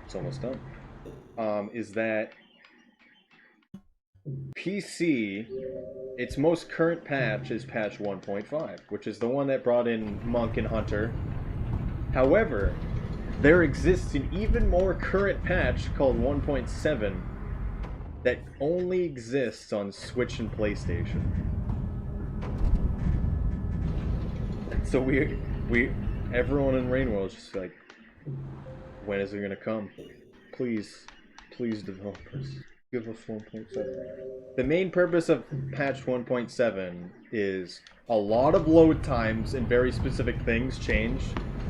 It's almost done. Is that PC, its most current patch is patch 1.5, which is the one that brought in Monk and Hunter. However, there exists an even more current patch called 1.7 that only exists on Switch and PlayStation. So everyone in Rainworld is just like, when is it gonna come? Please, developers, give us 1.7. The main purpose of patch 1.7 is a lot of load times and very specific things change,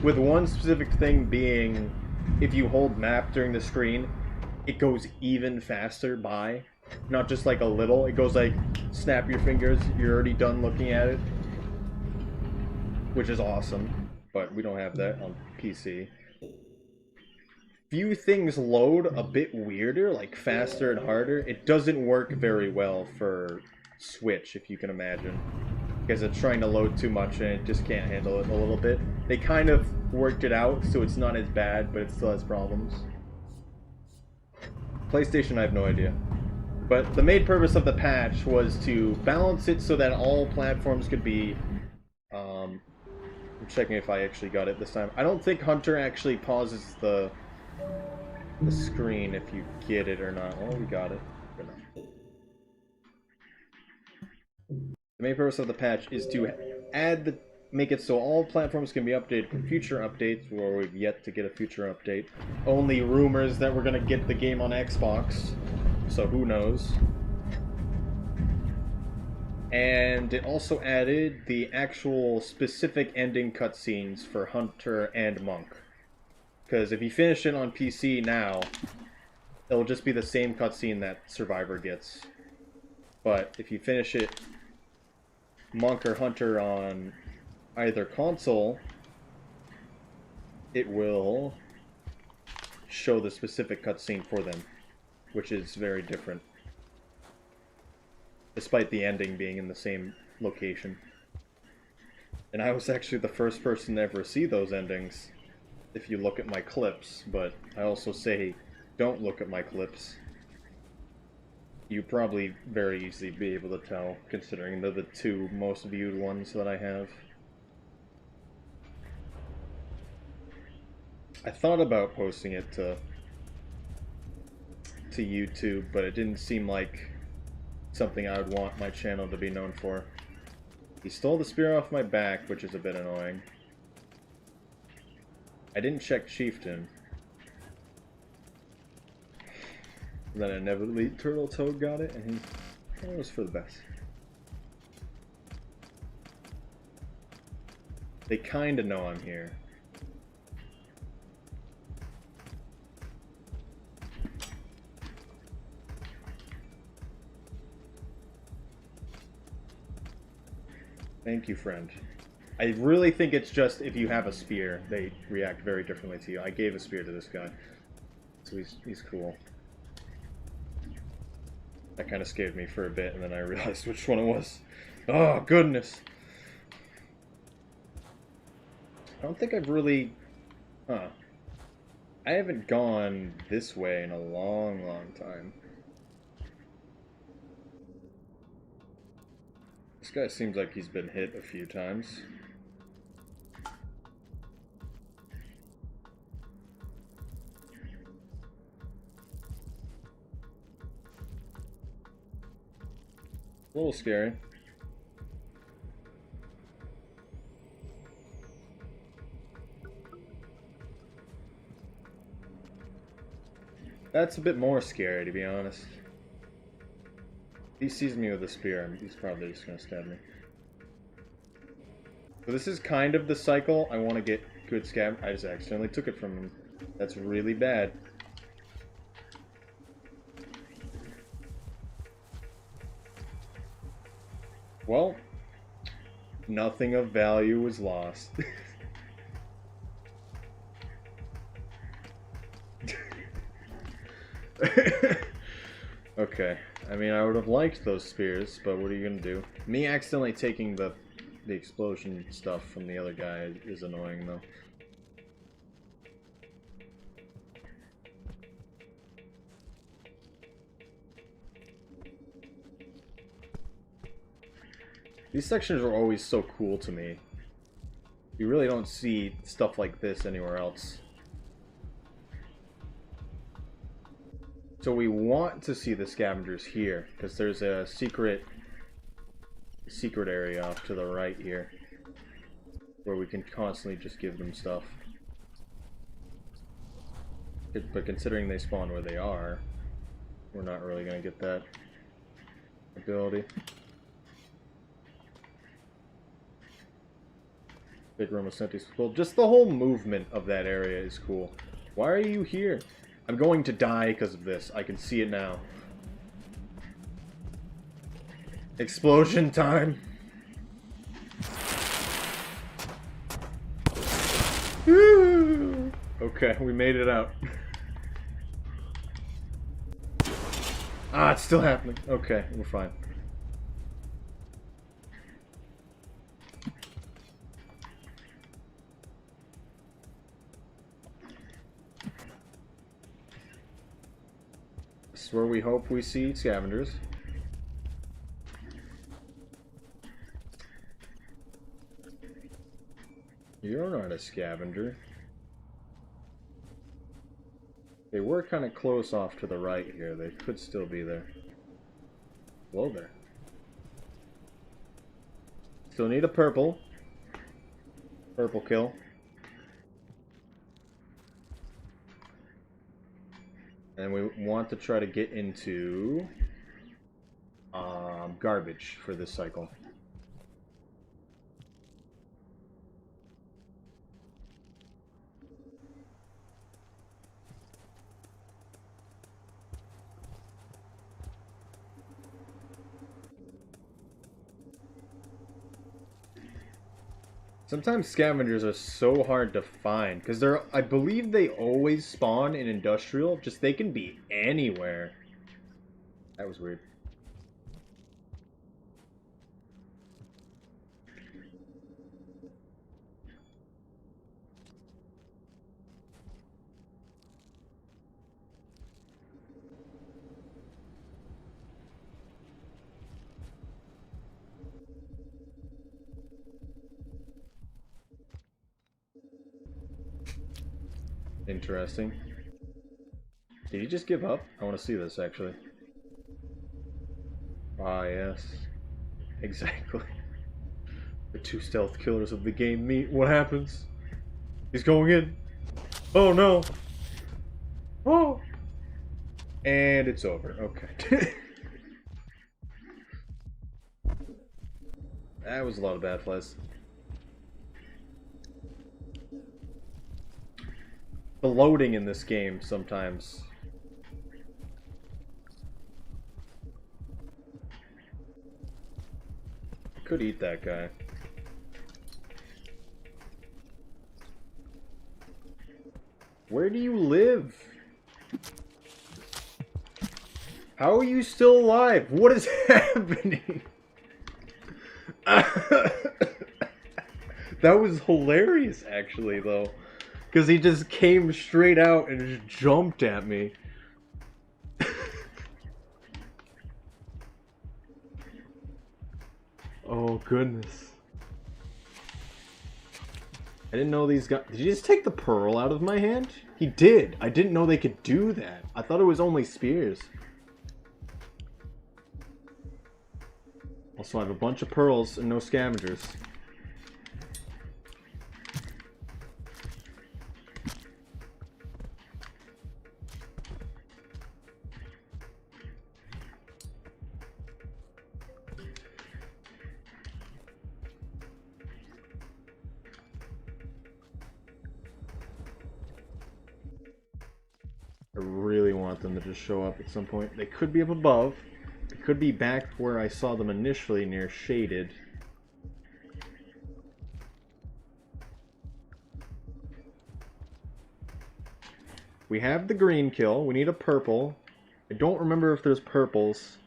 with one specific thing being, if you hold map during the screen, it goes even faster by. Not just like a little, it goes like, snap your fingers, you're already done looking at it. Which is awesome, but we don't have that on PC. Few things load a bit weirder, like faster and harder. It doesn't work very well for Switch, if you can imagine. Because it's trying to load too much and it just can't handle it a little bit. They kind of worked it out, so it's not as bad, but it still has problems. PlayStation, I have no idea. But the main purpose of the patch was to balance it so that all platforms could be... I'm checking if I actually got it this time. I don't think Hunter actually pauses the screen if you get it or not. Oh, we got it. Good enough. The main purpose of the patch is to make it so all platforms can be updated for future updates, where we've yet to get a future update. Only rumors that we're gonna get the game on Xbox, so who knows. And it also added the actual specific ending cutscenes for Hunter and Monk. Because if you finish it on PC now, it'll just be the same cutscene that Survivor gets. But if you finish it Monk or Hunter on either console, it will show the specific cutscene for them, which is very different. Despite the ending being in the same location. And I was actually the first person to ever see those endings, if you look at my clips, but I also say, don't look at my clips. You probably very easily be able to tell, considering they're the two most viewed ones that I have. I thought about posting it to YouTube, but it didn't seem like something I would want my channel to be known for. He stole the spear off my back, which is a bit annoying. I didn't check Chieftain. Then inevitably Turtle Toad got it, and it was for the best. They kinda know I'm here. Thank you, friend. I really think it's just if you have a spear, they react very differently to you. I gave a spear to this guy, so he's cool. That kind of scared me for a bit, and then I realized which one it was. Oh, goodness! I don't think I've really... Huh. I haven't gone this way in a long, long time. This guy seems like he's been hit a few times. A little scary. That's a bit more scary, to be honest. If he sees me with a spear, he's probably just gonna stab me. So this is kind of the cycle. I want to get good scab. I just accidentally took it from him. That's really bad. Well, nothing of value was lost. Okay. I mean, I would have liked those spears, but what are you gonna do? Me accidentally taking the explosion stuff from the other guy is annoying, though. These sections are always so cool to me. You really don't see stuff like this anywhere else. So we want to see the scavengers here, because there's a secret area off to the right here, where we can constantly just give them stuff. But considering they spawn where they are, we're not really going to get that ability. Big room of sentries. Well, just the whole movement of that area is cool. Why are you here? I'm going to die because of this. I can see it now. Explosion time. Okay, we made it out. Ah, it's still happening. Okay, we're fine. This is where we hope we see scavengers. You're not a scavenger. They were kind of close off to the right here. They could still be there. Hello there. Still need a purple. Purple kill. And we want to try to get into garbage for this cycle. Sometimes scavengers are so hard to find because I believe they always spawn in industrial, just they can be anywhere. That was weird. Interesting. Did he just give up? I want to see this, actually. Ah, yes. Exactly. The two stealth killers of the game meet. What happens? He's going in. Oh, no. Oh. And it's over. Okay. That was a lot of bad flies. The loading in this game sometimes. Could eat that guy. Where do you live? How are you still alive? What is happening? That was hilarious, actually, though. Because he just came straight out and just jumped at me. Oh, goodness. I didn't know these guys... Did he just take the pearl out of my hand? He did. I didn't know they could do that. I thought it was only spears. Also, I have a bunch of pearls and no scavengers. I really want them to just show up at some point. They could be up above. They could be back where I saw them initially, near Shaded. We have the green kill. We need a purple. I don't remember if there's purples.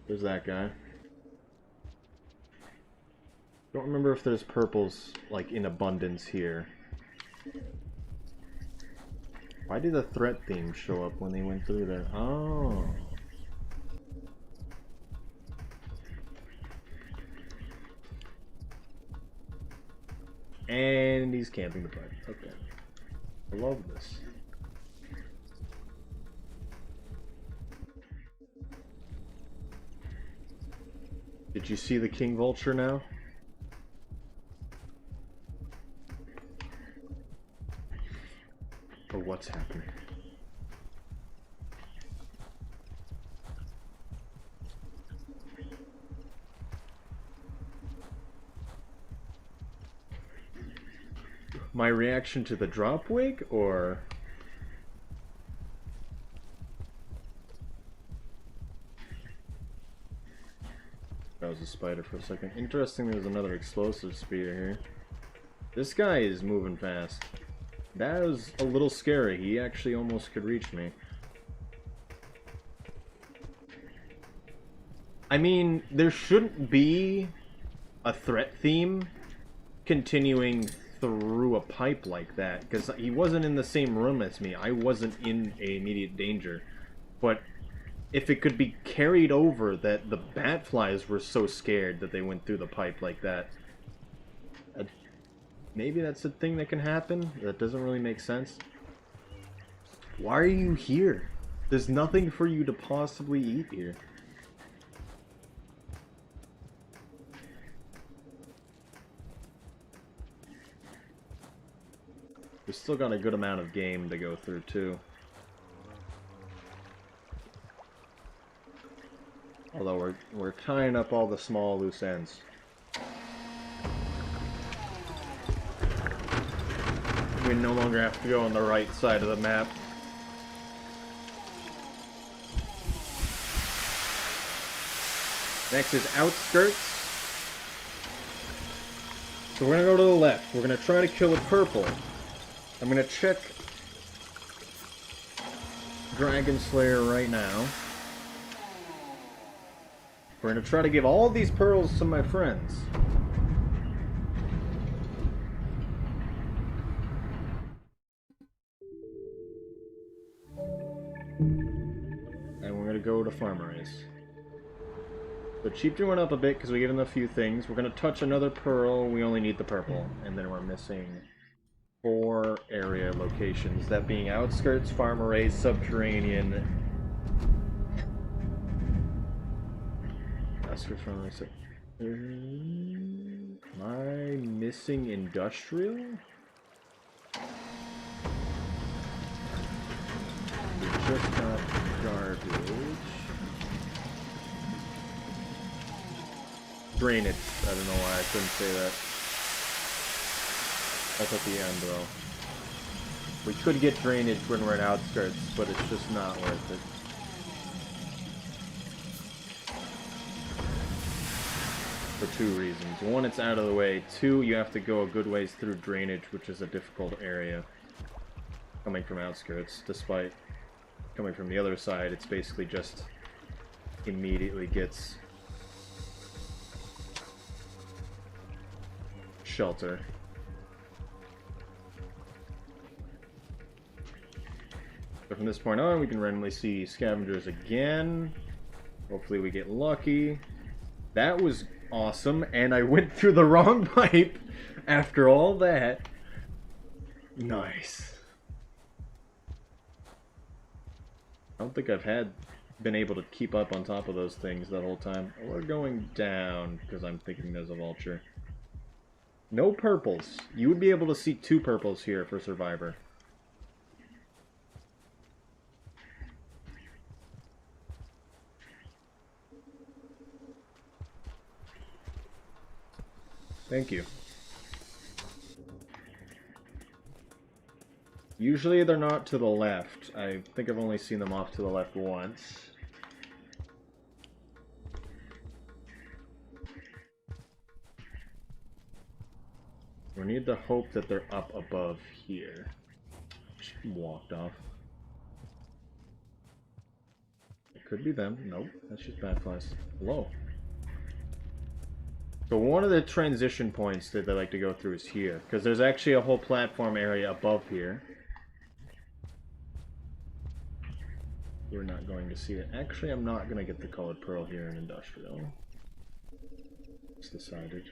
There's that guy. Don't remember if there's purples, like, in abundance here. Why did the threat theme show up when they went through there? Oh. And he's camping the pipe. Okay. I love this. Did you see the King Vulture now? Or what's happening? My reaction to the drop wig, or... That was a spider for a second. Interesting, there's another explosive speeder here. This guy is moving fast. That was a little scary. He actually almost could reach me. I mean, there shouldn't be a threat theme continuing through a pipe like that, because he wasn't in the same room as me. I wasn't in immediate danger. But if it could be carried over that the batflies were so scared that they went through the pipe like that, maybe that's a thing that can happen. That doesn't really make sense. Why are you here? There's nothing for you to possibly eat here. We've still got a good amount of game to go through, too. Although we're tying up all the small loose ends. We no longer have to go on the right side of the map. Next is Outskirts. So we're gonna go to the left. We're gonna try to kill a purple. I'm gonna check Dragon Slayer right now. We're gonna try to give all these pearls to my friends. And we're gonna go to Farmer Race. So Chieftain went up a bit because we gave him a few things. We're gonna touch another pearl. We only need the purple. And then we're missing 4 area locations, that being Outskirts, Farmer Race, Subterranean. Outskirts, Farmer Race. Am I missing Industrial? We just got garbage. Drainage. I don't know why I couldn't say that. That's at the end, though. We could get drainage when we're in Outskirts, but it's just not worth it. For 2 reasons. 1, it's out of the way. 2, you have to go a good ways through drainage, which is a difficult area. Coming from Outskirts, despite coming from the other side, it's basically just immediately gets shelter. So from this point on, we can randomly see scavengers again. Hopefully we get lucky. That was awesome, and I went through the wrong pipe after all that. Nice. I don't think I've been able to keep up on top of those things that whole time. We're going down, because I'm thinking there's a vulture. No purples. You would be able to see 2 purples here for Survivor. Thank you. Usually they're not to the left. I think I've only seen them off to the left once. We need to hope that they're up above here. Walked off. Could be them. Nope, that's just bad flies. Hello. So one of the transition points that they like to go through is here, because there's actually a whole platform area above here. We're not going to see it. Actually, I'm not going to get the colored pearl here in Industrial. It's decided.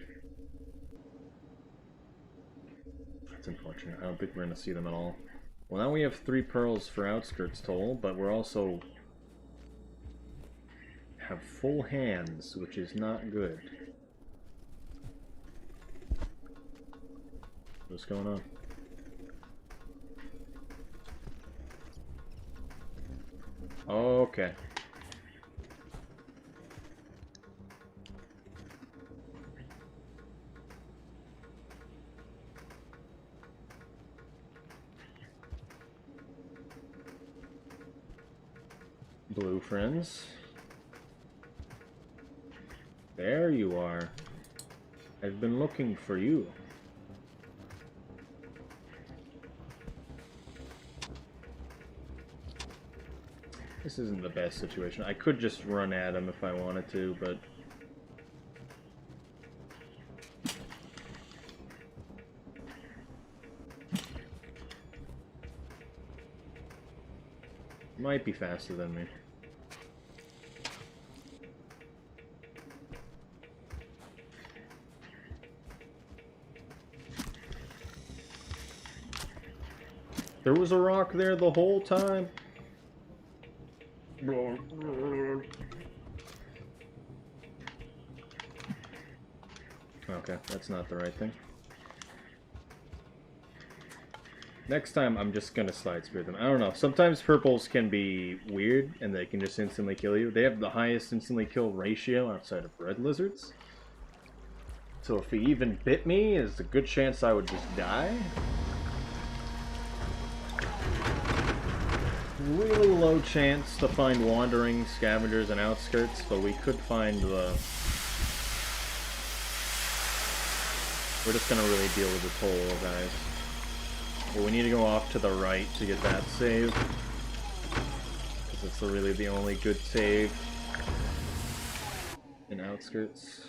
That's unfortunate. I don't think we're going to see them at all. Well, now we have 3 pearls for Outskirts Toll, but we're also have full hands, which is not good. What's going on? Okay. Blue friends. There you are. I've been looking for you. This isn't the best situation. I could just run at him if I wanted to, but... might be faster than me. There was a rock there the whole time. Okay, that's not the right thing. Next time, I'm just gonna slide spear them. I don't know. Sometimes purples can be weird, and they can just instantly kill you. They have the highest instantly kill ratio outside of red lizards. So if he even bit me, there's a good chance I would just die. Really low chance to find wandering scavengers and outskirts, but we could find the... We're just gonna really deal with the toll, guys. Well, we need to go off to the right to get that save. Because it's really the only good save in outskirts.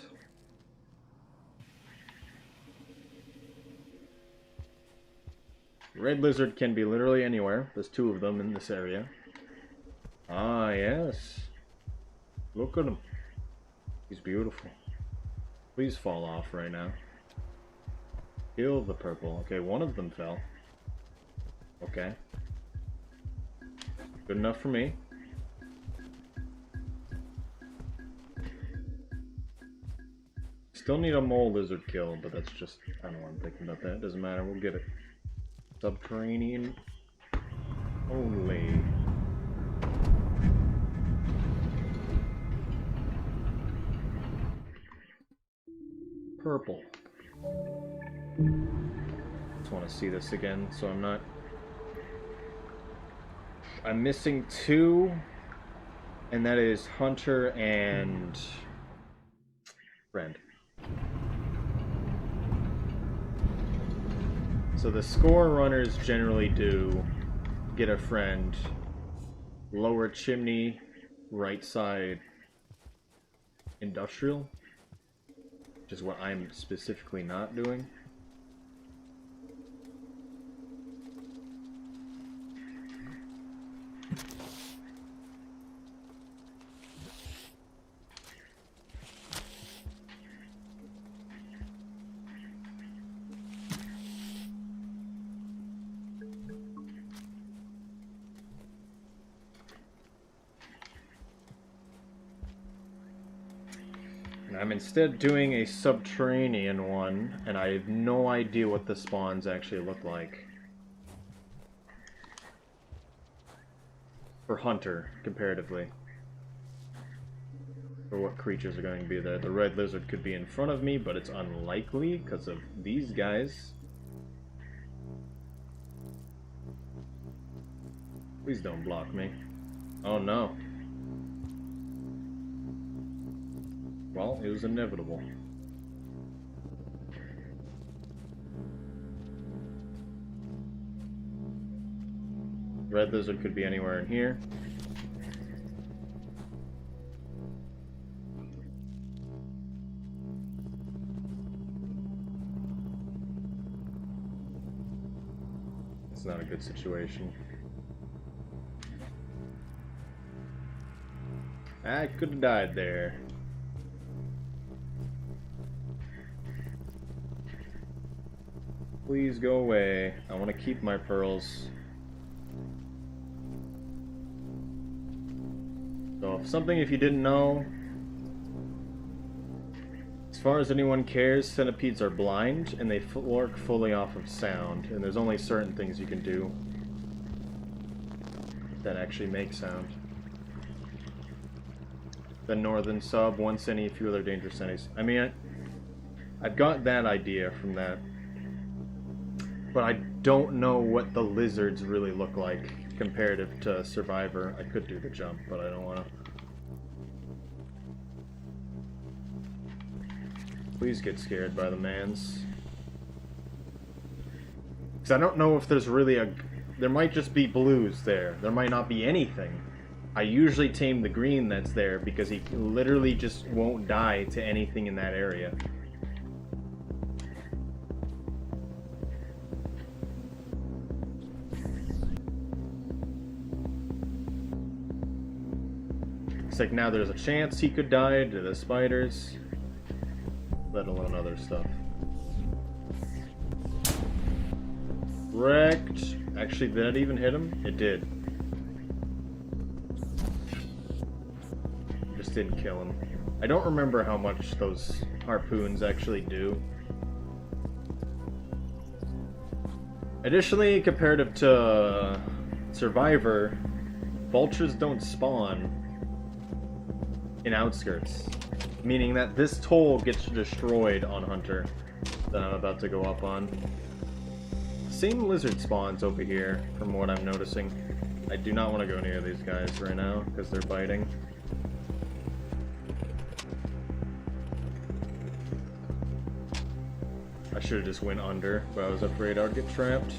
Red lizard can be literally anywhere. There's 2 of them in this area. Ah, yes. Look at him. He's beautiful. Please fall off right now. Kill the purple. Okay, 1 of them fell. Okay. Good enough for me. Still need a mole lizard kill, but that's just... I don't know why I'm thinking about that. Doesn't matter, we'll get it. Subterranean only. Purple. Just want to see this again, so I'm not... I'm missing 2, and that is Hunter and... Friend. So the score runners generally do get a friend, lower chimney, right side, industrial, which is what I'm specifically not doing. I'm instead doing a subterranean one, and I have no idea what the spawns actually look like. For Hunter, comparatively. Or what creatures are going to be there. The red lizard could be in front of me, but it's unlikely because of these guys. Please don't block me. Oh no. Well, it was inevitable. Red lizard could be anywhere in here. not a good situation. I could have died there. Please go away. I want to keep my pearls. So, if you didn't know, as far as anyone cares, centipedes are blind, and they work fully off of sound, and there's only certain things you can do that actually make sound. The northern sub, once any, a few other dangerous enemies. I mean, I've got that idea from that, but I don't know what the lizards really look like comparative to Survivor. I could do the jump, but I don't want to. Please get scared by the mans. Because I don't know if there's really a... There might just be blues there. There might not be anything. I usually tame the green that's there because he literally just won't die to anything in that area. It's like now there's a chance he could die to the spiders, let alone other stuff. Wrecked. Actually, did that even hit him? It did. Just didn't kill him. I don't remember how much those harpoons actually do. Additionally, comparative to Survivor, vultures don't spawn in outskirts, meaning that this toll gets destroyed on Hunter that I'm about to go up on. Same lizard spawns over here, from what I'm noticing. I do not want to go near these guys right now, because they're biting. I should have just went under, but I was afraid I would get trapped.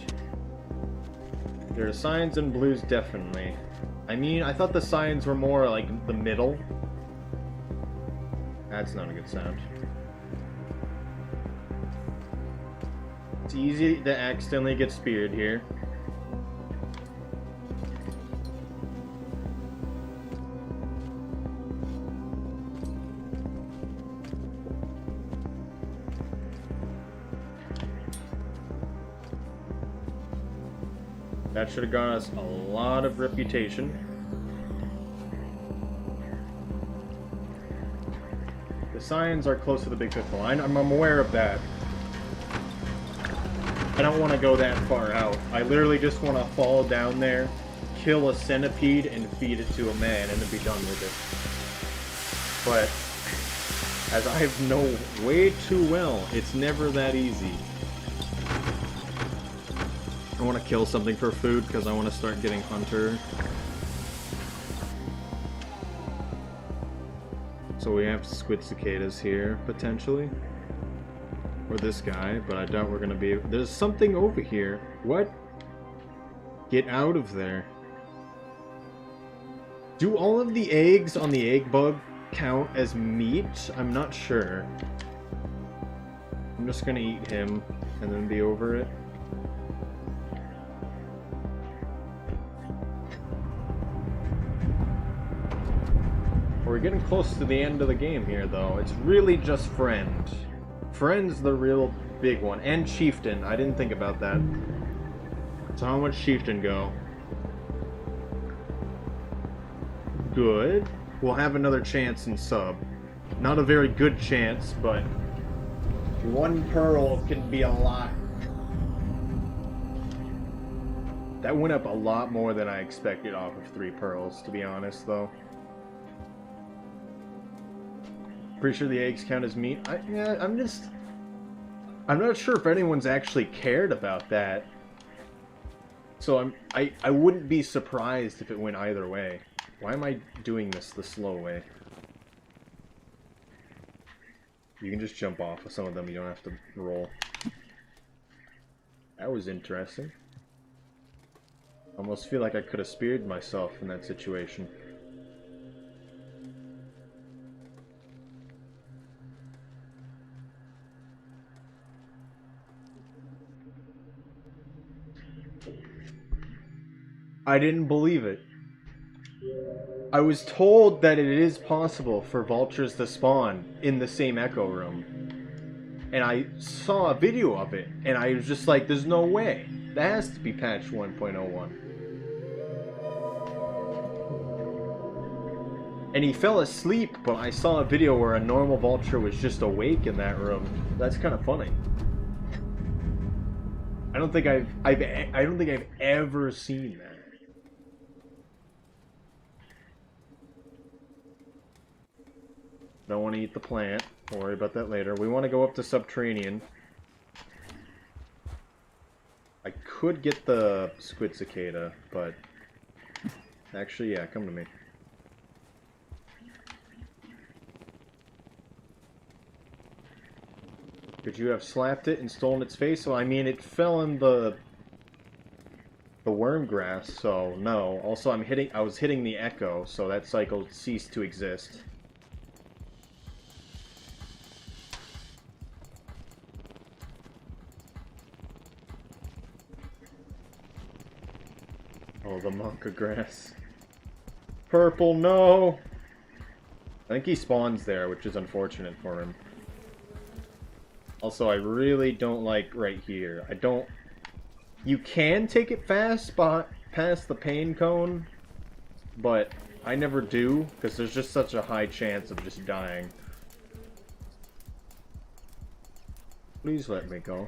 There are signs in blues, definitely. I mean, I thought the signs were more like the middle. That's not a good sound. It's easy to accidentally get speared here. That should have got us a lot of reputation. The signs are close to the big pitfall. I'm aware of that. I don't want to go that far out. I literally just want to fall down there, kill a centipede, and feed it to a man, and then be done with it. But, as I know way too well, it's never that easy. I want to kill something for food, because I want to start getting Hunter. So we have squid cicadas here, potentially. Or this guy, but I doubt we're gonna be... There's something over here. What? Get out of there. Do all of the eggs on the egg bug count as meat? I'm not sure. I'm just gonna eat him and then be over it. We're getting close to the end of the game here, though. It's really just Friend. Friend's the real big one. And Chieftain. I didn't think about that. So how much Chieftain go? Good. We'll have another chance in sub. Not a very good chance, but one pearl can be a lot. That went up a lot more than I expected off of 3 pearls, to be honest, though. Pretty sure the eggs count as meat. I'm not sure if anyone's actually cared about that. So I wouldn't be surprised if it went either way. Why am I doing this the slow way? You can just jump off of some of them, you don't have to roll. That was interesting. Almost feel like I could have speared myself in that situation. I didn't believe it. I was told that it is possible for vultures to spawn in the same echo room. And I saw a video of it, and I was just like, there's no way. That has to be patch 1.01. And he fell asleep, but I saw a video where a normal vulture was just awake in that room. That's kind of funny. I don't think I've ever seen that. Don't want to eat the plant. We'll worry about that later. We want to go up to Subterranean. I could get the squid cicada, but actually, yeah, come to me. Could you have slapped it and stolen its face? Well, I mean, it fell in the worm grass, so no. Also, I was hitting the echo, so that cycle ceased to exist. Oh, the monka grass. Purple, no! I think he spawns there, which is unfortunate for him. Also, I really don't like right here. You can take it fast past the pain cone, but I never do, because there's just such a high chance of just dying. Please let me go.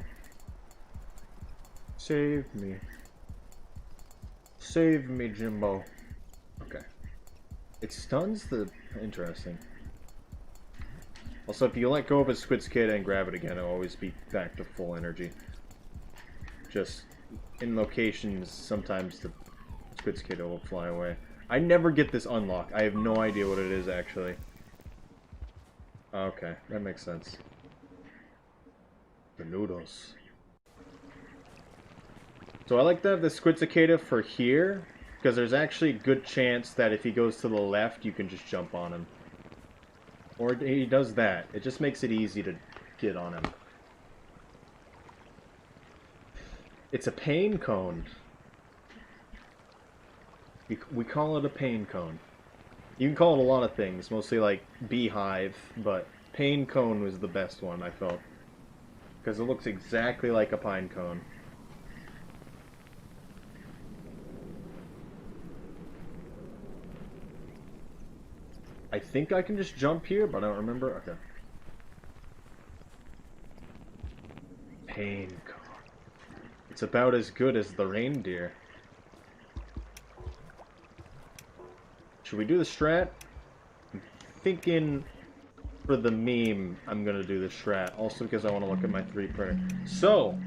Save me. Save me, Jimbo. Okay. It stuns the... Interesting. Also, if you let go of a squid cicada and grab it again, it'll always be back to full energy. Just in locations, sometimes the squid cicada will fly away. I never get this unlock. I have no idea what it is, actually. Okay, that makes sense. The noodles. So I like to have the squid cicada for here, because there's actually a good chance that if he goes to the left, you can just jump on him. Or he does that. It just makes it easy to get on him. It's a pain cone. We call it a pain cone. You can call it a lot of things, mostly like beehive, but pain cone was the best one, I felt. Because it looks exactly like a pine cone. I think I can just jump here, but I don't remember. Okay. Pain cone. It's about as good as the reindeer. Should we do the strat? I'm thinking for the meme, I'm gonna do the strat. Also because I want to look at my 3D printer. So,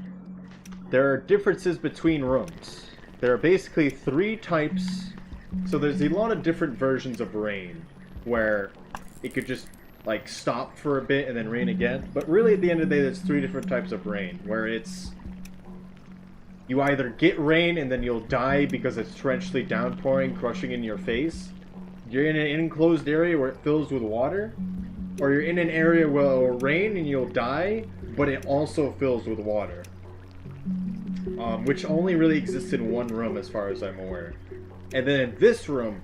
there are differences between rooms. There are basically 3 types. So there's a lot of different versions of rain, where it could just like stop for a bit and then rain again. But really at the end of the day, there's 3 different types of rain, where it's you either get rain and then you'll die because it's torrentially downpouring, crushing in your face. You're in an enclosed area where it fills with water, or you're in an area where it will rain and you'll die, but it also fills with water. Which only really exists in one room as far as I'm aware. And then in this room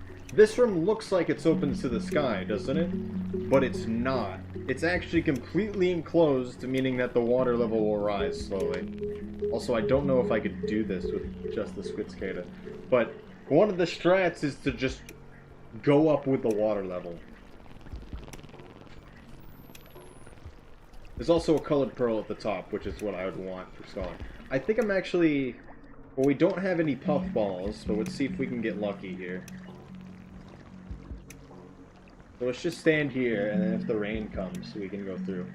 looks like it's open to the sky, doesn't it? But it's not. It's actually completely enclosed, meaning that the water level will rise slowly. Also, I don't know if I could do this with just the squid cicada. But one of the strats is to just go up with the water level. There's also a colored pearl at the top, which is what I would want for Scholar. I think I'm actually... Well, we don't have any puffballs, but let's see if we can get lucky here. So let's just stand here, and then if the rain comes, we can go through.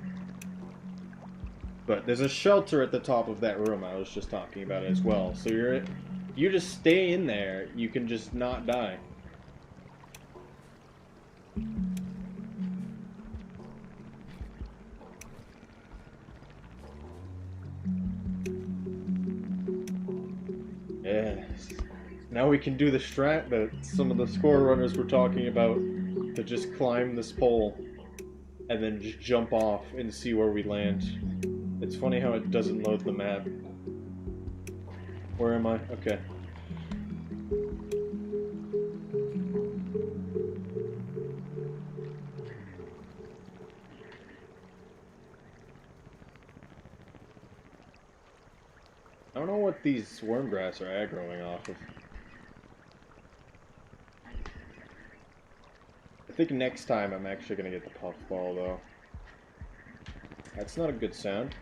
But there's a shelter at the top of that room I was just talking about as well. So you just stay in there, you can just not die. Yes. Now we can do the strat that some of the score runners were talking about, to just climb this pole and then just jump off and see where we land. It's funny how it doesn't load the map. Where am I? Okay. these wormgrass are aggroing off of. I think next time I'm actually gonna get the puffball though. That's not a good sound.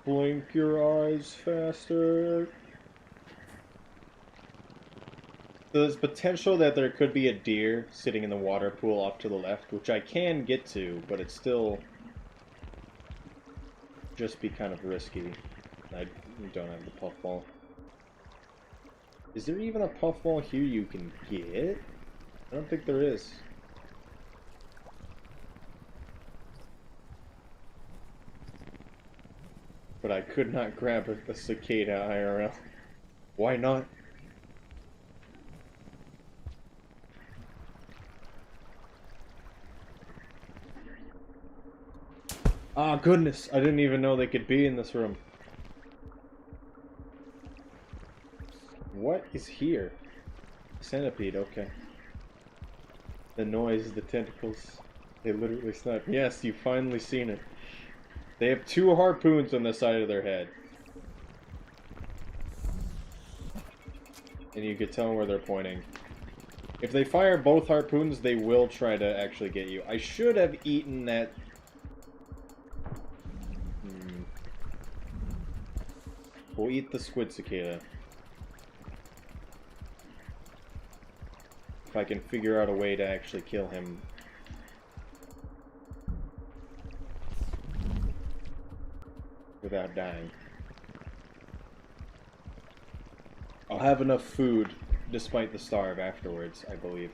Blink your eyes faster. There's potential that there could be a deer sitting in the water pool off to the left, which I can get to, but it's still just be kind of risky. I don't have the puffball. Is there even a puffball here you can get? I don't think there is. But I could not grab a cicada IRL. Why not? Ah, goodness! I didn't even know they could be in this room. What is here? Centipede, okay. The noise, the tentacles. They literally snap. Yes, you've finally seen it. They have 2 harpoons on the side of their head. And you can tell where they're pointing. If they fire both harpoons, they will try to actually get you. I should have eaten that... We'll eat the squid cicada. If I can figure out a way to actually kill him. Without dying. I'll have enough food, despite the starve afterwards, I believe.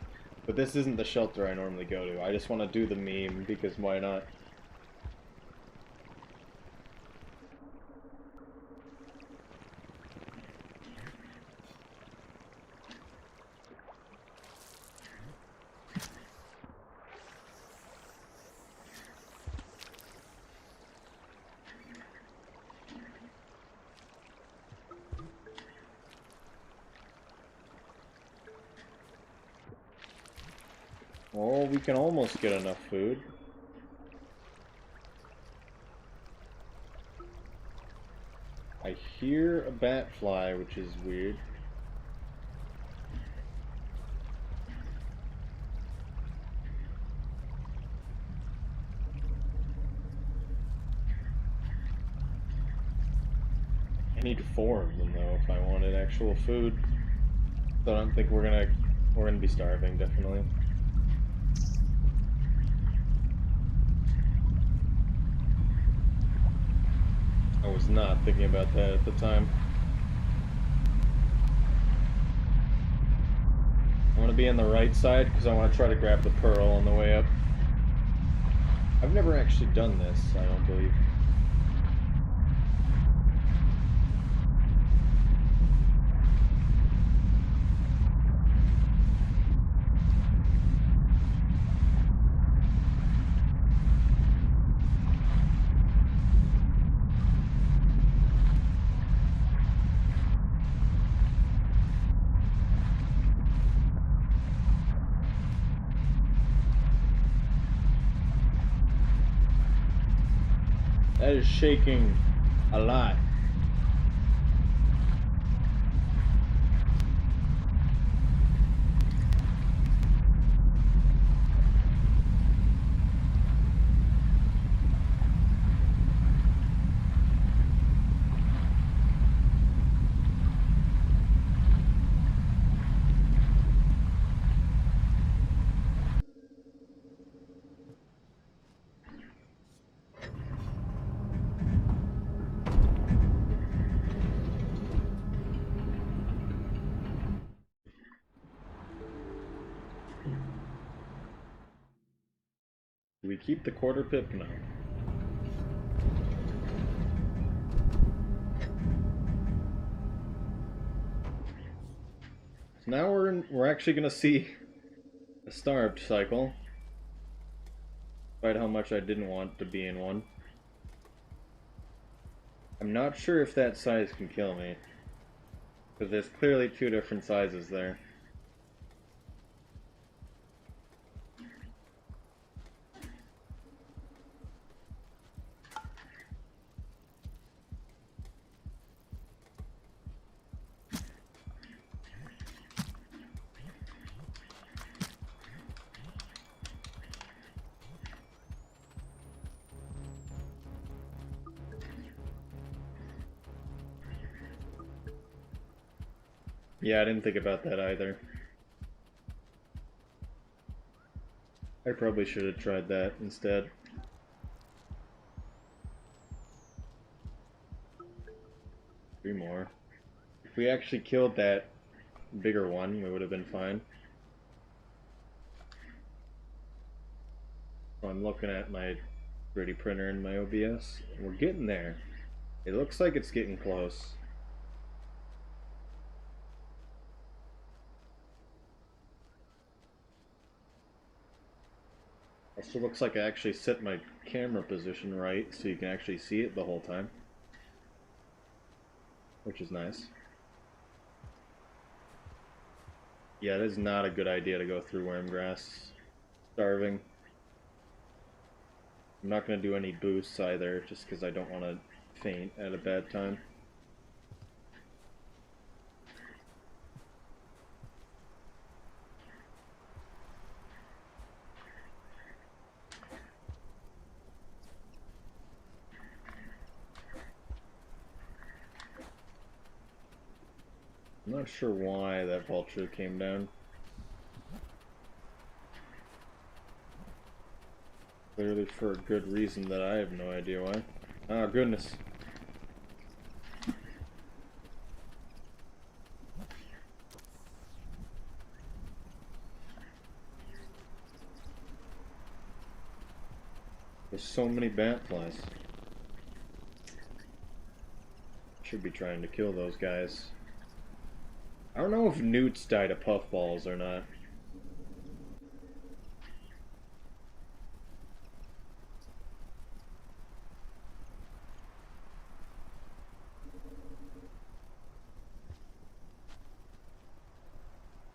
But this isn't the shelter I normally go to. I just want to do the meme, because why not? Oh, we can almost get enough food. I hear a bat fly, which is weird. I need 4 of them though if I wanted actual food. So I don't think we're gonna be starving, definitely. I was not thinking about that at the time. I want to be on the right side because I want to try to grab the pearl on the way up. I've never actually done this, I don't believe. That is shaking a lot. Do we keep the quarter pip? No. So now we're actually gonna see a starved cycle. Despite how much I didn't want to be in one. I'm not sure if that size can kill me. Because there's clearly two different sizes there. Yeah, I didn't think about that either. I probably should have tried that instead. Three more. If we actually killed that bigger one, we would have been fine. So I'm looking at my 3D printer and my OBS. We're getting there. It looks like it's getting close. Also looks like I actually set my camera position right so you can actually see it the whole time. Which is nice. Yeah, it is not a good idea to go through Wormgrass. Starving. I'm not going to do any boosts either, just because I don't want to faint at a bad time. I'm not sure why that vulture came down. Clearly for a good reason that I have no idea why. Oh goodness. There's so many bat flies. Should be trying to kill those guys. I don't know if newts die to puffballs or not.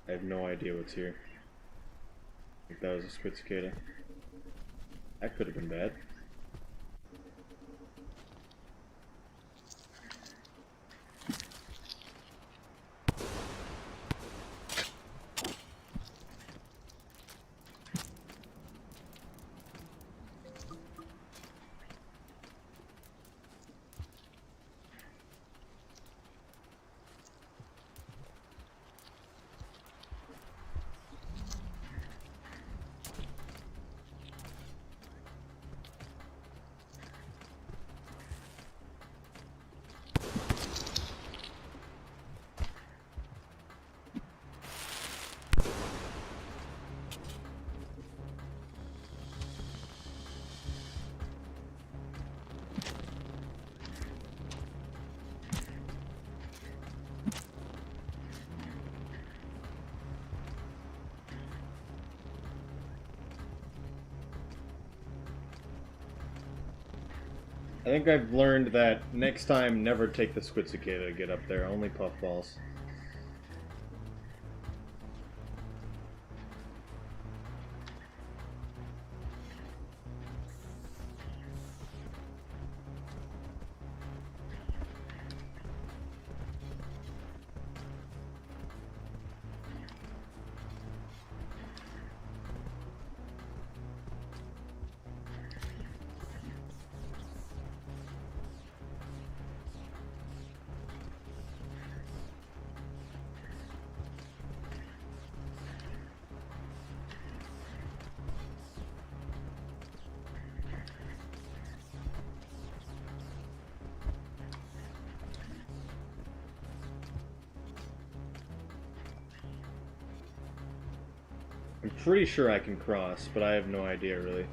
I have no idea what's here. I think that was a squid cicada. That could have been bad. I think I've learned that next time, never take the squid cicada to get up there, only puffballs. I'm pretty sure I can cross, but I have no idea really.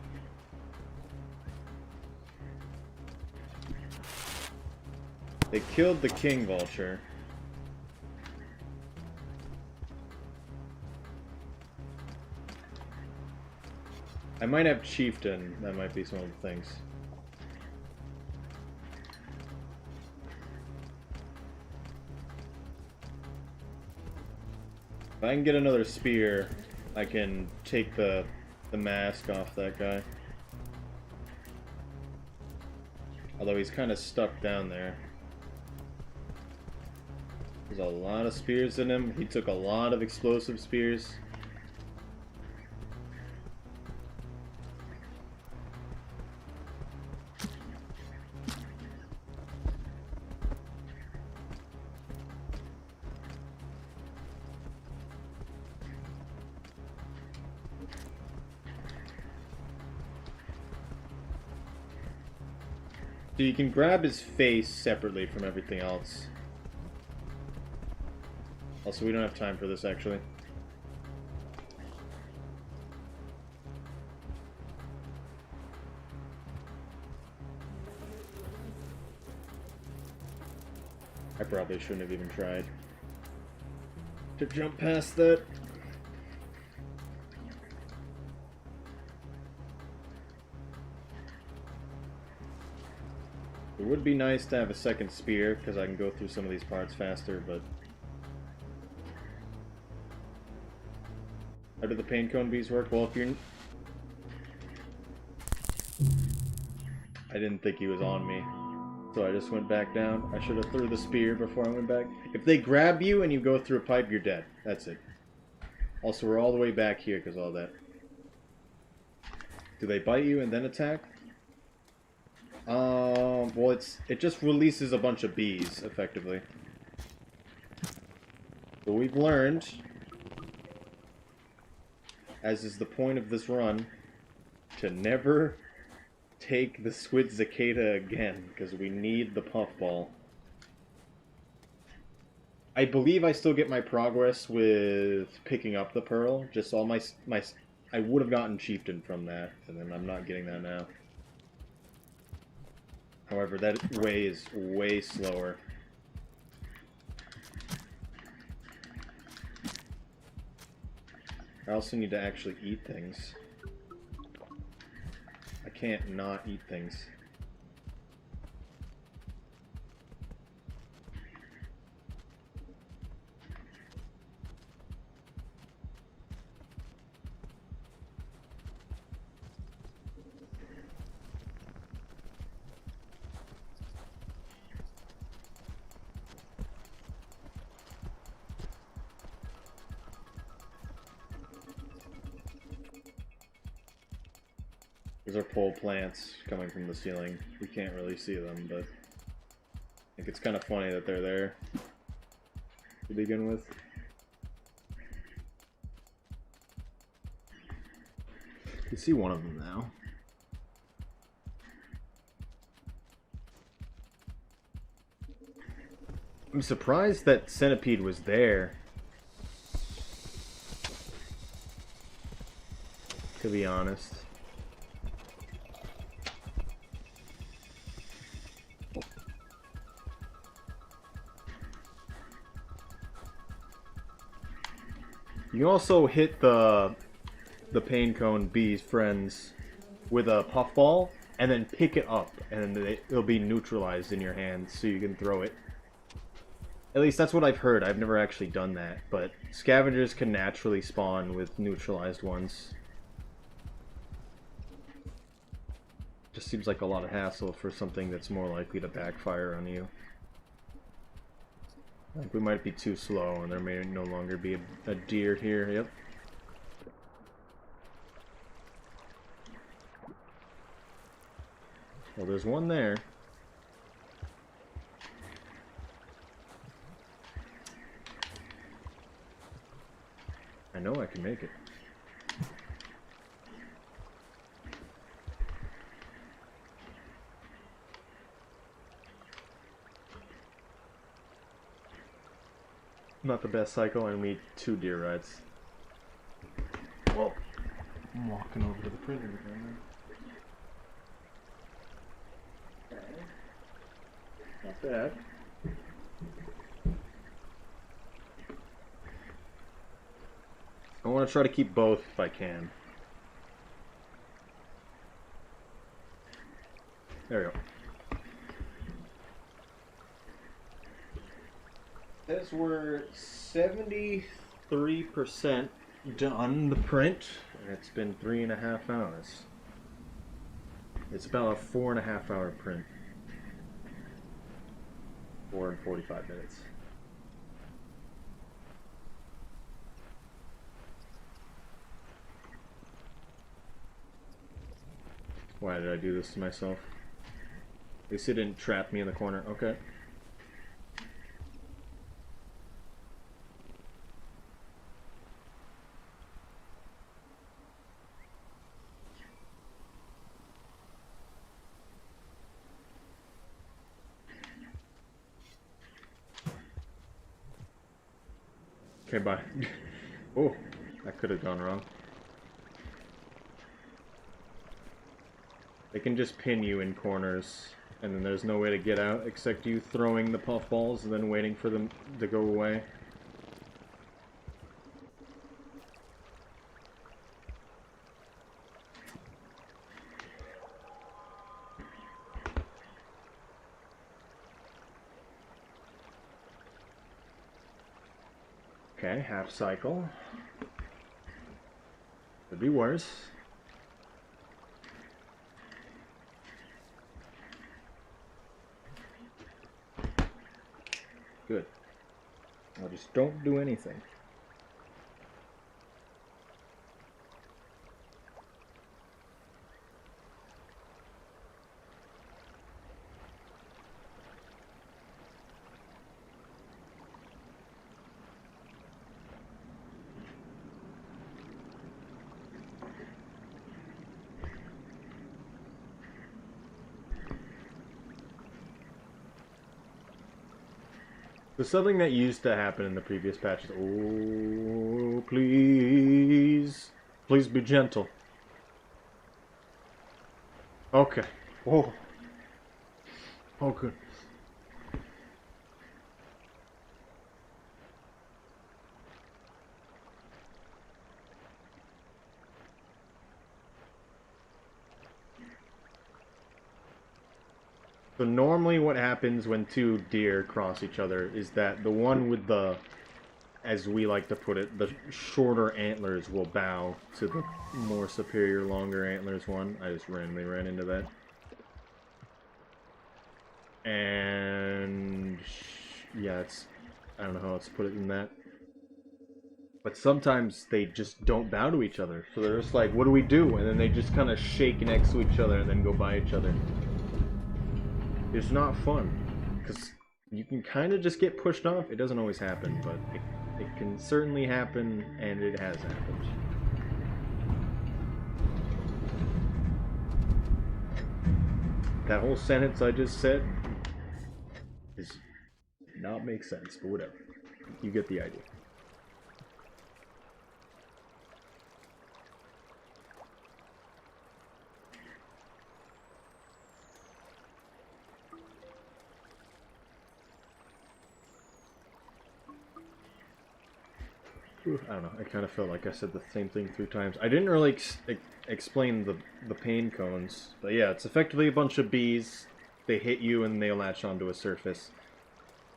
They killed the king vulture. I might have chieftain, that might be some of the things. If I can get another spear, I can take the mask off that guy. Although he's kind of stuck down there. There's a lot of spears in him. He took a lot of explosive spears. So you can grab his face separately from everything else. Also, we don't have time for this, actually. I probably shouldn't have even tried to jump past that. It would be nice to have a second spear, because I can go through some of these parts faster, but... How do the pain cone bees work? Well, if you're... I didn't think he was on me, so I just went back down. I should have threw the spear before I went back. If they grab you and you go through a pipe, you're dead. That's it. Also, we're all the way back here because all that. Do they bite you and then attack? Well, it just releases a bunch of bees, effectively. But we've learned, as is the point of this run, to never take the squid cicada again, because we need the puffball. I believe I still get my progress with picking up the pearl. Just all my I would have gotten chieftain from that, and then I'm not getting that now. However, that way is way slower. I also need to actually eat things. I can't not eat things. These are pole plants coming from the ceiling. We can't really see them, but I think it's kind of funny that they're there to begin with. You see one of them now. I'm surprised that centipede was there, to be honest. You can also hit the pain cone bee's friends with a puffball, and then pick it up, and then it'll be neutralized in your hands, so you can throw it. At least that's what I've heard. I've never actually done that, but scavengers can naturally spawn with neutralized ones. Just seems like a lot of hassle for something that's more likely to backfire on you. Like, we might be too slow, and there may no longer be a deer here. Yep. Well, there's one there. I know I can make it. Not the best cycle, and we need 2 deer rides. Well, I'm walking over to the printer again. Not bad. I want to try to keep both if I can. There we go. Says we're 73% 93% done the print, and it's been 3.5 hours. It's about a 4.5 hour print. 4 and 45 minutes. Why did I do this to myself? At least it didn't trap me in the corner. Okay. Okay, bye. Oh, that could have gone wrong. They can just pin you in corners, and then there's no way to get out except you throwing the puffballs and then waiting for them to go away. Okay, half cycle. Could be worse. Good. Now just don't do anything. So something that used to happen in the previous patches. Oh, please. Please be gentle. Okay. Oh. Oh, goodness. So normally what happens when two deer cross each other is that the one with the, as we like to put it, the shorter antlers will bow to the more superior, longer antlers one. I just randomly ran into that. And yeah, it's, I don't know how else to put it in that. But sometimes they just don't bow to each other. So they're just like, what do we do? And then they just kind of shake next to each other and then go by each other. It's not fun, because you can kind of just get pushed off. It doesn't always happen, but it can certainly happen, and it has happened. That whole sentence I just said does not make sense, but whatever. You get the idea. I don't know, I kind of felt like I said the same thing 3 times. I didn't really explain the pain cones, but yeah, it's effectively a bunch of bees. They hit you and they latch onto a surface.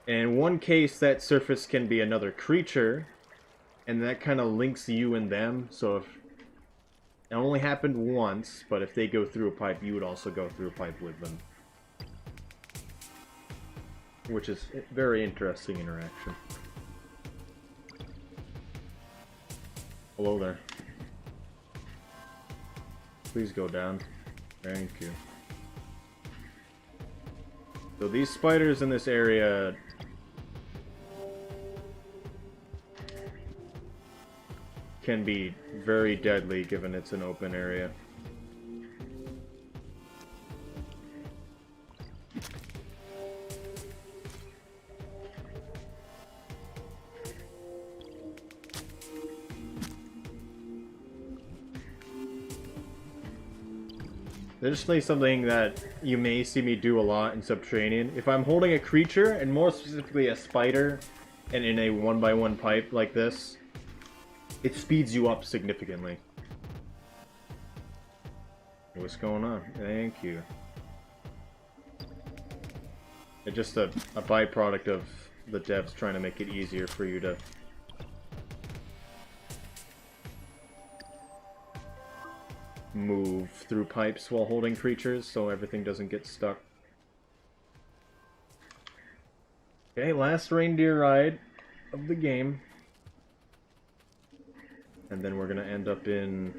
And in one case, that surface can be another creature, and that kind of links you and them, so if... It only happened once, but if they go through a pipe, you would also go through a pipe with them. Which is a very interesting interaction. Hello there. Please go down. Thank you. So these spiders in this area can be very deadly given it's an open area. Additionally, something that you may see me do a lot in Subterranean, if I'm holding a creature, and more specifically a spider, and in a 1x1 pipe like this, it speeds you up significantly. What's going on? Thank you. It's just a byproduct of the devs trying to make it easier for you to move through pipes while holding creatures, so everything doesn't get stuck. Okay, last reindeer ride of the game. And then we're gonna end up in...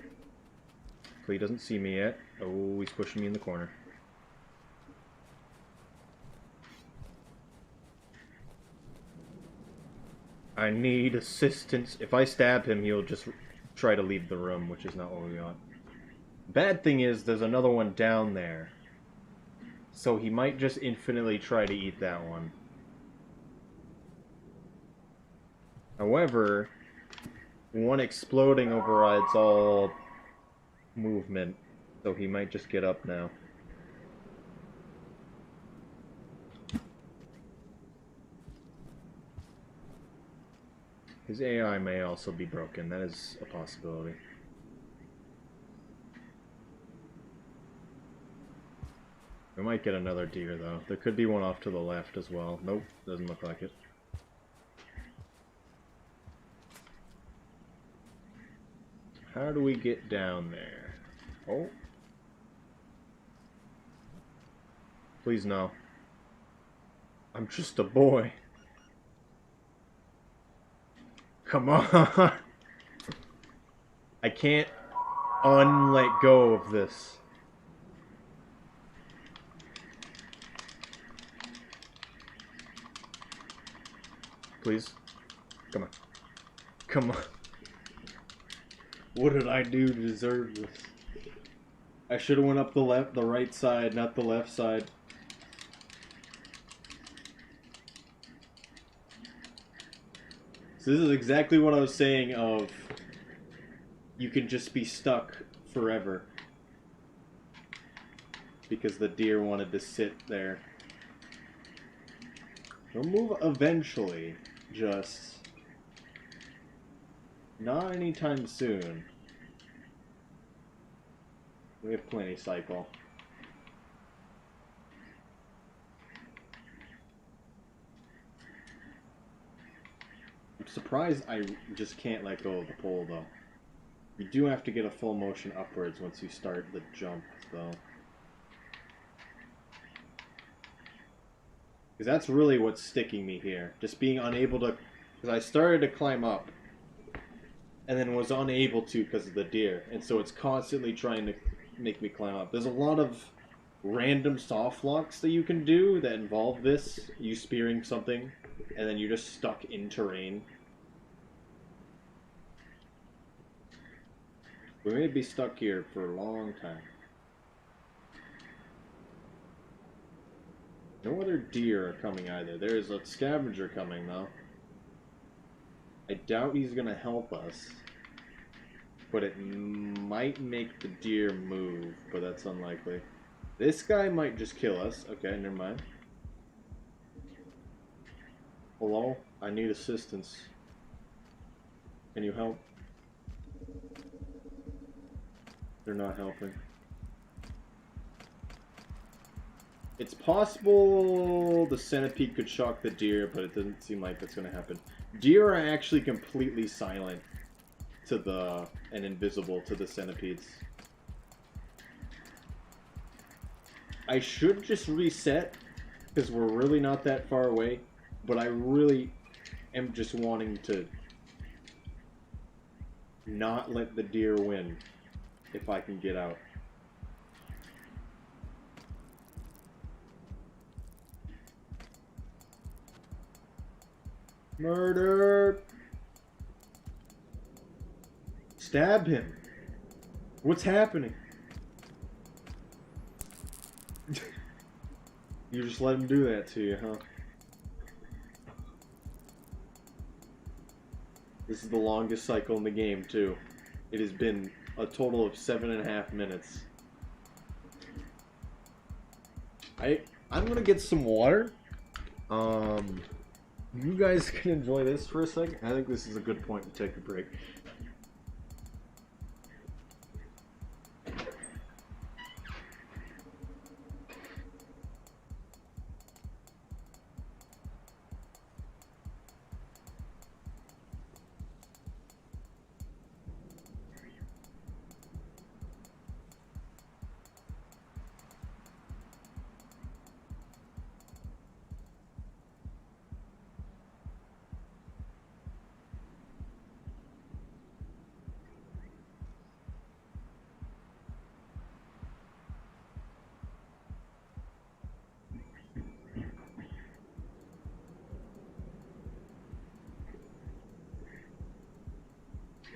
He doesn't see me yet. Oh, he's pushing me in the corner. I need assistance. If I stab him, he'll just try to leave the room, which is not what we want. Bad thing is, there's another one down there. So he might just infinitely try to eat that one. However, one exploding overrides all movement, so he might just get up now. His AI may also be broken. That is a possibility. We might get another deer, though. There could be one off to the left as well. Nope, doesn't look like it. How do we get down there? Oh. Please no. I'm just a boy. Come on. I can't unlet go of this. Please. Come on. Come on. What did I do to deserve this? I should have went up the right side, not the left side. So this is exactly what I was saying of you can just be stuck forever. Because the deer wanted to sit there. They'll move eventually, just not anytime soon. We have plenty cycle. I'm surprised I just can't let go of the pole, though. You do have to get a full motion upwards once you start the jump, though. Because that's really what's sticking me here. Just being unable to... Because I started to climb up, and then was unable to because of the deer. And so it's constantly trying to make me climb up. There's a lot of random soft locks that you can do that involve this. You spearing something, and then you're just stuck in terrain. We may be stuck here for a long time. No other deer are coming either. There's a scavenger coming, though. I doubt he's gonna help us. But it might make the deer move, but that's unlikely. This guy might just kill us. Okay, never mind. Hello? I need assistance. Can you help? They're not helping. It's possible the centipede could shock the deer, but it doesn't seem like that's going to happen. Deer are actually completely silent to the... and invisible to the centipedes. I should just reset, because we're really not that far away, but I really am just wanting to not let the deer win if I can get out. Murder! Stab him! What's happening? You just let him do that to you, huh? This is the longest cycle in the game, too. It has been a total of 7.5 minutes. I'm gonna get some water. You guys can enjoy this for a second. I think this is a good point to take a break.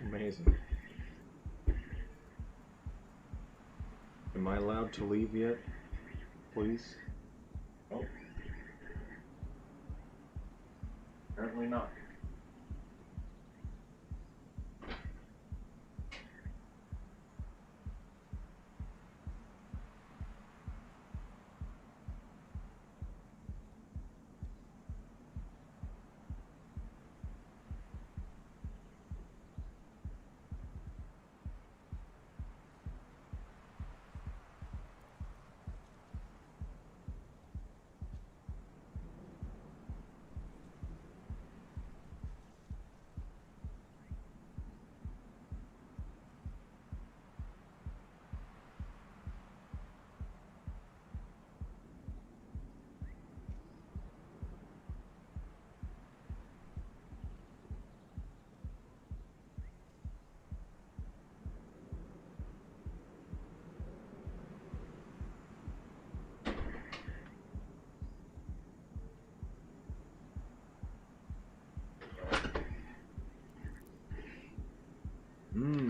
Amazing. Am I allowed to leave yet? Please? Oh. Apparently not.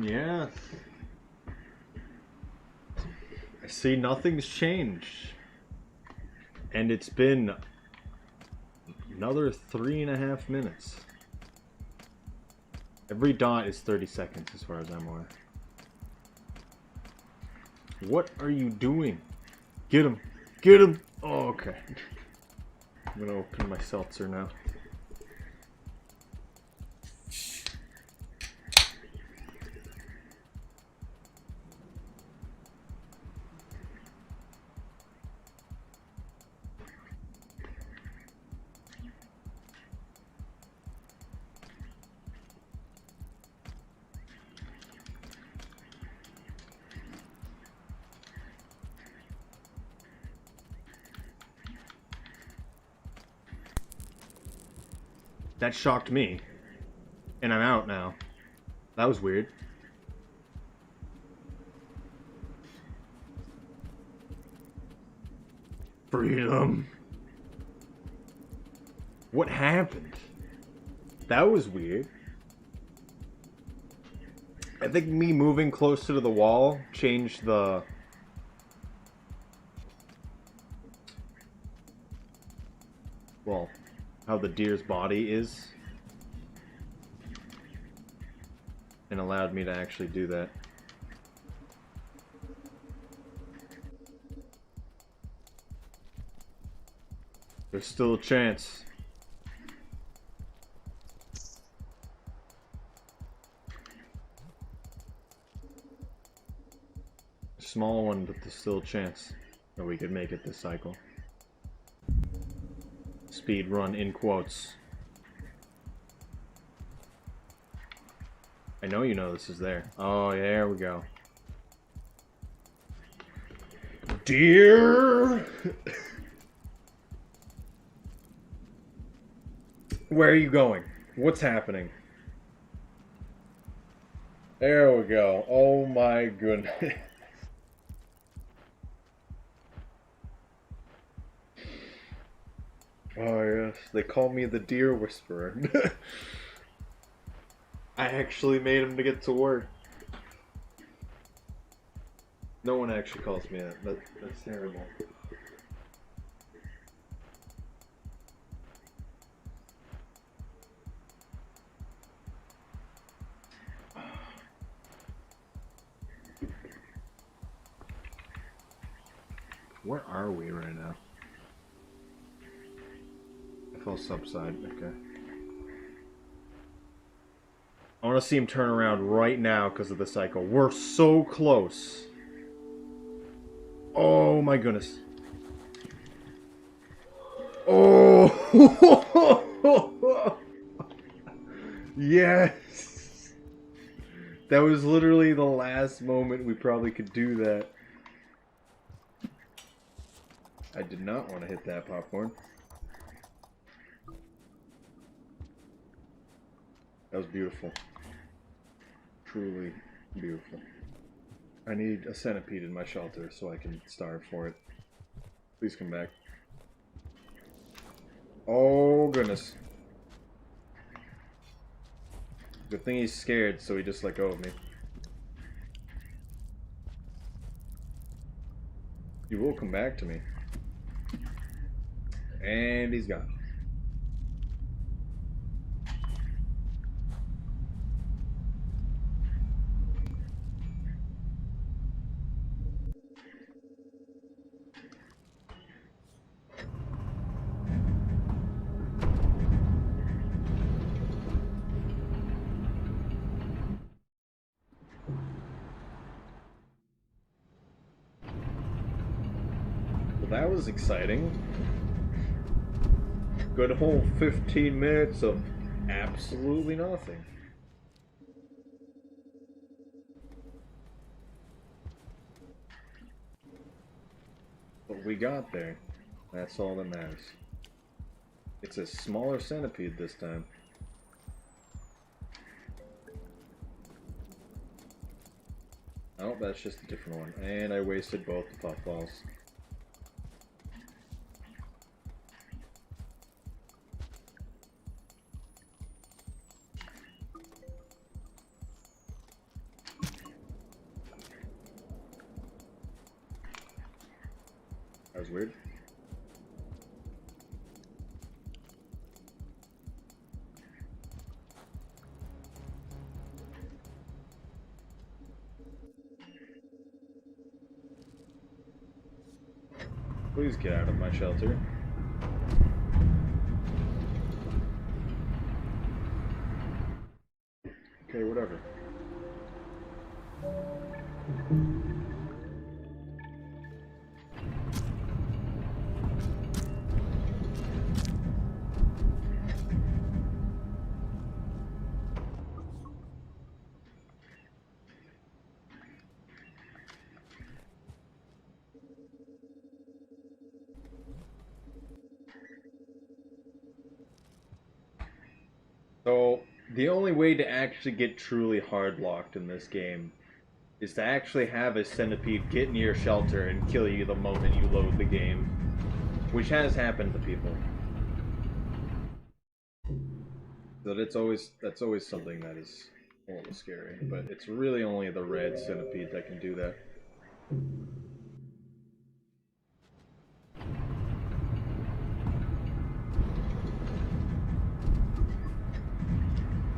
Yeah. I see nothing's changed. And it's been another 3.5 minutes. Every dot is 30 seconds as far as I'm aware. What are you doing? Get him! Get him! Oh, okay. I'm gonna open my seltzer now. That shocked me. And I'm out now. That was weird. Freedom. What happened? That was weird. I think me moving closer to the wall changed the... well, how the deer's body is. And allowed me to actually do that. There's still a chance. Small one, but there's still a chance that we could make it this cycle. Speed run in quotes. I know you know this is there. Oh, yeah, there we go. Deer! Where are you going? What's happening? There we go. Oh my goodness. Oh yes, they call me the Deer Whisperer. I actually made him to get to work. No one actually calls me that. That's terrible. Where are we right now? FL subside, okay. I want to see him turn around right now because of the cycle. We're so close. Oh my goodness. Oh! Yes! That was literally the last moment we probably could do that. I did not want to hit that popcorn. That was beautiful. Truly beautiful. I need a centipede in my shelter so I can starve for it. Please come back. Oh, goodness. Good thing he's scared, so he just let go of me. He will come back to me. And he's gone. That was exciting. Good whole 15 minutes of absolutely nothing. But we got there. That's all that matters. It's a smaller centipede this time. Oh, that's just a different one. And I wasted both the puffballs. That was weird. Please get out of my shelter. Okay, whatever. So, the only way to actually get truly hard locked in this game is to actually have a centipede get near shelter and kill you the moment you load the game, which has happened to people. But that's always something that is a little scary, but it's really only the red centipede that can do that.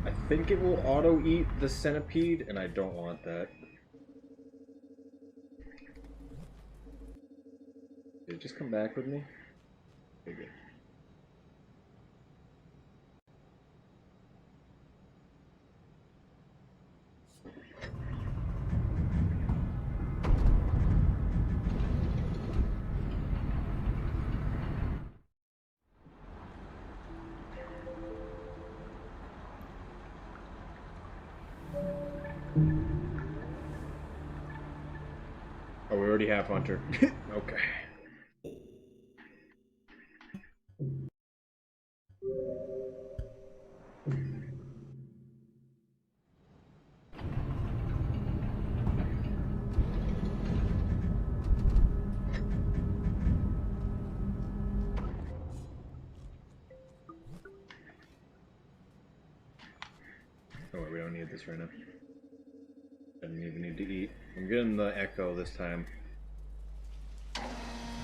I think it will auto-eat the centipede, and I don't want that. Did it just come back with me? Okay, good. Oh, we already have Hunter. Okay. Oh, wait, we don't need this right now. I didn't even need to eat. I'm getting the echo this time. It's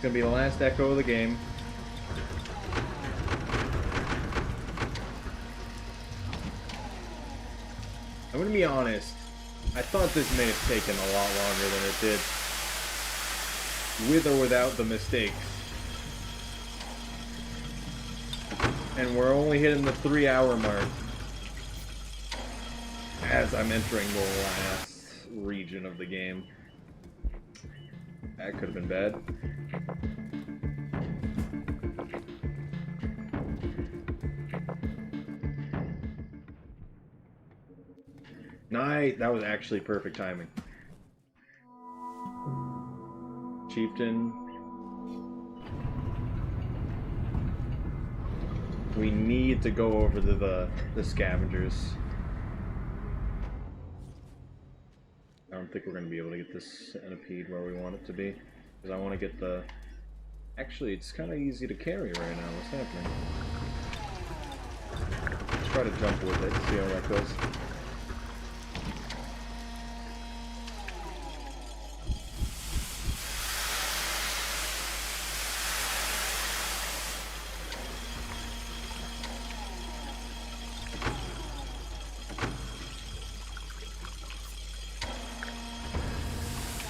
gonna be the last echo of the game. I'm gonna be honest. I thought this may have taken a lot longer than it did. With or without the mistakes. And we're only hitting the 3-hour mark. As I'm entering the last region of the game. That could have been bad. Nice. That was actually perfect timing. Chieftain. We need to go over to the scavengers. I don't think we're going to be able to get this centipede where we want it to be. Because I want to get the... Actually, it's kind of easy to carry right now. What's happening? Let's try to jump with it, see how that goes.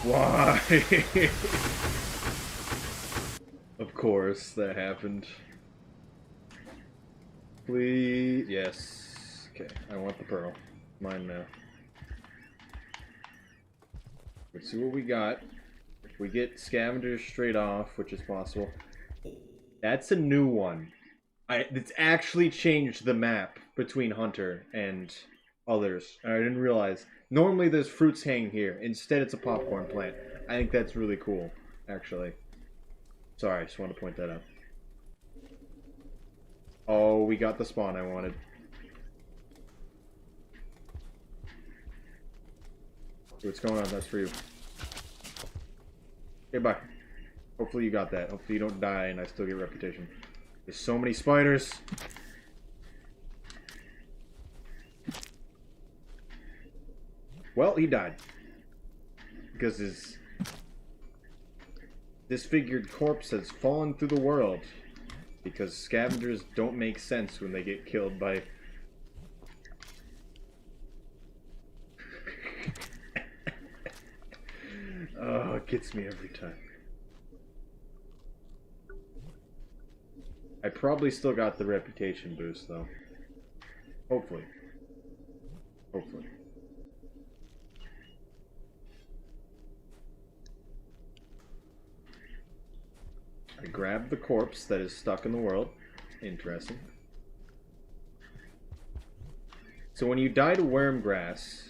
Why? Of course, that happened. Please. Yes. Okay, I want the pearl. Mine now. Let's see what we got. If we get scavengers straight off, which is possible. That's a new one. It's actually changed the map between Hunter and others. I didn't realize. Normally there's fruits hanging here. Instead it's a popcorn plant. I think that's really cool, actually. Sorry, I just wanted to point that out. Oh, we got the spawn I wanted. What's going on? That's for you. Okay, bye. Hopefully you got that. Hopefully you don't die and I still get reputation. There's so many spiders. Well, he died. Because his disfigured corpse has fallen through the world. Because scavengers don't make sense when they get killed by... Oh, it gets me every time. I probably still got the reputation boost, though. Hopefully. Hopefully. I grabbed the corpse that is stuck in the world. Interesting. So when you die to wormgrass,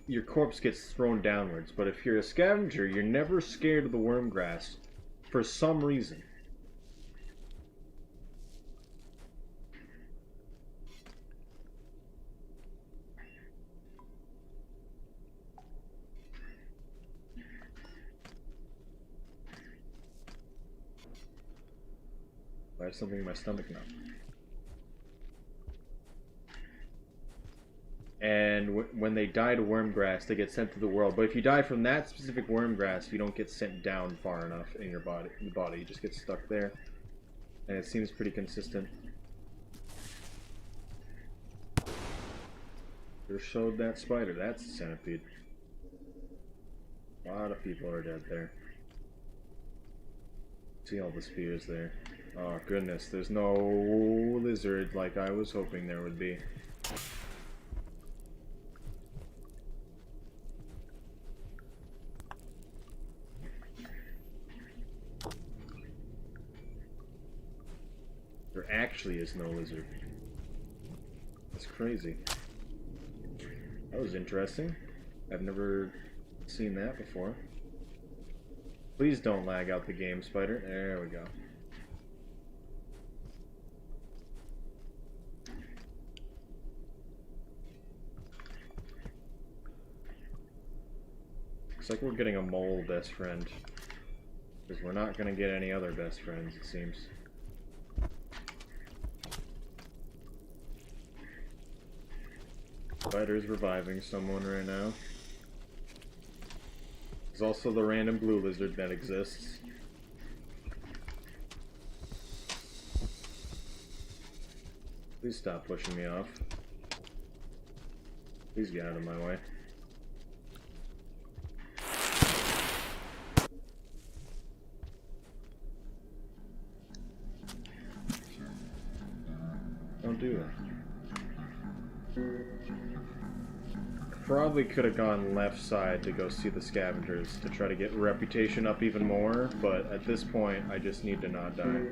your corpse gets thrown downwards. But if you're a scavenger, you're never scared of the wormgrass for some reason. I have something in my stomach now. And when they die to wormgrass, they get sent to the world. But if you die from that specific wormgrass, you don't get sent down far enough in your body. You just get stuck there. And it seems pretty consistent. Just showed that spider. That's a centipede. A lot of people are dead there. See all the spears there. Oh goodness, there's no lizard like I was hoping there would be. There actually is no lizard. That's crazy. That was interesting. I've never seen that before. Please don't lag out the game, spider. There we go. Looks like we're getting a mole best friend. Because we're not going to get any other best friends, it seems. Spider's reviving someone right now. There's also the random blue lizard that exists. Please stop pushing me off. Please get out of my way. Don't do that. Probably could have gone left side to go see the scavengers to try to get reputation up even more, but at this point I just need to not die.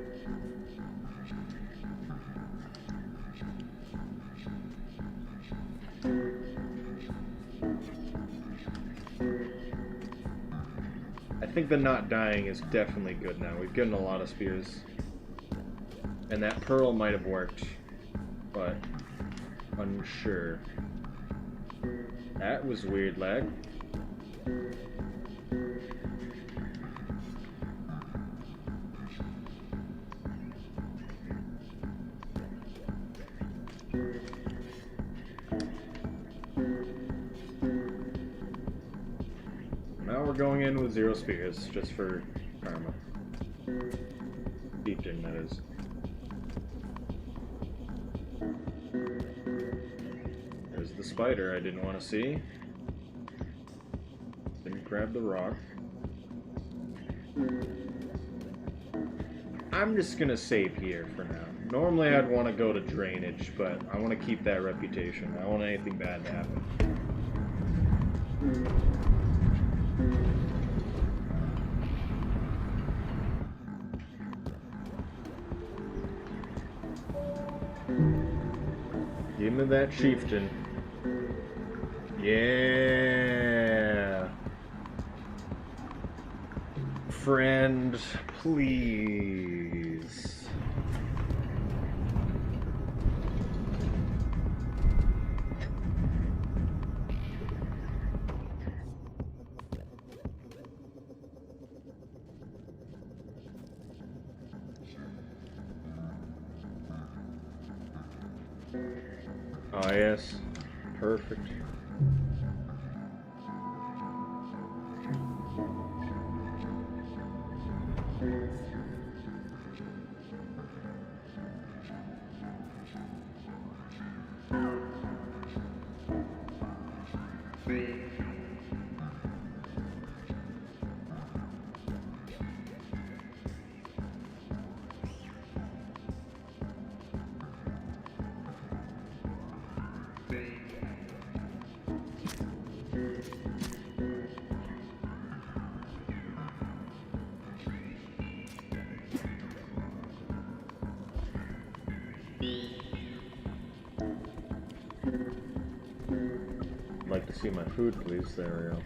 I think the not dying is definitely good now. We've gotten a lot of spears. And that pearl might have worked, but unsure. That was weird lag. Now we're going in with 0 spears, just for karma. Deepton, that is. There's the spider I didn't want to see. grab the rock. I'm just gonna save here for now. Normally I'd want to go to drainage, but I want to keep that reputation. I don't want anything bad to happen. Give me that chieftain. Yeah. Friend, please. Oh, yes. Perfect. I'd like to see my food, please. There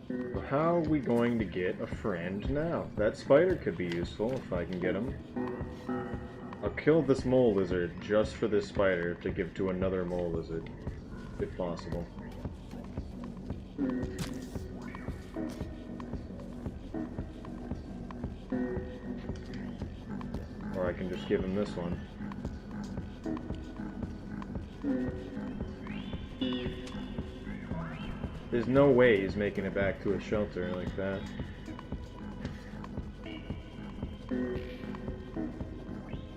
we go. So how are we going to get a friend now? That spider could be useful if I can get him. I'll kill this mole lizard just for this spider to give to another mole lizard, if possible. Or I can just give him this one. There's no way he's making it back to a shelter like that.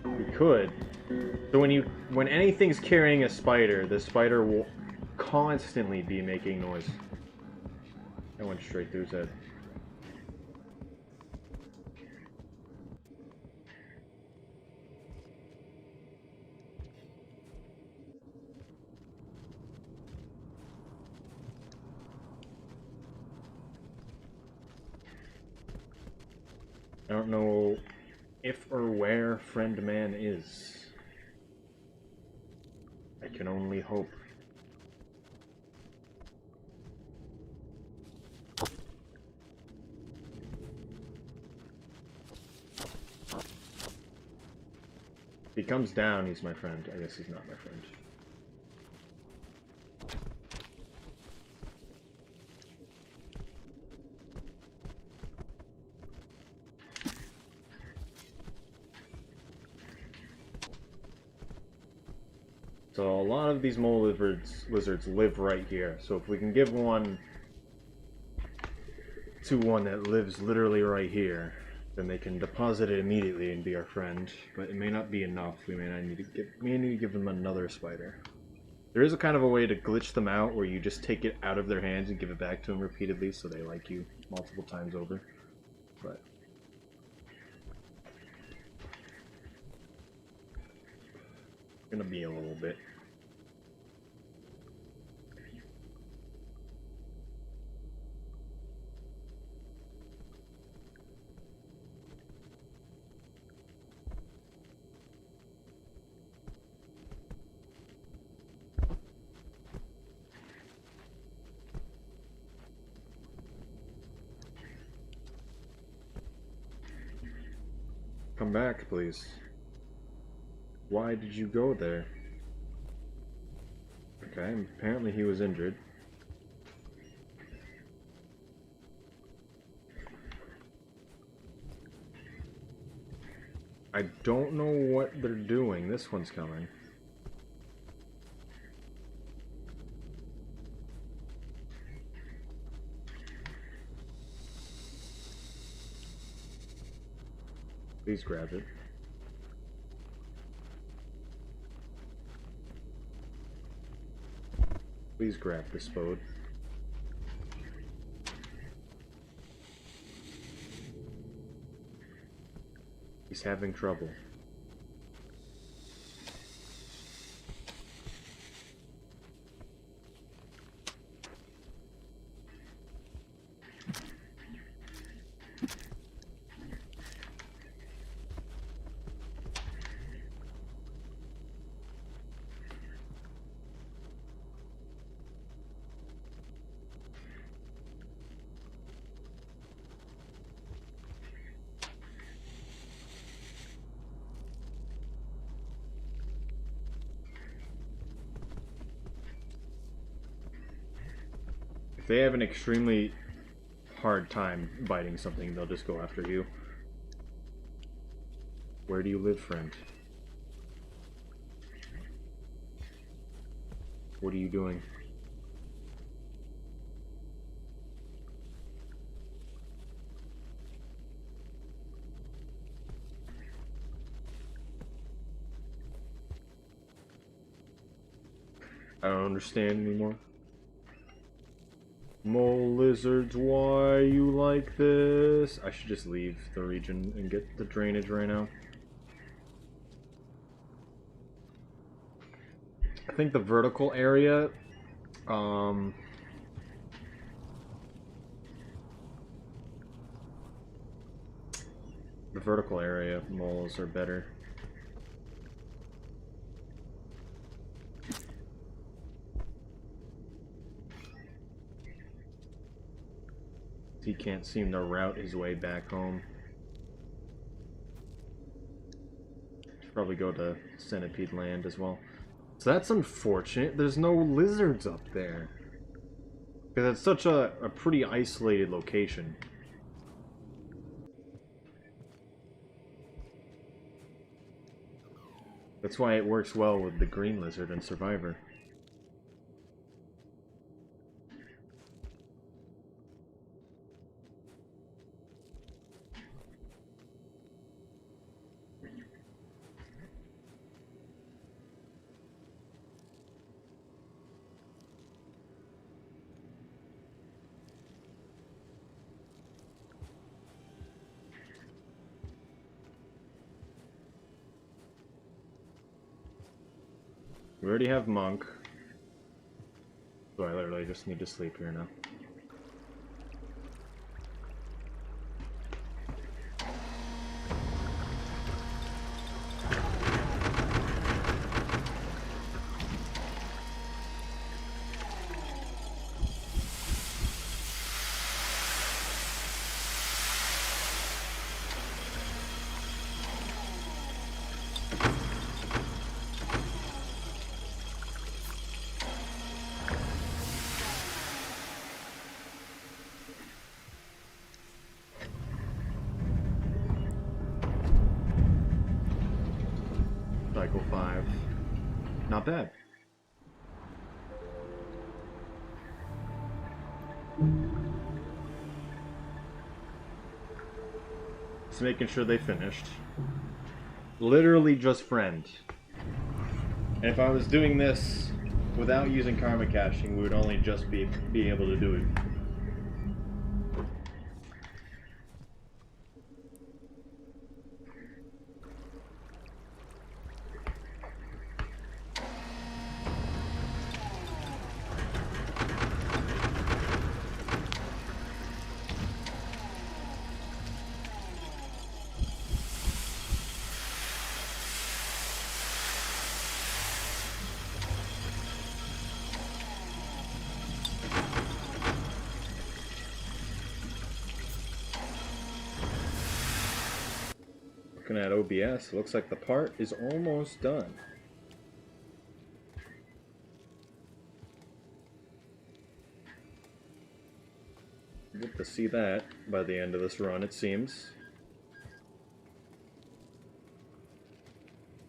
He could. So when anything's carrying a spider, the spider will constantly be making noise. I went straight through his head. I don't know if or where Friend Man is. I can only hope. If he comes down, he's my friend. I guess he's not my friend. So a lot of these mole lizards live right here. So if we can give one to one that lives literally right here, then they can deposit it immediately and be our friend. But it may not be enough. We may need to give them another spider. There is a kind of a way to glitch them out where you just take it out of their hands and give it back to them repeatedly so they like you multiple times over. But it's gonna be a little bit. Come back, please. Why did you go there? Okay, apparently he was injured. I don't know what they're doing. This one's coming. Please grab it. Please grab this boat. He's having trouble. If they have an extremely hard time biting something, they'll just go after you. Where do you live, friend? What are you doing? I don't understand anymore. Mole lizards, why you like this? I should just leave the region and get the drainage right now. I think the vertical area, the vertical area moles are better. He can't seem to route his way back home. Should probably go to Centipede Land as well. So that's unfortunate. There's no lizards up there. Because it's such a pretty isolated location. That's why it works well with the green lizard and Survivor. We already have Monk. So I literally just need to sleep here now. Cycle 5. Not bad. Just making sure they finished. Literally just friend. And if I was doing this without using karma caching, we would only just be able to do it. Looking at OBS, it looks like the part is almost done. We'll get to see that by the end of this run, it seems.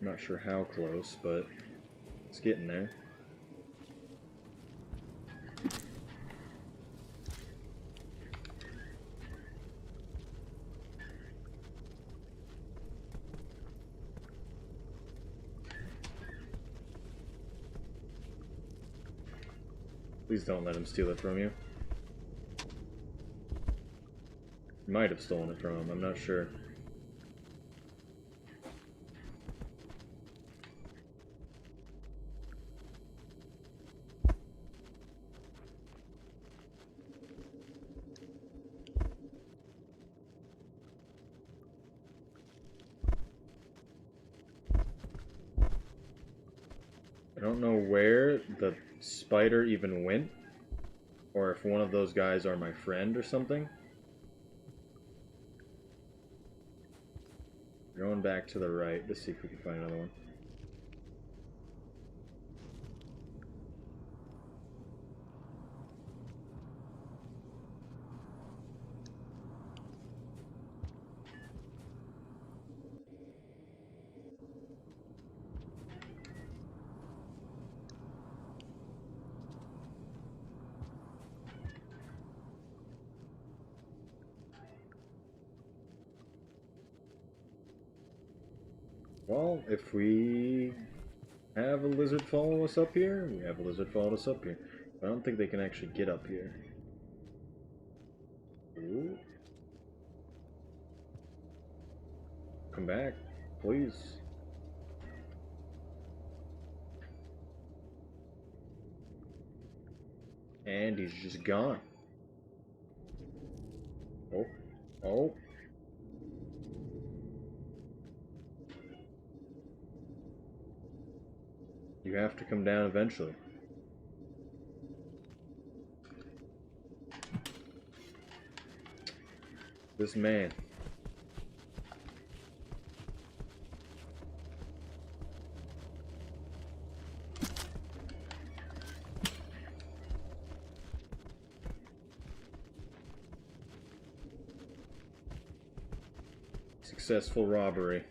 I'm not sure how close, but it's getting there. Please don't let him steal it from you. Might have stolen it from him, I'm not sure. I don't know where the spider even went, or if one of those guys are my friend or something. We're going back to the right. Let's see if we can find another one. Well, if we have a lizard follow us up here, we have a lizard follow us up here. I don't think they can actually get up here. Ooh. Come back, please. And he's just gone. Oh. Oh. You have to come down eventually. This man. Successful robbery.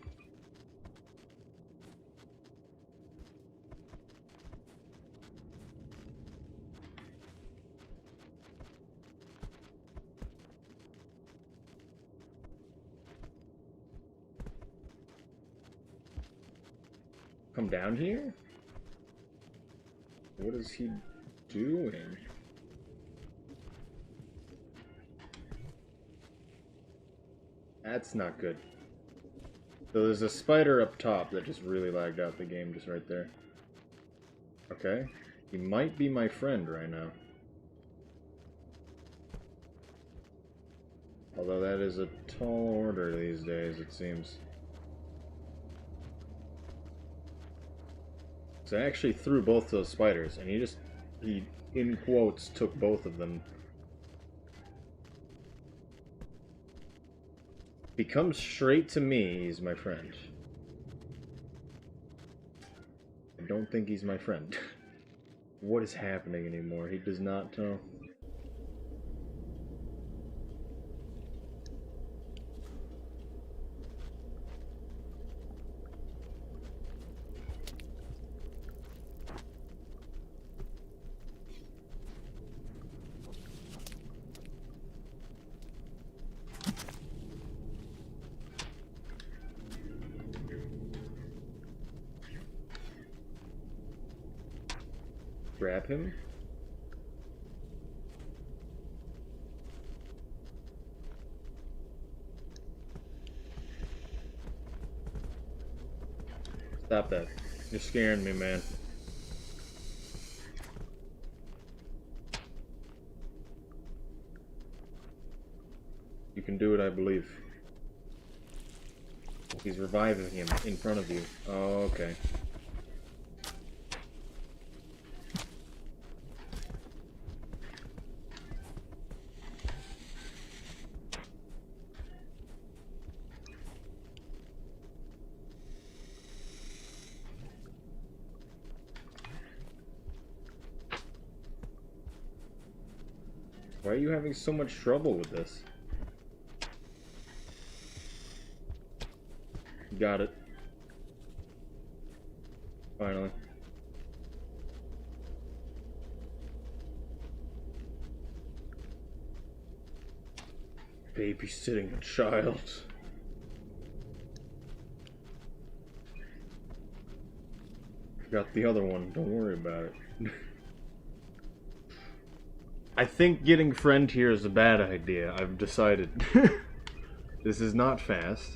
Come down here? What is he doing? That's not good. So there's a spider up top that just really lagged out the game just right there. Okay. He might be my friend right now. Although that is a tall order these days, it seems. So I actually threw both those spiders, and he, in quotes, took both of them. He comes straight to me, he's my friend. I don't think he's my friend. What is happening anymore? He does not know. Grab him? Stop that. You're scaring me, man. You can do it, I believe. He's reviving him in front of you. Oh, okay. Why are you having so much trouble with this? Got it. Finally. Babysitting a child. Got the other one. Don't worry about it. I think getting friend here is a bad idea. I've decided. This is not fast.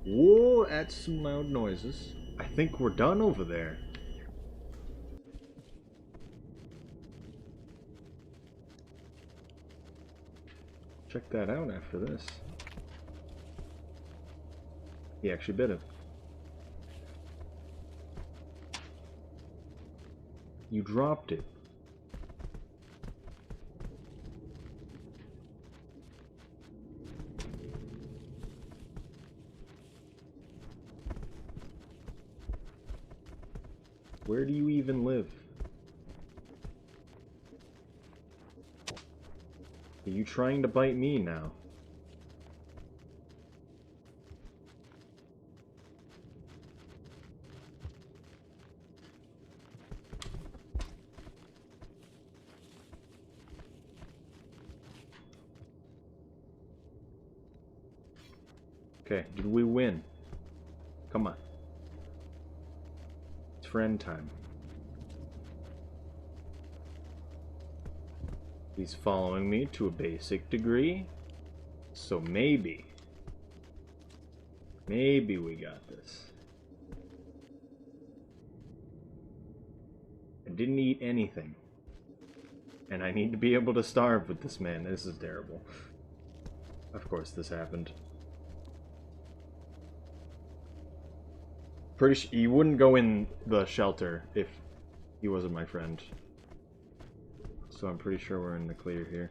Whoa, that's some loud noises. I think we're done over there. Check that out after this. He actually bit him. You dropped it. Where do you even live? Are you trying to bite me now? Okay, did we win? Come on. It's friend time. He's following me to a basic degree. So maybe we got this. I didn't eat anything. And I need to be able to starve with this man. This is terrible. Of course this happened. Pretty sure he wouldn't go in the shelter if he wasn't my friend. So I'm pretty sure we're in the clear here.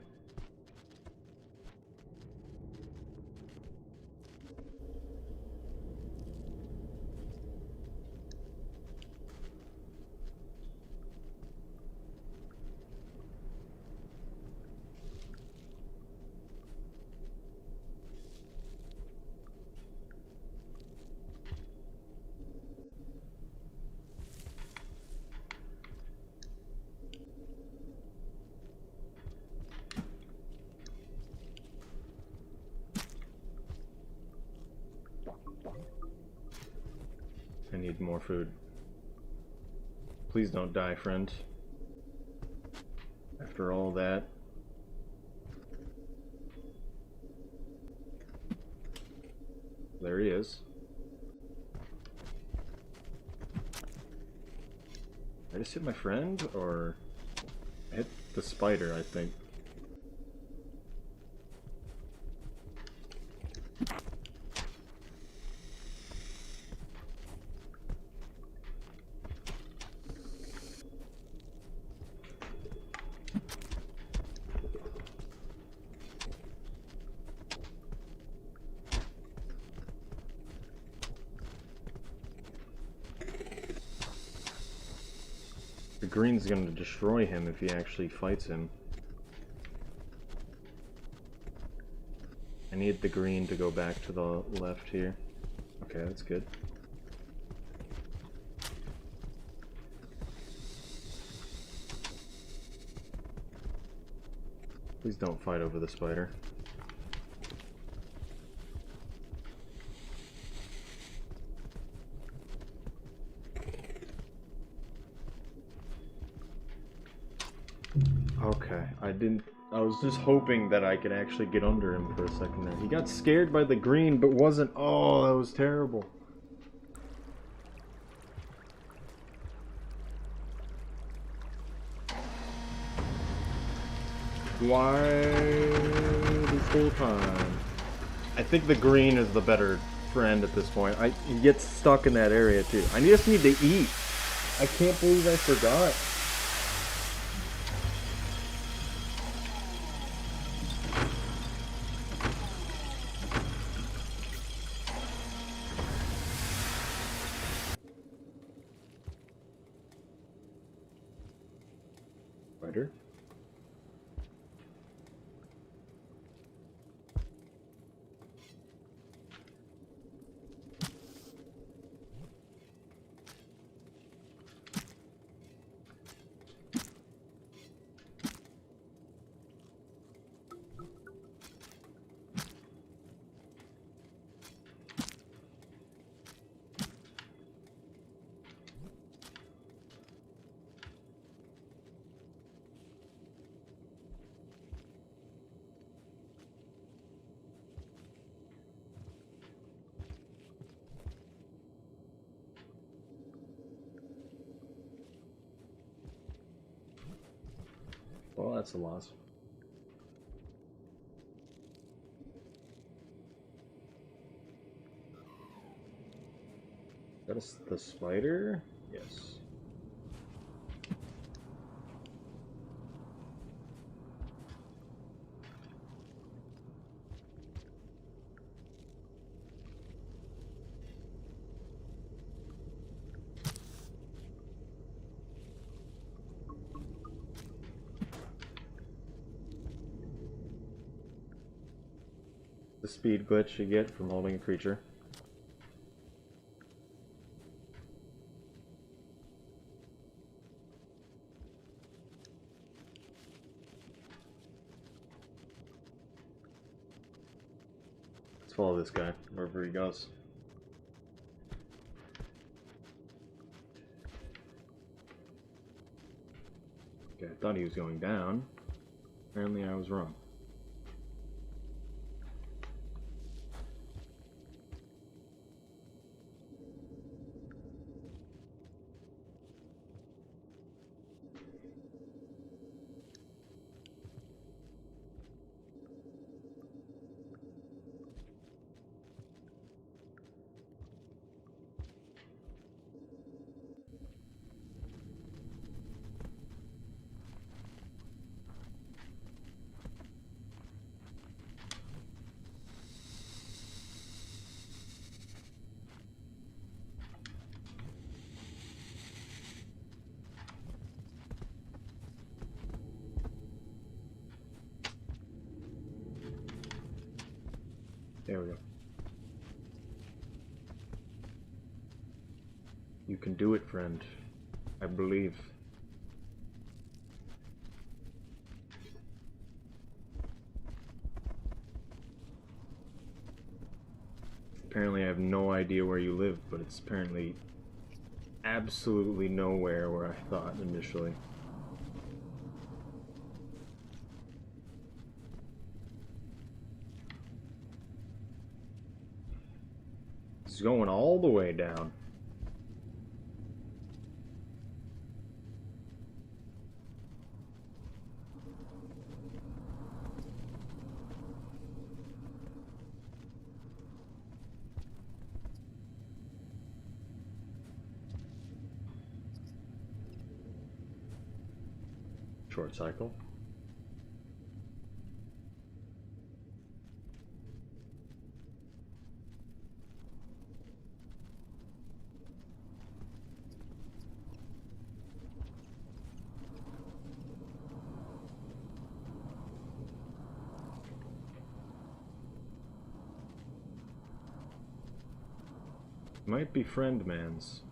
I need more food. Please don't die, friend. After all that. There he is. Did I just hit my friend, or I hit the spider, I think. The green's gonna destroy him if he actually fights him. I need the green to go back to the left here. Okay, that's good. Please don't fight over the spider. Okay, I was just hoping that I could actually get under him for a second there. He got scared by the green, but wasn't. Oh, that was terrible. Why this whole time? I think the green is the better friend at this point. He gets stuck in that area too. I just need to eat. I can't believe I forgot. Spider. Well, that's a loss. That is the spider? Yes. speed glitch you get from holding a creature. Let's follow this guy, wherever he goes. Okay, I thought he was going down. Apparently I was wrong. There we go. You can do it, friend. I believe. Apparently I have no idea where you live, but it's apparently absolutely nowhere where I thought initially. It's going all the way down. Short cycle. Might be friend man's.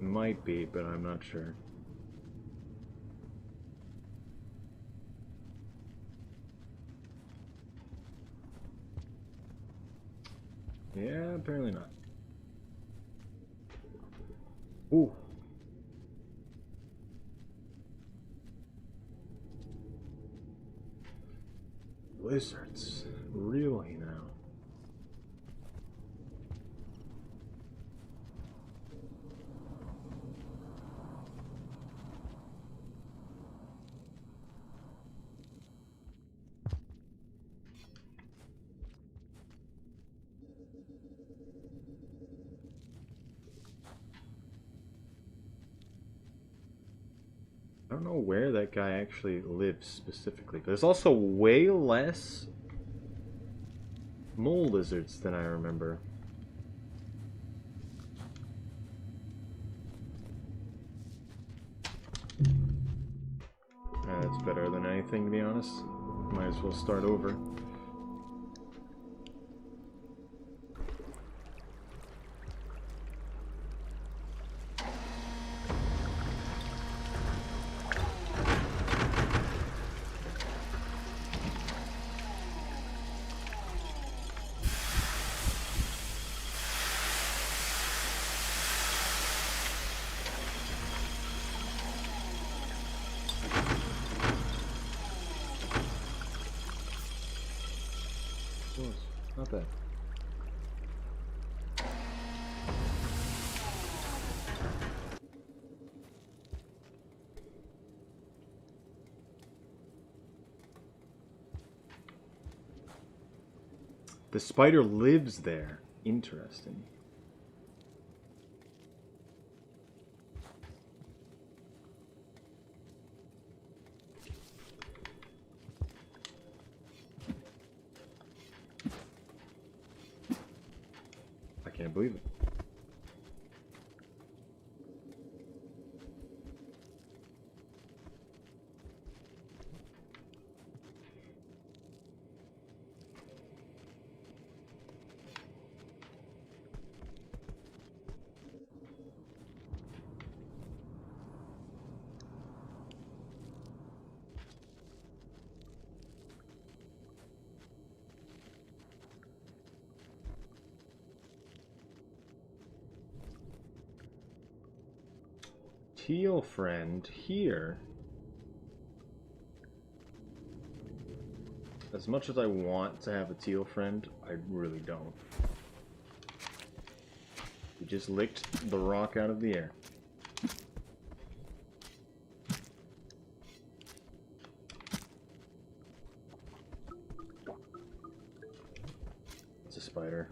Might be, but I'm not sure. Yeah, apparently not. Ooh. Lizards. Really now? I don't know where that guy actually lives specifically. There's also way less mole lizards than I remember. That's better than anything, to be honest. Might as well start over. Not bad. The spider lives there. Interesting. believe it. Teal friend here. As much as I want to have a teal friend, I really don't. He just licked the rock out of the air. It's a spider.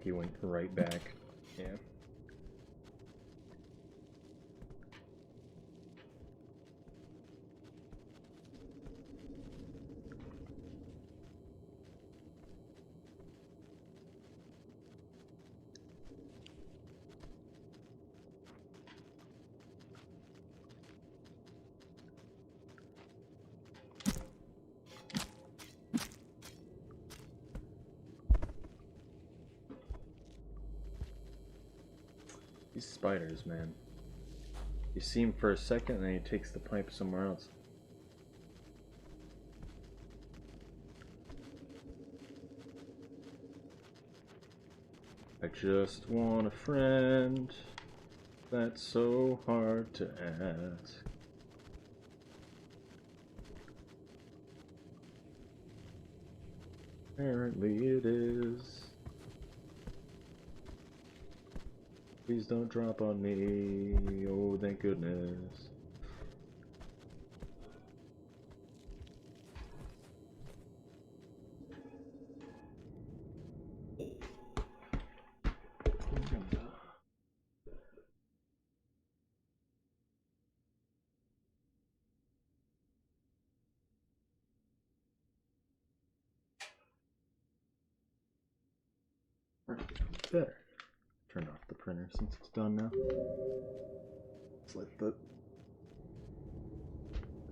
He went right back. Yeah. These spiders, man. You see him for a second and then he takes the pipe somewhere else. I just want a friend. That's so hard to ask. Apparently it is. Please don't drop on me. Oh, thank goodness. There. Turn off the printer since it's done now. Let's let the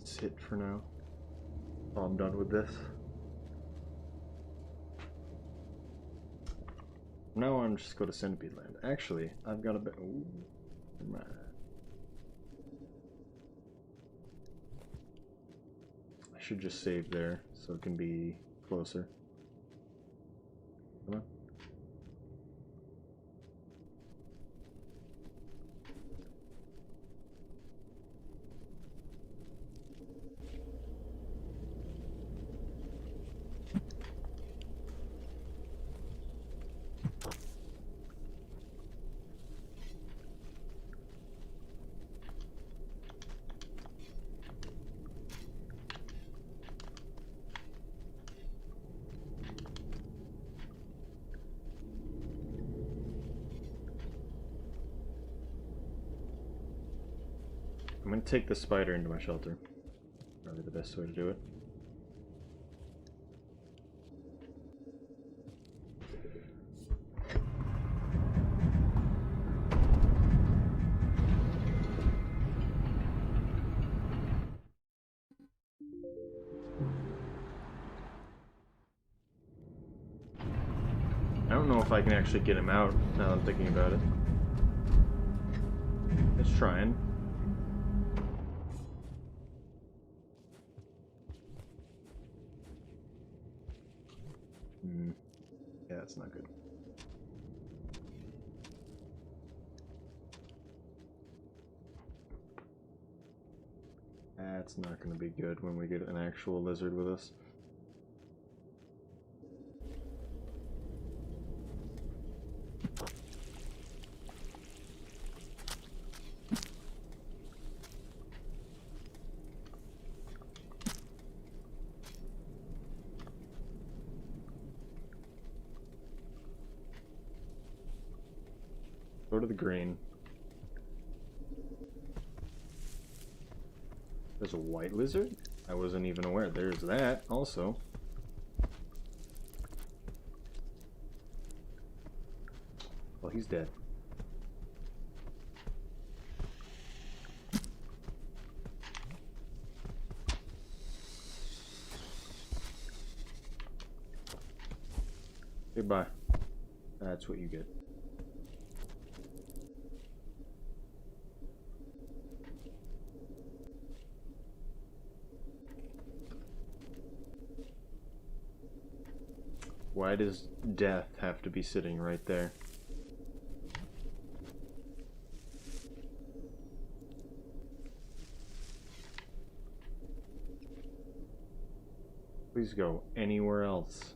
sit for now. Oh, I'm done with this. From now on, just go to Centipede Land. Actually, I've got a bit. Ooh, I should just save there so it can be closer. Come on. I'm gonna take the spider into my shelter. Probably the best way to do it. I don't know if I can actually get him out now that I'm thinking about it. It's trying. Yeah, that's not good. That's not going to be good when we get an actual lizard with us. Go to the green. There's a white lizard? I wasn't even aware. There's that also. Well, he's dead. Goodbye. That's what you get. Why does death have to be sitting right there? Please go anywhere else.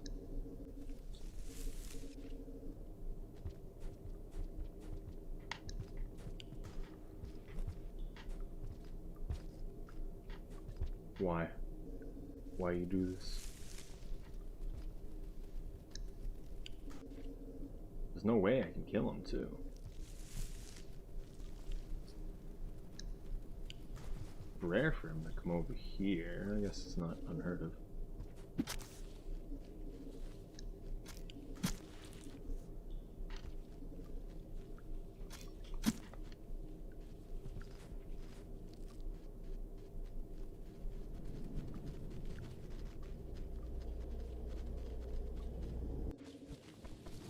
Why? Why you do this? There's no way I can kill him, too. Rare for him to come over here. I guess it's not unheard of.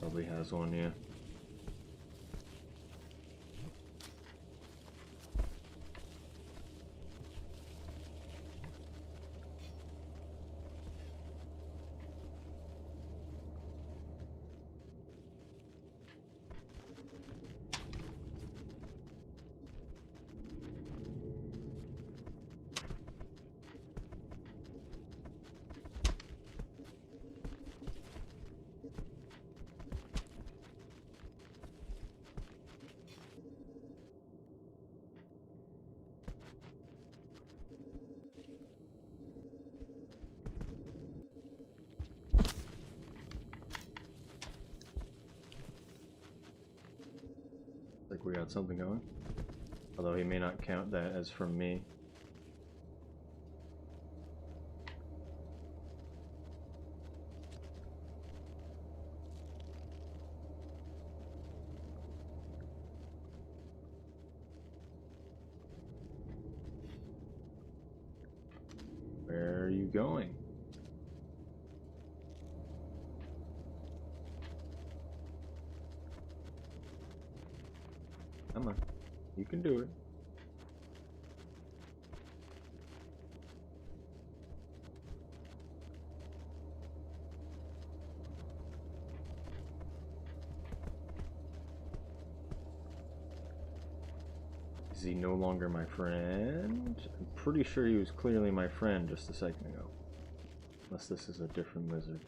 Probably has one, yeah. Like we got something going. Although he may not count that as from me. Where are you going? Come on. You can do it. Is he no longer my friend? I'm pretty sure he was clearly my friend just a second ago. Unless this is a different lizard.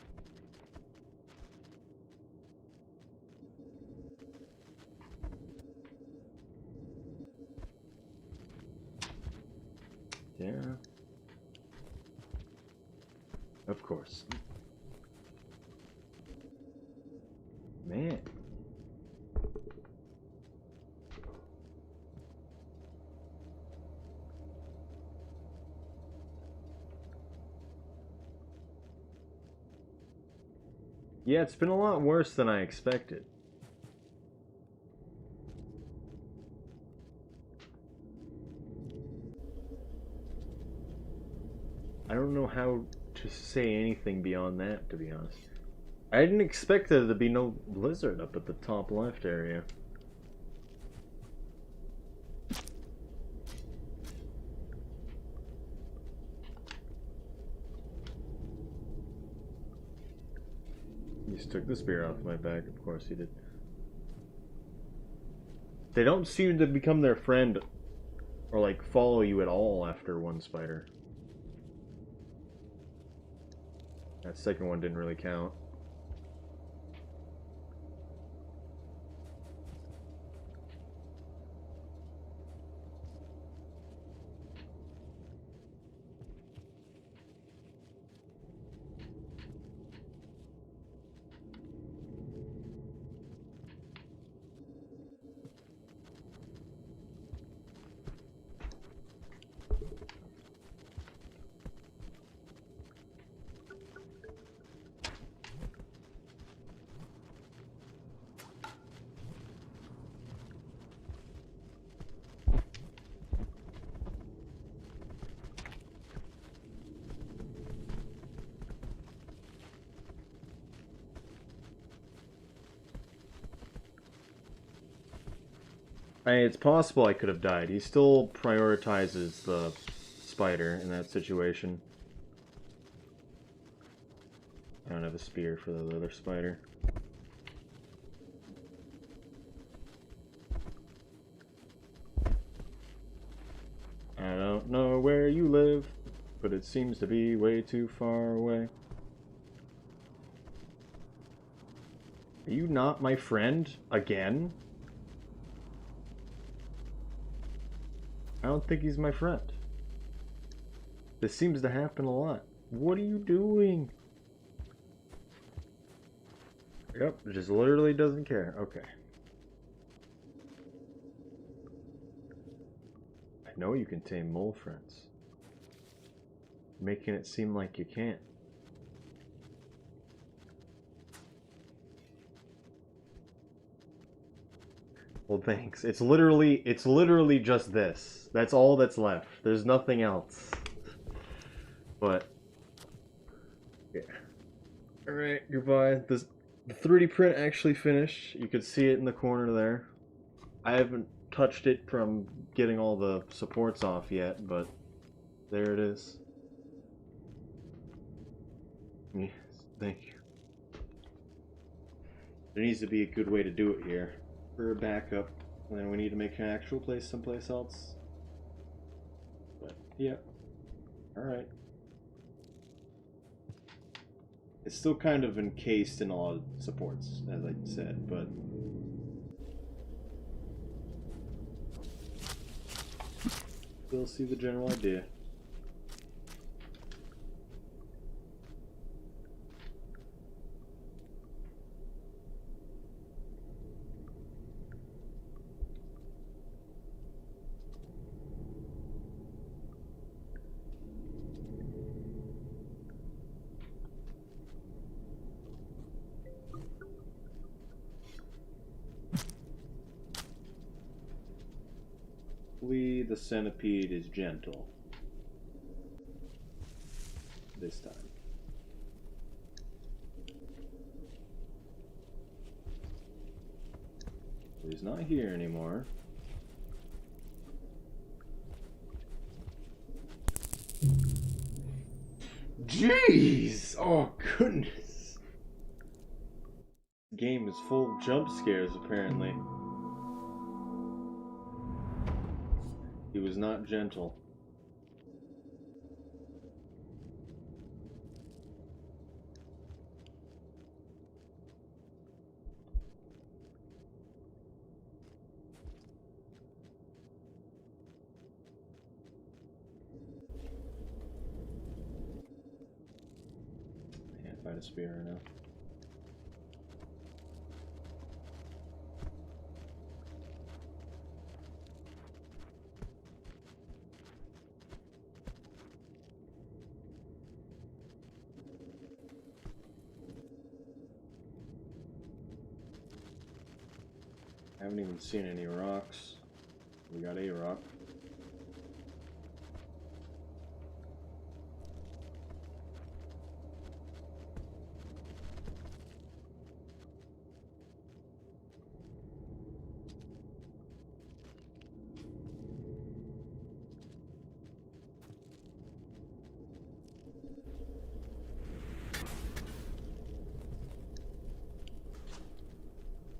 Yeah. Of course. Man. Yeah, it's been a lot worse than I expected. I don't know how to say anything beyond that, to be honest. I didn't expect there to be no lizard up at the top left area. He just took the spear off my back, of course he did. They don't seem to become their friend or like follow you at all after one spider. That second one didn't really count. It's possible I could have died. He still prioritizes the spider in that situation. I don't have a spear for the other spider. I don't know where you live, but it seems to be way too far away. Are you not my friend? Again? I don't think he's my friend. This seems to happen a lot. What are you doing? Yep, just literally doesn't care. Okay. I know you can tame mole friends. Making it seem like you can't. Well, thanks. It's literally just this. That's all that's left. There's nothing else. But yeah. All right, goodbye. The 3D print actually finished. You could see it in the corner there. I haven't touched it from getting all the supports off yet, but there it is. Yes, thank you. There needs to be a good way to do it here. For a backup, and then we need to make an actual place someplace else. But yeah, all right. It's still kind of encased in a lot of supports, as I said, but still see the general idea. Hopefully the centipede is gentle this time. He's not here anymore. Jeez! Oh goodness! The game is full of jump scares apparently. He was not gentle. I can't find a spear right now. I haven't even seen any rocks. We got a rock.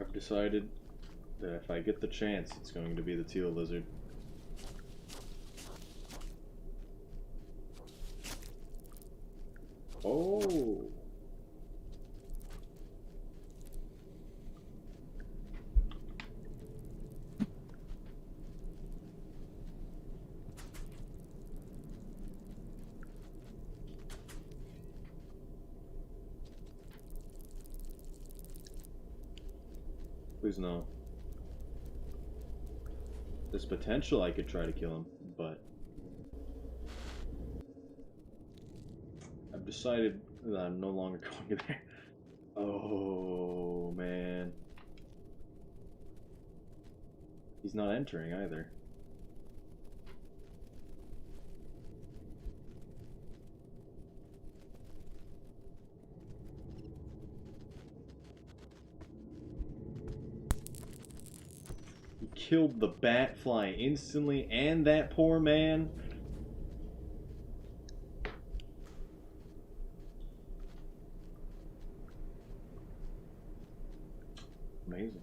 I've decided that if I get the chance, it's going to be the teal lizard. Oh! Please no. There's potential I could try to kill him, but I've decided that I'm no longer going there. Oh, man. He's not entering either. He killed the bat fly instantly and that poor man. Amazing.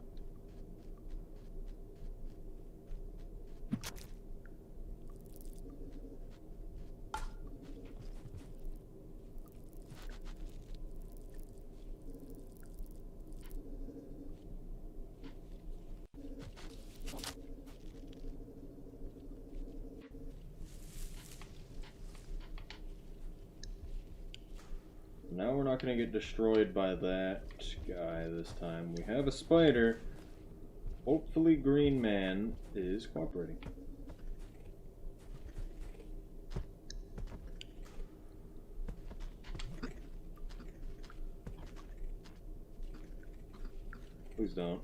Now we're not going to get destroyed by that guy this time. We have a spider. Hopefully Green Man is cooperating. Please don't.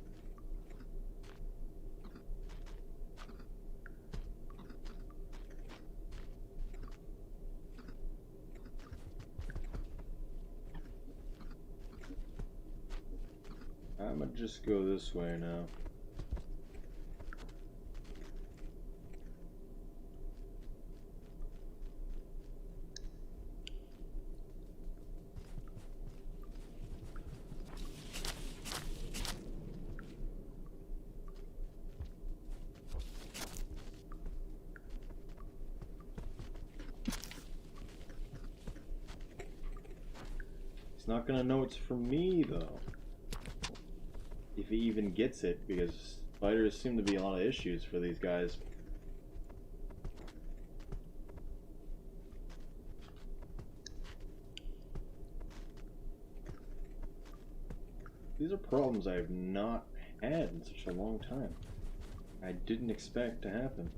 I'm gonna just go this way now. He's not gonna know it's from me though. If he even gets it, because spiders seem to be a lot of issues for these guys. These are problems I have not had in such a long time. I didn't expect to happen.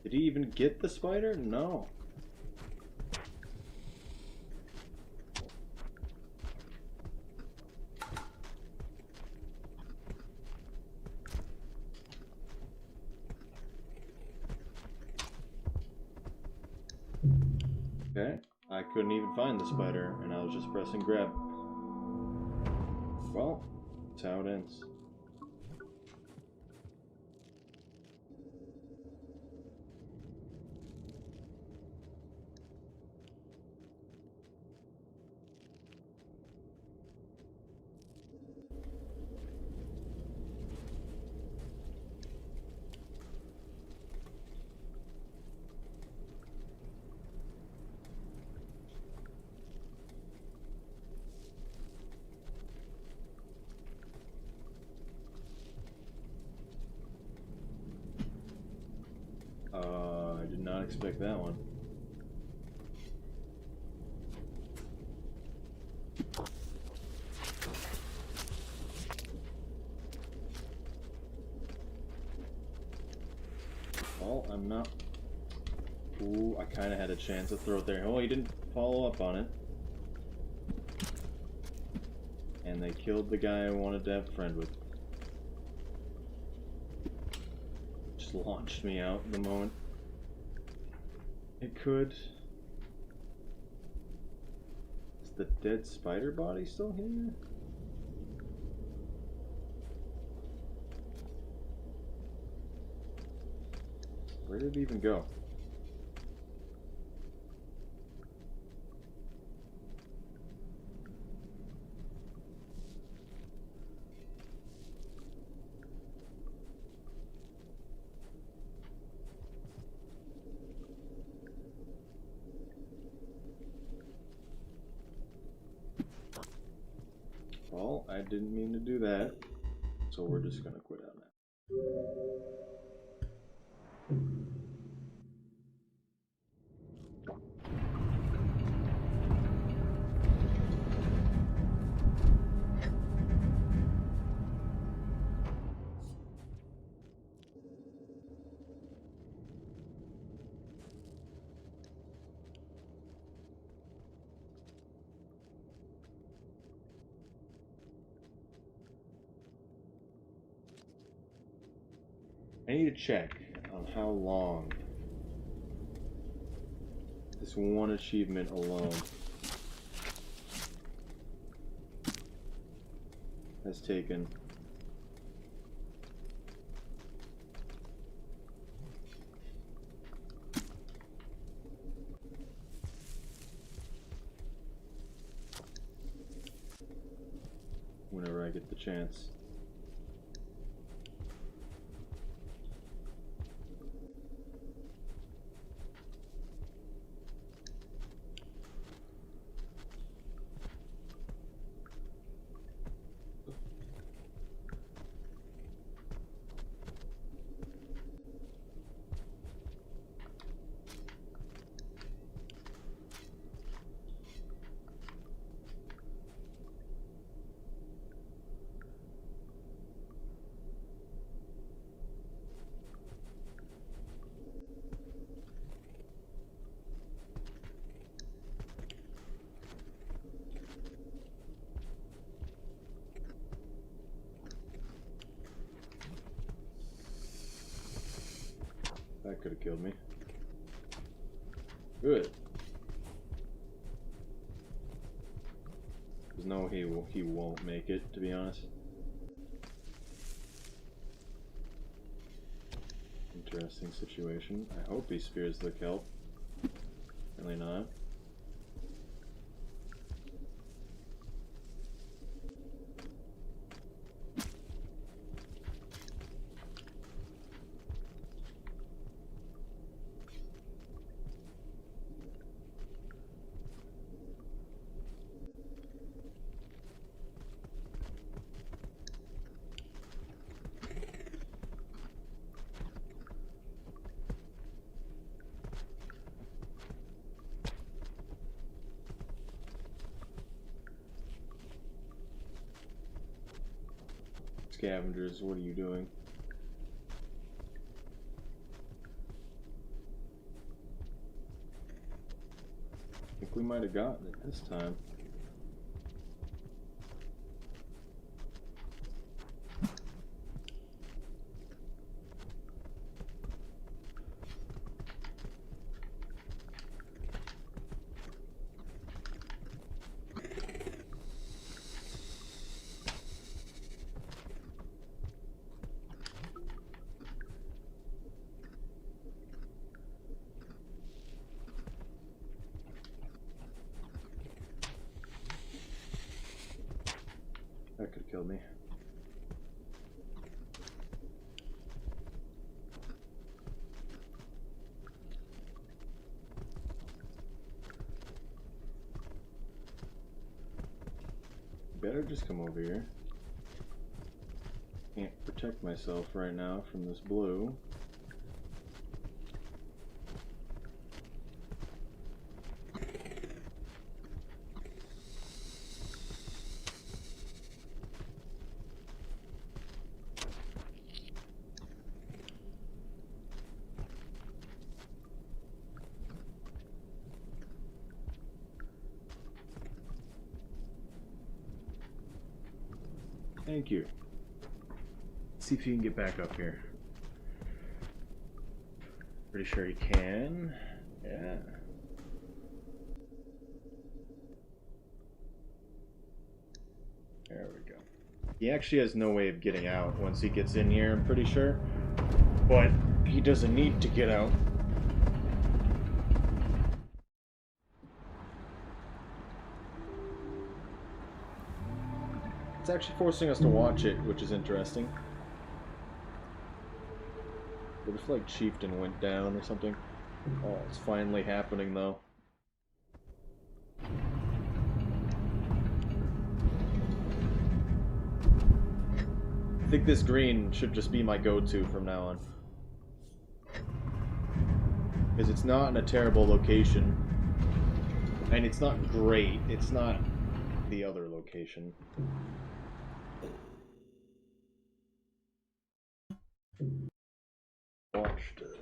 Did he even get the spider? No. Okay, I couldn't even find the spider, and I was just pressing grab. Well, that's how it ends. I did not expect that one. Well, I'm not... Ooh, I kind of had a chance to throw it there. Oh, he didn't follow up on it. And they killed the guy I wanted to have a friend with. Just launched me out the moment it could. Is the dead spider body still here? Where did it even go? Well, I didn't mean to do that, so we're just gonna quit out now. I need to check on how long this one achievement alone has taken. Whenever I get the chance. That could have killed me. Good. Because no, he won't make it, to be honest. Interesting situation. I hope he spears the kelp. Really not. Scavengers, what are you doing? I think we might have gotten it this time. That could have killed me. Better just come over here. Can't protect myself right now from this blue. Thank you. Let's see if you can get back up here. Pretty sure you can. Yeah. There we go. He actually has no way of getting out once he gets in here, I'm pretty sure. But he doesn't need to get out. It's actually forcing us to watch it, which is interesting. What if, like, Chieftain went down or something? Oh, it's finally happening, though. I think this green should just be my go-to from now on. Because it's not in a terrible location. And it's not great. It's not the other location. Watched it.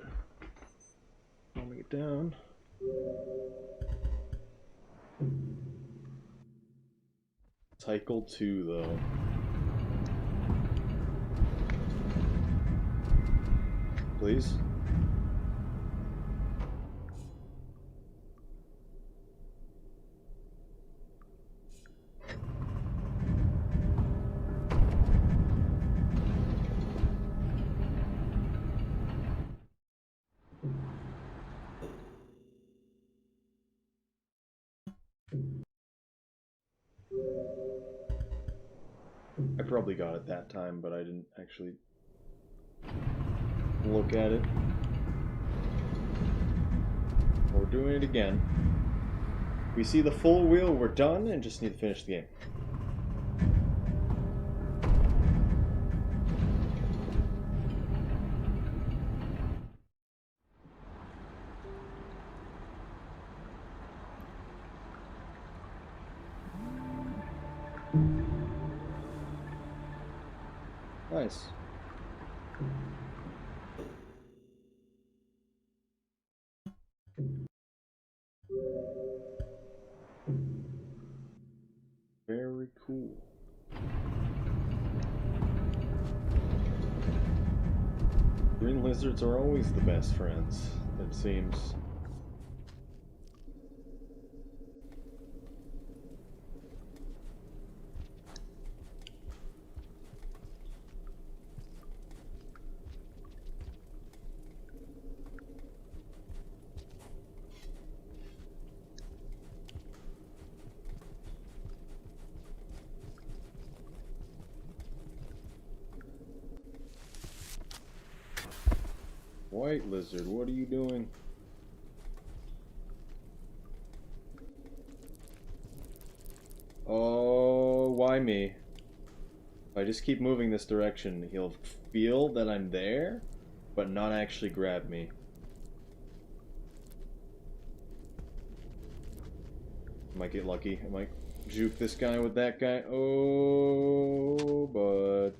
Calming it down. Cycle 2, though. Please? I probably got it that time, but I didn't actually look at it. We're doing it again. We see the full wheel, we're done, and just need to finish the game. Nice. Very cool. Green lizards are always the best friends, it seems. White lizard, what are you doing? Oh, why me? If I just keep moving this direction, he'll feel that I'm there, but not actually grab me. I might get lucky. I might juke this guy with that guy. Oh, but...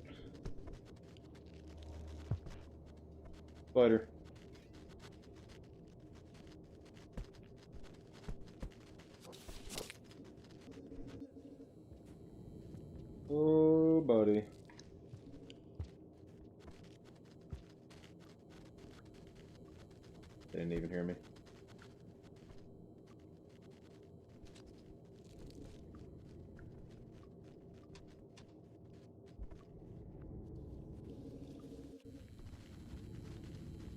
Spider. Oh, buddy. They didn't even hear me.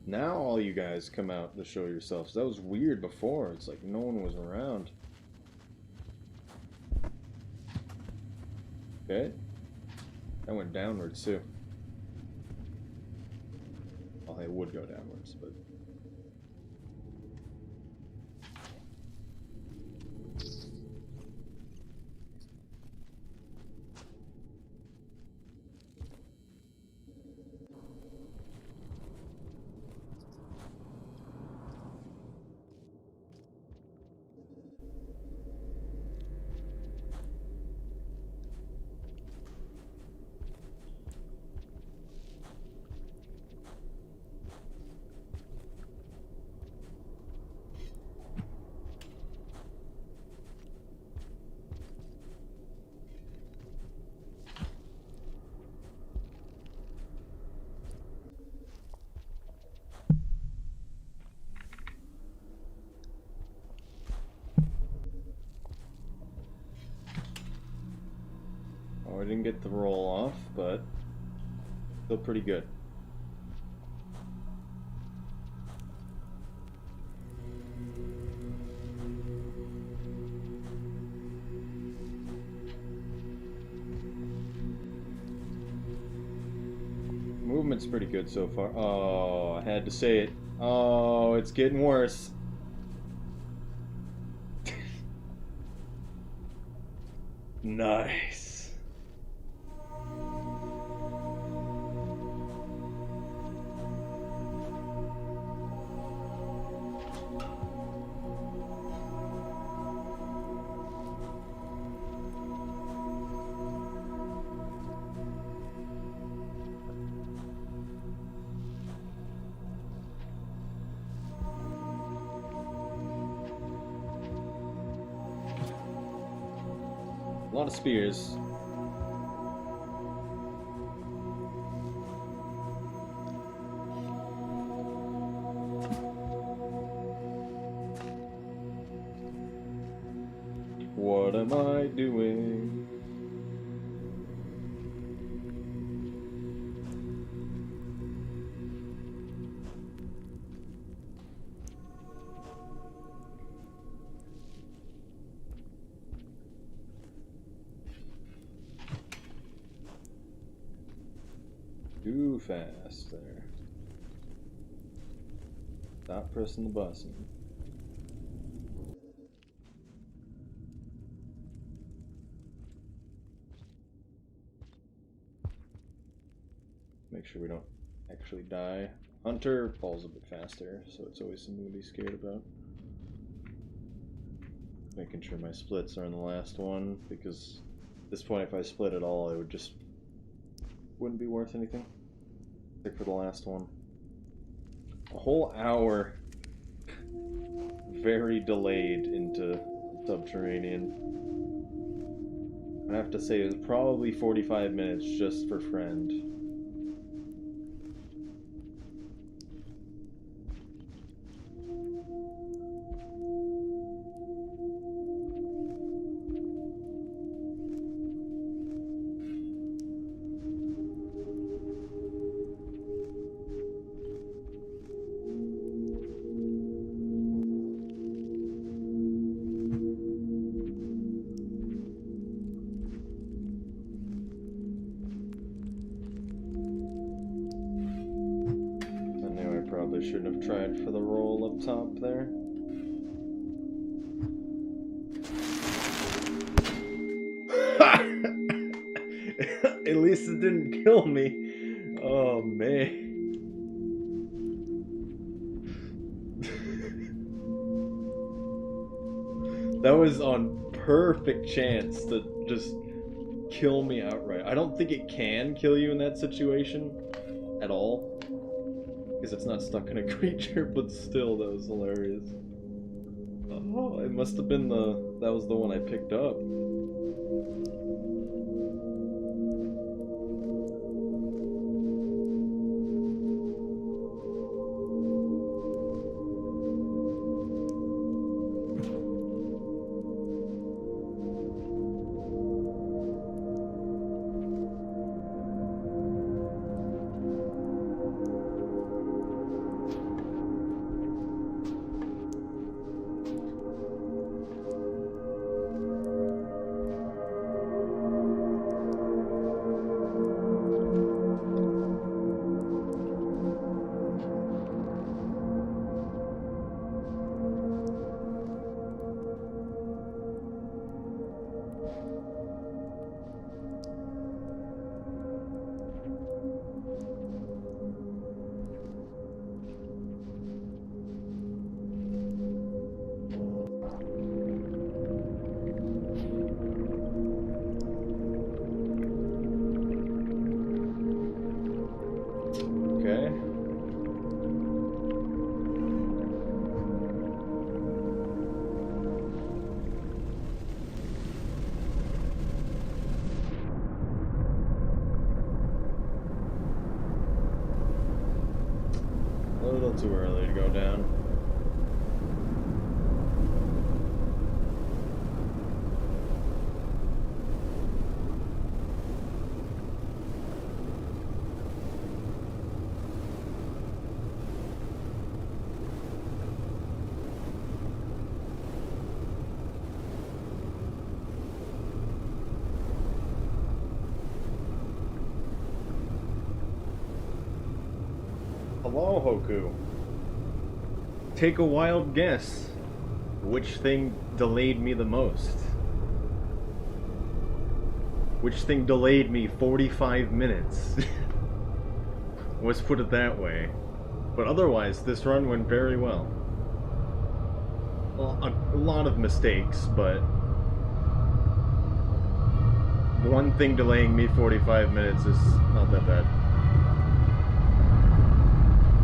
Now all you guys come out to show yourselves. That was weird before. It's like no one was around. Okay. That went downwards too. Well, it would go downwards, but... Oh, I didn't get the roll off, but still pretty good. Movement's pretty good so far. Oh, I had to say it. Oh, it's getting worse. Nice. A lot of spears. What am I doing? Too fast there. Stop pressing the button. Make sure we don't actually die. Hunter falls a bit faster, so it's always something to be scared about. Making sure my splits are in the last one, because at this point if I split at all, it would just wouldn't be worth anything. Except for the last one. A whole hour very delayed into Subterranean. I have to say it was probably 45 minutes just for Friend. Probably shouldn't have tried for the roll up top there. At least it didn't kill me. Oh man. That was on perfect chance to just kill me outright. I don't think it can kill you in that situation at all. Because it's not stuck in a creature, but still, that was hilarious. Oh, it must have been that was the one I picked up. A little too early to go down. Hello, Hoku. Take a wild guess. Which thing delayed me the most? Which thing delayed me 45 minutes? Let's put it that way. But otherwise, this run went very well. Well, a lot of mistakes, but one thing delaying me 45 minutes is not that bad.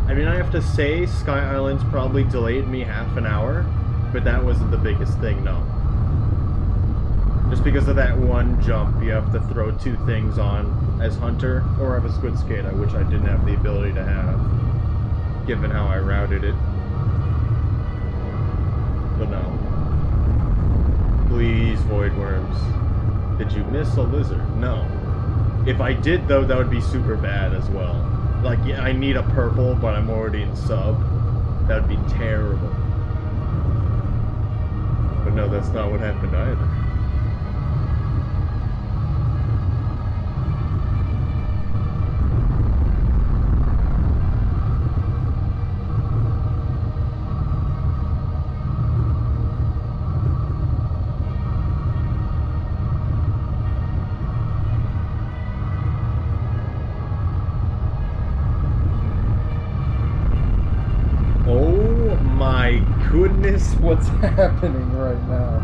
I mean, I have to say, Sky Islands probably delayed me half an hour, but that wasn't the biggest thing, no. Just because of that one jump, you have to throw two things on as Hunter, or have a Squid Skater, which I didn't have the ability to have, given how I routed it. But no. Please, Void Worms. Did you miss a lizard? No. If I did, though, that would be super bad as well. Like, yeah, I need a purple, but I'm already in sub. That would be terrible. But no, that's not what happened either. That's what's happening right now.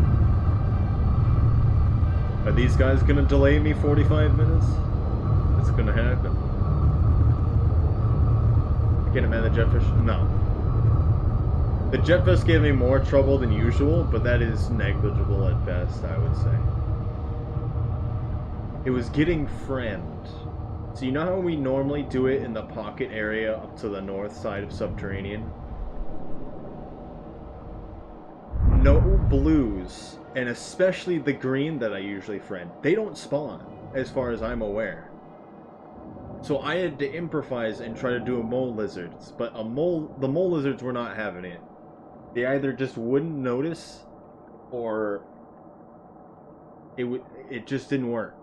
Are these guys gonna delay me 45 minutes? It's gonna happen. Get him at the Jetfish? No. The Jetfish gave me more trouble than usual, but that is negligible at best, I would say. It was getting friend. So you know how we normally do it in the pocket area up to the north side of Subterranean? No blues, and especially the green that I usually friend, they don't spawn, as far as I'm aware. So I had to improvise and try to do a mole lizards, but the mole lizards were not having it. They either just wouldn't notice, or it just didn't work.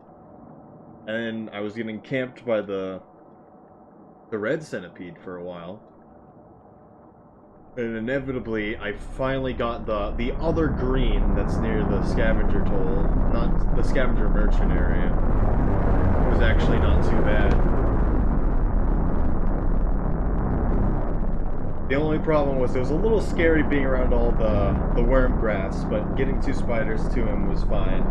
And I was getting camped by the red centipede for a while. And inevitably, I finally got the other green that's near the scavenger toll, not the scavenger merchant area. It was actually not too bad. The only problem was it was a little scary being around all the worm grass, but getting 2 spiders to him was fine.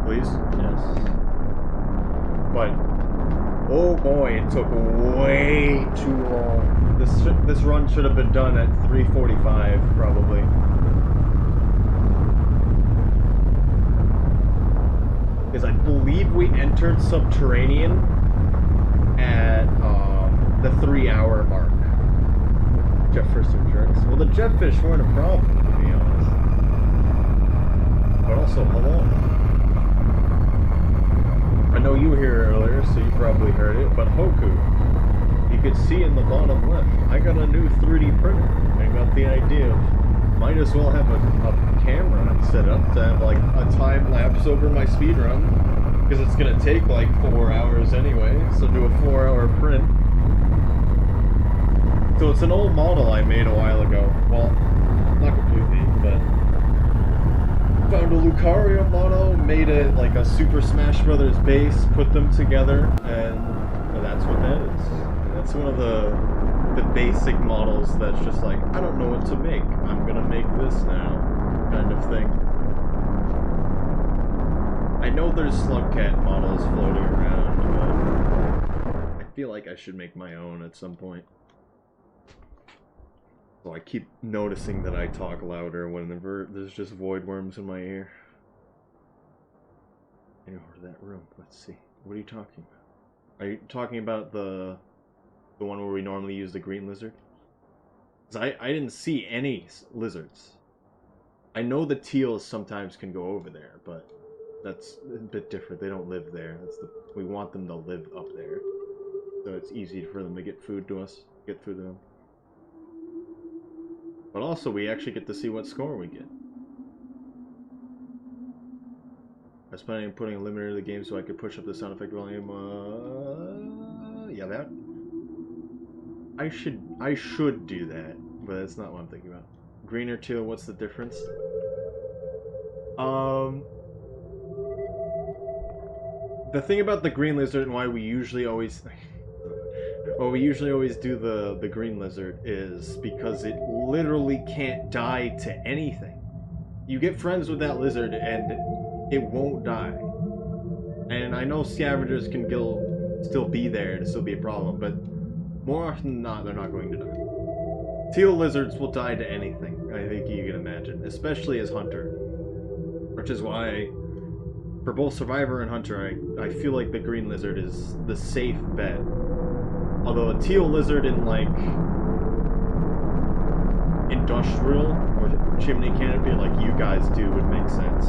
Please? Yes. But oh boy, it took way too long. This run should have been done at 3:45 probably. Because I believe we entered Subterranean at the 3-hour mark. Jetfish or jerks. Well, the Jetfish weren't a problem, to be honest. But also, hello. I know you were here earlier, so you probably heard it, but Hoku, you could see in the bottom left, I got a new 3D printer. I got the idea of, might as well have a camera set up to have like a time lapse over my speedrun, because it's going to take like 4 hours anyway, so do a 4-hour print. So it's an old model I made a while ago. Well, not completely, but found a Lucario model, made it like a Super Smash Brothers base, put them together, and well, that's what that is. And that's one of the basic models that's just like, I don't know what to make. I'm gonna make this now, kind of thing. I know there's Slugcat models floating around, but I feel like I should make my own at some point. So I keep noticing that I talk louder whenever there's just void worms in my ear. Over that room. Let's see. What are you talking about? Are you talking about the one where we normally use the green lizard? 'Cause I didn't see any lizards. I know the teals sometimes can go over there, but that's a bit different. They don't live there. We want them to live up there, so it's easy for them to get food to us, get through them. But also, we actually get to see what score we get. I was planning on putting a limiter to the game so I could push up the sound effect volume. Yeah, that. I should do that, but that's not what I'm thinking about. Green or teal, what's the difference? The thing about the green lizard and why we usually always... Well, we usually always do the green lizard is because it literally can't die to anything. You get friends with that lizard and it won't die. And I know scavengers can still be there and still be a problem, but more often than not, they're not going to die. Teal lizards will die to anything, I think you can imagine, especially as Hunter. Which is why, for both Survivor and Hunter, I feel like the green lizard is the safe bet. Although a teal lizard in, like, industrial or chimney canopy like you guys do would make sense.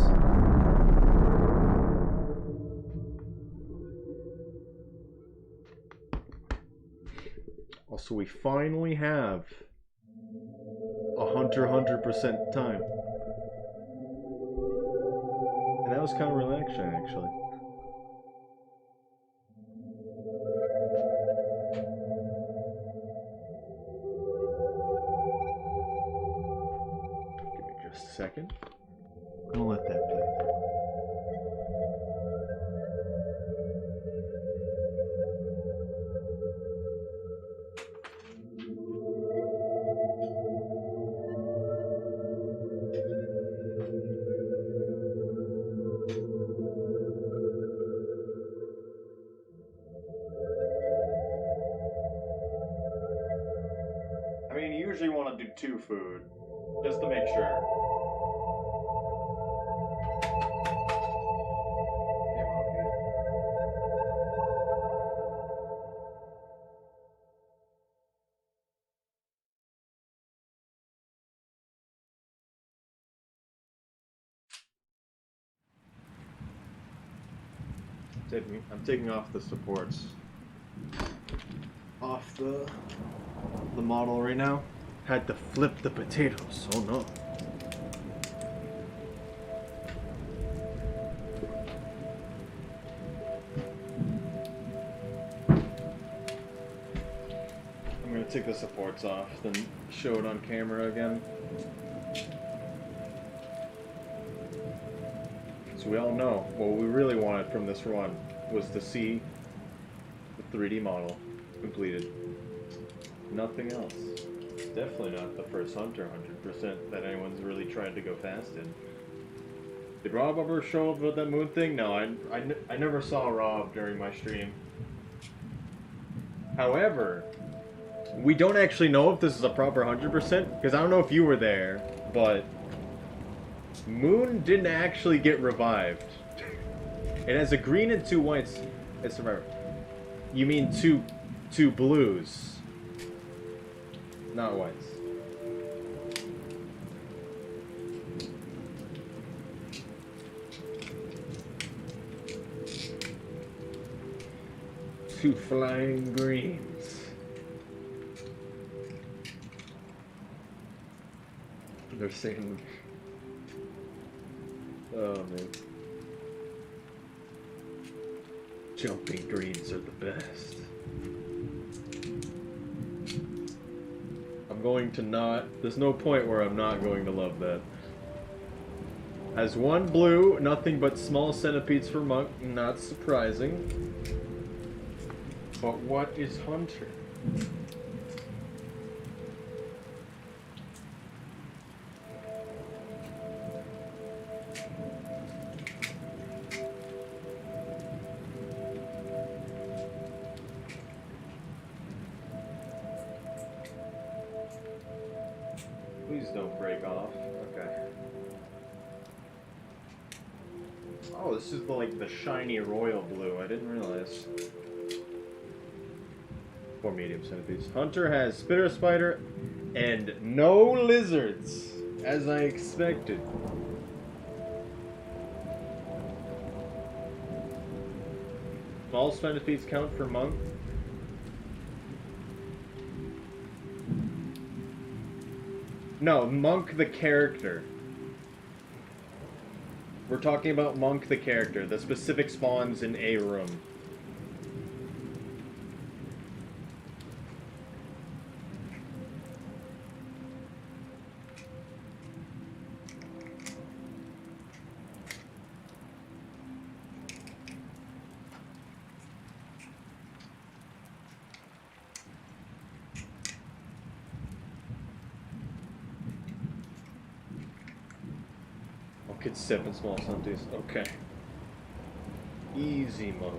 Also, we finally have a Hunter 100% time. And that was kind of relaxing, actually. A second. I'm gonna let that play through. I mean, you usually want to do 2 food, just to make sure. Came off easy. I'm taking off the supports off the model right now. Had to flip the potatoes. Oh no. I'm gonna take the supports off, then show it on camera again. So we all know what we really wanted from this run was to see the 3D model completed. Nothing else. Definitely not the first Hunter 100% that anyone's really tried to go fast in. Did Rob ever show up with that moon thing? No, I never saw Rob during my stream. However, we don't actually know if this is a proper 100%, because I don't know if you were there, but Moon didn't actually get revived. It has a green and 2 whites. It's right. You mean two blues, not whites. Two flying greens. They're saying, oh man. Jumping greens are the best. I'm going to not... There's no point where I'm not going to love that. Has 1 blue, nothing but small centipedes for Monk, not surprising. But what is Hunter? Please don't break off. Okay. Oh, this is like the shiny royal blue. I didn't realize. 4 medium centipedes. Hunter has spitter spider and no lizards, as I expected. Small centipedes count for Monk. No, Monk the character. We're talking about Monk the character. The specific spawns in a room. Get 7 small centipedes. Okay. Easy mode.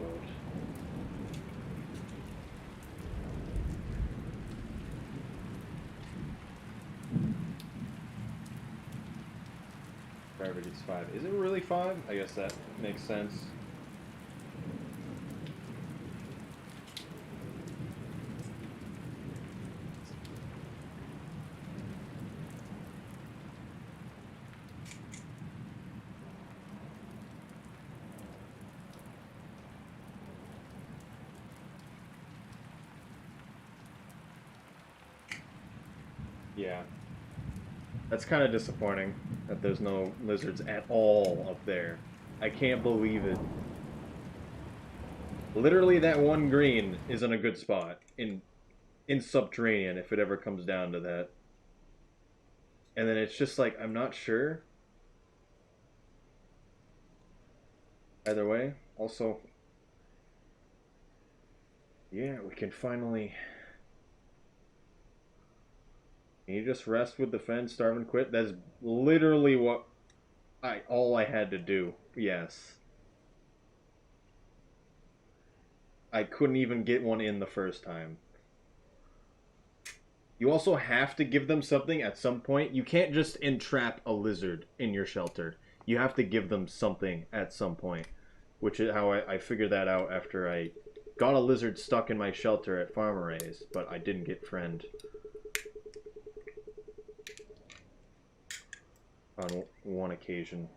Gravity is 5. Is it really 5? I guess that makes sense. Yeah. That's kind of disappointing that there's no lizards at all up there. I can't believe it. Literally that 1 green is in a good spot in Subterranean if it ever comes down to that. And then it's just like, I'm not sure. Either way, also, yeah, we can finally... Can you just rest with defense, starve and quit? That's literally what all I had to do. Yes. I couldn't even get one in the first time. You also have to give them something at some point. You can't just entrap a lizard in your shelter. You have to give them something at some point, which is how I figured that out after I got a lizard stuck in my shelter at Farmer A's, but I didn't get friend on one occasion.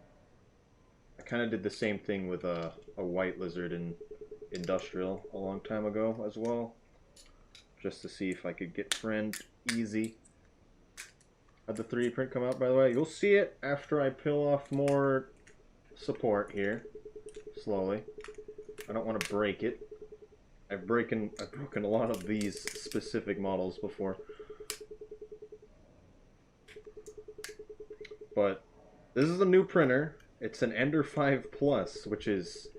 I kind of did the same thing with a white lizard in Industrial a long time ago as well, just to see if I could get friend easy. How'd the 3D print come out, by the way? You'll see it after I peel off more support here, slowly. I don't want to break it. I've broken a lot of these specific models before. But this is a new printer. It's an Ender 5 Plus, which is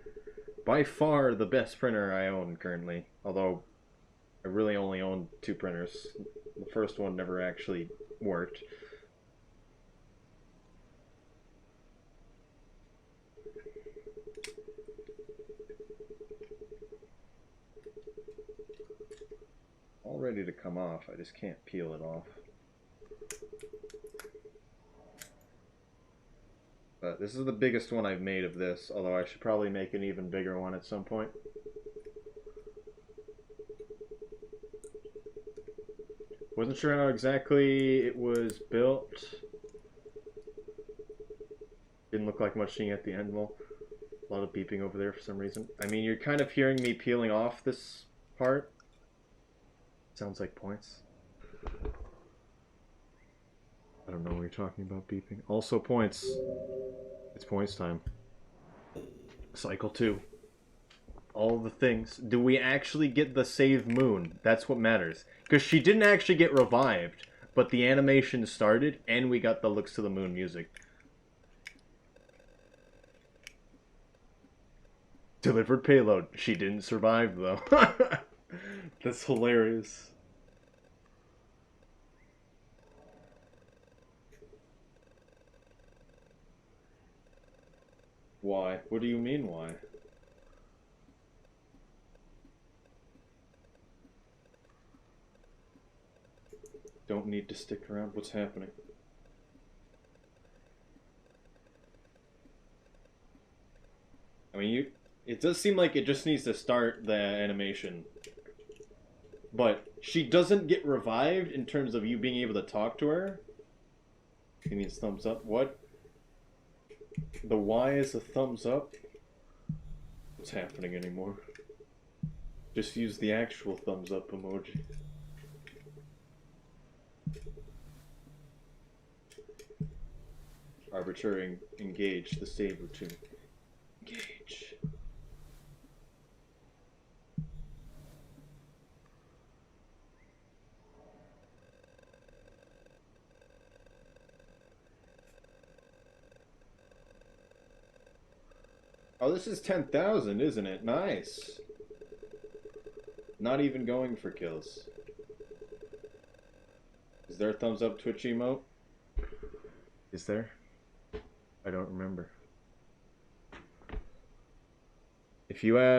by far the best printer I own currently. Although I really only own 2 printers. The first one never actually worked. All ready to come off. I just can't peel it off. But this is the biggest one I've made of this, although I should probably make an even bigger one at some point. Wasn't sure how exactly it was built. Didn't look like much seeing at the end. Well, a lot of beeping over there for some reason. I mean, you're kind of hearing me peeling off this part. Sounds like points. I don't know what you're talking about beeping. Also points. It's points time. Cycle 2. All the things. Do we actually get the save moon? That's what matters. Because she didn't actually get revived, but the animation started, and we got the Looks to the Moon music. Delivered payload. She didn't survive, though. That's hilarious. Why? What do you mean, why? Don't need to stick around. What's happening? I mean, it does seem like it just needs to start the animation. But she doesn't get revived in terms of you being able to talk to her. He needs thumbs up. What? The Y is a thumbs up? What's happening anymore? Just use the actual thumbs up emoji. Arbitrary engage the save routine. Engage. Oh, this is 10,000, isn't it? Nice. Not even going for kills. Is there a thumbs up Twitch emote? Is there? I don't remember. If you have...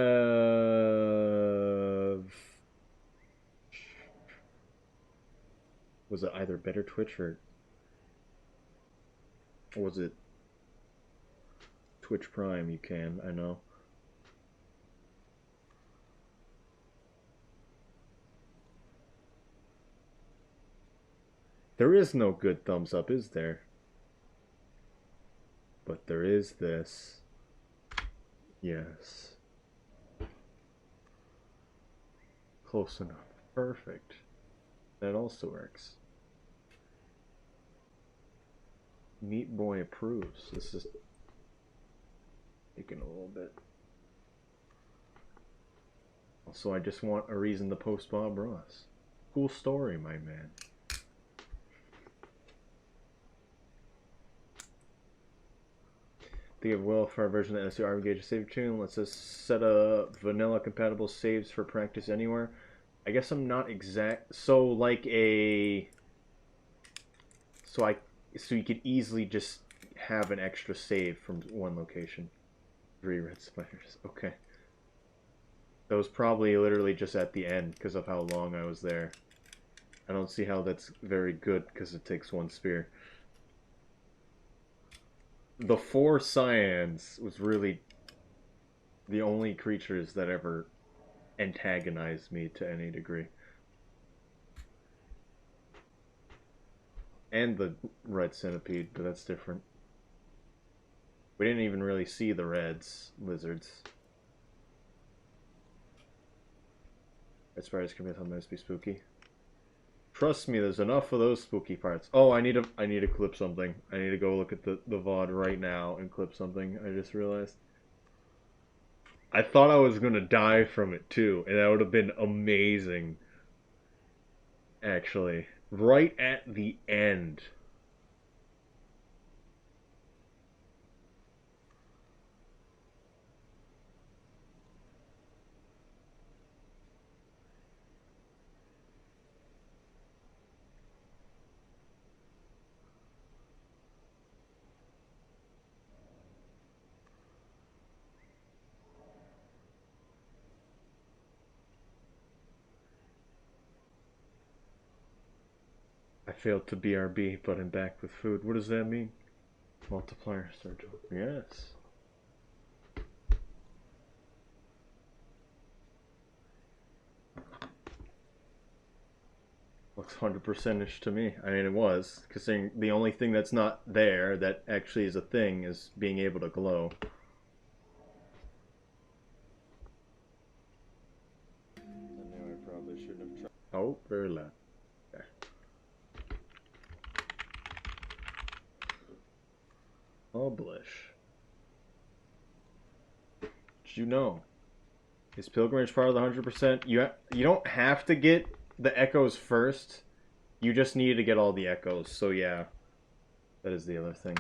Was it either Better Twitch or was it Twitch Prime? You can, I know. There is no good thumbs up, is there? But there is this. Yes. Close enough. Perfect. That also works. Meat Boy approves. This is taking a little bit. Also, I just want a reason to post Bob Ross. Cool story, my man. They have well-far version of the SU Gauge save tune. Let's just set up vanilla compatible saves for practice anywhere. I guess I'm not exact. So like a. So you could easily just have an extra save from one location. 3 red spiders. Okay. That was probably literally just at the end because of how long I was there. I don't see how that's very good because it takes one spear. The four cyans was really the only creatures that ever antagonized me to any degree. And the red centipede, but that's different. We didn't even really see the reds lizards. Red spiders can sometimes be spooky. Trust me, there's enough of those spooky parts. Oh, I need to clip something. I need to go look at the VOD right now and clip something. I just realized. I thought I was gonna die from it too, and that would have been amazing. Actually, right at the end. I failed to BRB, but I'm back with food. What does that mean? Multiplier start. Yes. Looks 100%ish to me. I mean, it was, considering the only thing that's not there that actually is a thing is being able to glow. I knew I probably shouldn't have tried. Oh, very loud. Okay. Publish. Did you know? Is Pilgrimage part of the 100%? You don't have to get the echoes first. You just need to get all the echoes. So yeah, that is the other thing.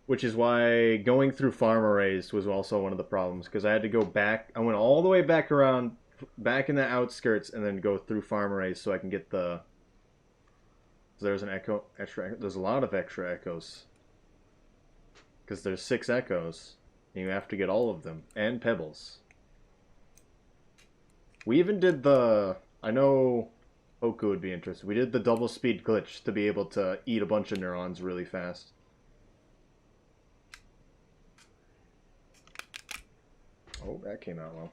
Which is why going through farm arrays was also one of the problems, because I had to go back. I went all the way back around, back in the outskirts, and then go through farm arrays so I can get the. There's an echo, extra. There's a lot of extra echoes. Because there's 6 echoes, and you have to get all of them, and pebbles. We even did the. I know Oku would be interested. We did the double speed glitch to be able to eat a bunch of neurons really fast. Oh, that came out well.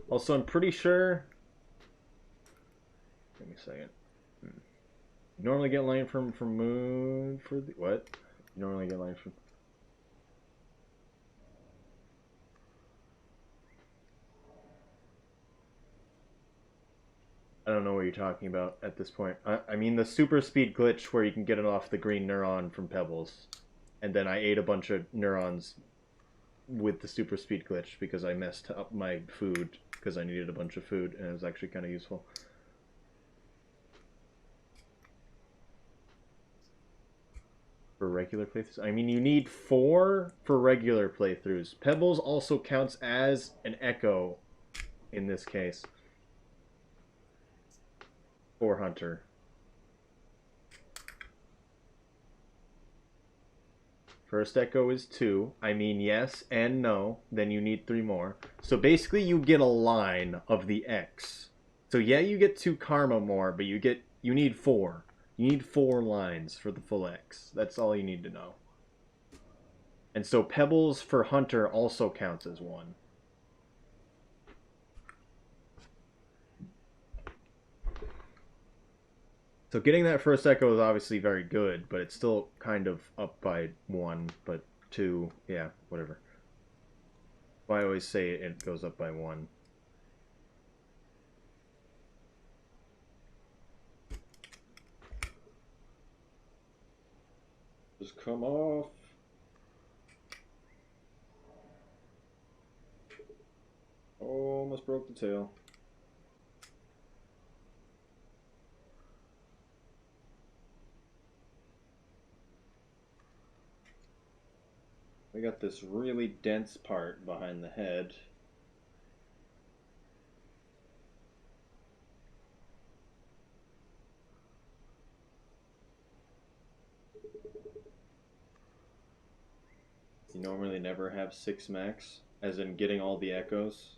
Also, I'm pretty sure. Give me a second. You normally get line from Moon for the what? You normally get line from. I don't know what you're talking about at this point. I mean the super speed glitch where you can get it off the green neuron from pebbles, and then I ate a bunch of neurons with the super speed glitch because I messed up my food because I needed a bunch of food, and it was actually kind of useful. For regular playthroughs, I mean you need 4 for regular playthroughs. Pebbles also counts as an echo in this case. For Hunter. First echo is 2. I mean yes and no. Then you need 3 more. So basically you get a line of the X. So yeah, you get 2 karma more, but you need 4. You need 4 lines for the full X. That's all you need to know. And so pebbles for Hunter also counts as 1. So getting that first echo is obviously very good, but it's still kind of up by 1, but 2, yeah, whatever. I always say it goes up by 1. Just come off. Oh, almost broke the tail. We got this really dense part behind the head. You normally never have 6 max, as in getting all the echoes.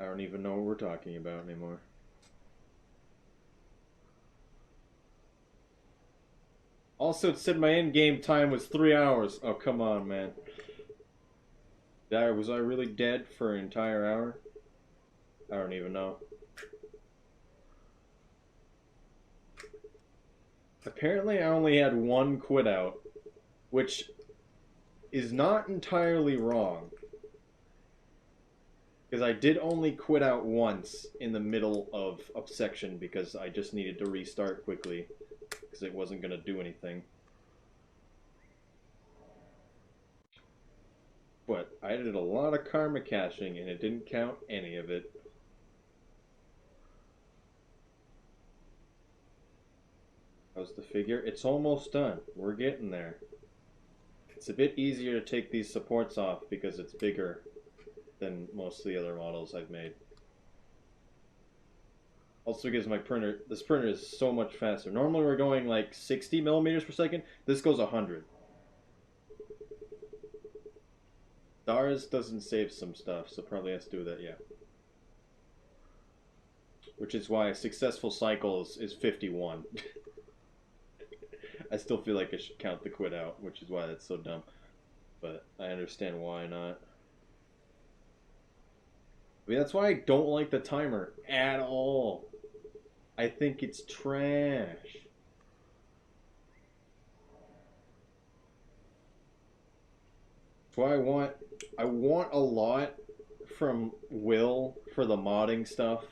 I don't even know what we're talking about anymore. Also, it said my in-game time was 3 hours. Oh, come on, man. Was I really dead for an entire hour? I don't even know. Apparently, I only had 1 quit out, which is not entirely wrong. Because I did only quit out once in the middle of a section because I just needed to restart quickly because it wasn't going to do anything. But I did a lot of karma caching and it didn't count any of it. How's the figure? It's almost done. We're getting there. It's a bit easier to take these supports off because it's bigger than most of the other models I've made. Also because this printer is so much faster. Normally we're going like 60 millimeters per second. This goes 100. Dars doesn't save some stuff, so probably has to do with that, yeah. Which is why a successful cycle is 51. I still feel like I should count the quit out, which is why that's so dumb. But I understand why not. I mean, that's why I don't like the timer at all. I think it's trash. That's why I want a lot from Will for the modding stuff,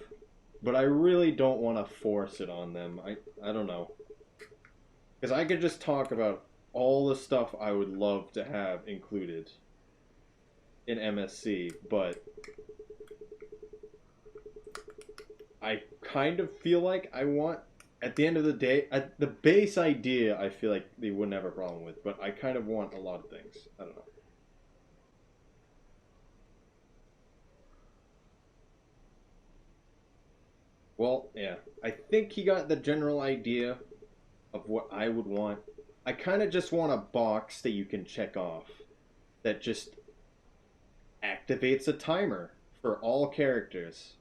but I really don't want to force it on them. I don't know. Because I could just talk about all the stuff I would love to have included in MSC, but I kind of feel like I want, at the end of the day, the base idea I feel like they wouldn't have a problem with, but I kind of want a lot of things. I don't know. Well, yeah. I think he got the general idea of what I would want. I kind of just want a box that you can check off that just activates a timer for all characters.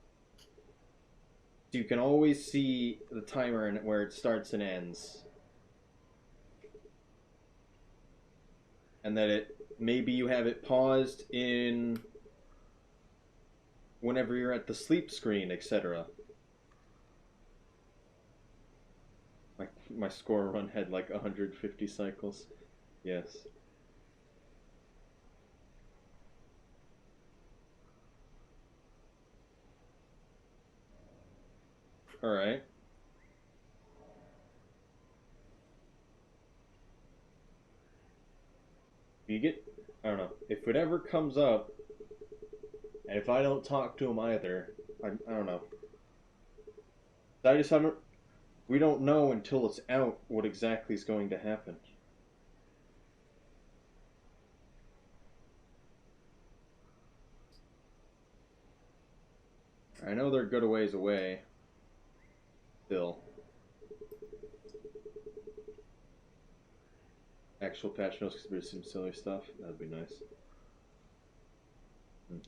So you can always see the timer and where it starts and ends. And that maybe you have it paused in whenever you're at the sleep screen, etc. My score run had like 150 cycles. Yes. Alright. You get, I don't know, if it ever comes up, and if I don't talk to him either, I don't know. I just haven't, we don't know until it's out what exactly is going to happen. I know they're good a ways away. Still. Actual patch notes because there's some silly stuff. That'd be nice.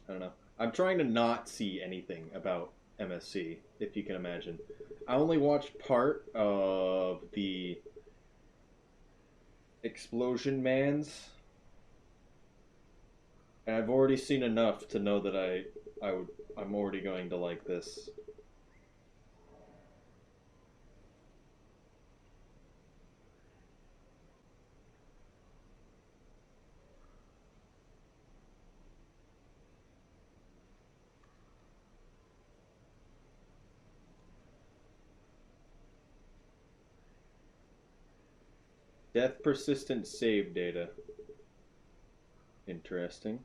I don't know. I'm trying to not see anything about MSC, if you can imagine. I only watched part of the Explosion Mans, and I've already seen enough to know that I'm already going to like this. Death persistent save data. Interesting.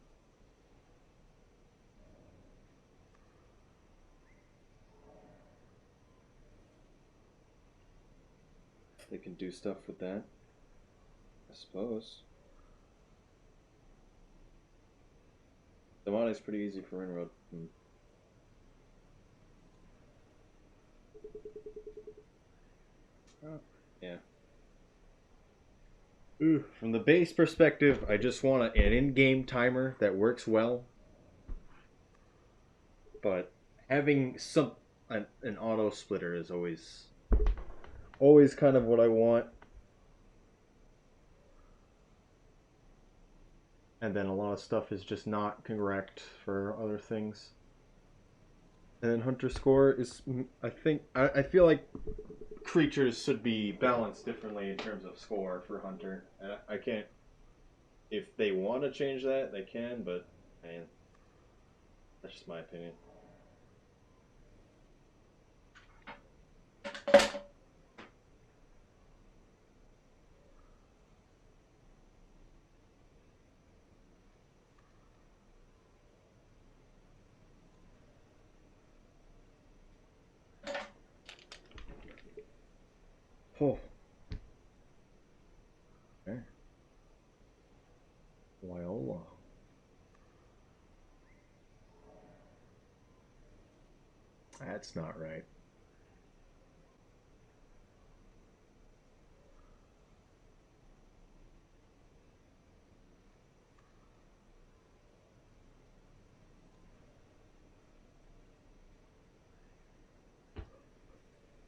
They can do stuff with that, I suppose. The mod is pretty easy for Inroad. Yeah. Ooh, from the base perspective, I just want an in-game timer that works well. But having an auto splitter is always kind of what I want. And then a lot of stuff is just not correct for other things. And then hunter score is, I feel like creatures should be balanced differently in terms of score for hunter. And I can't, if they want to change that, they can, but man, that's just my opinion. Oh. Okay. Viola. That's not right.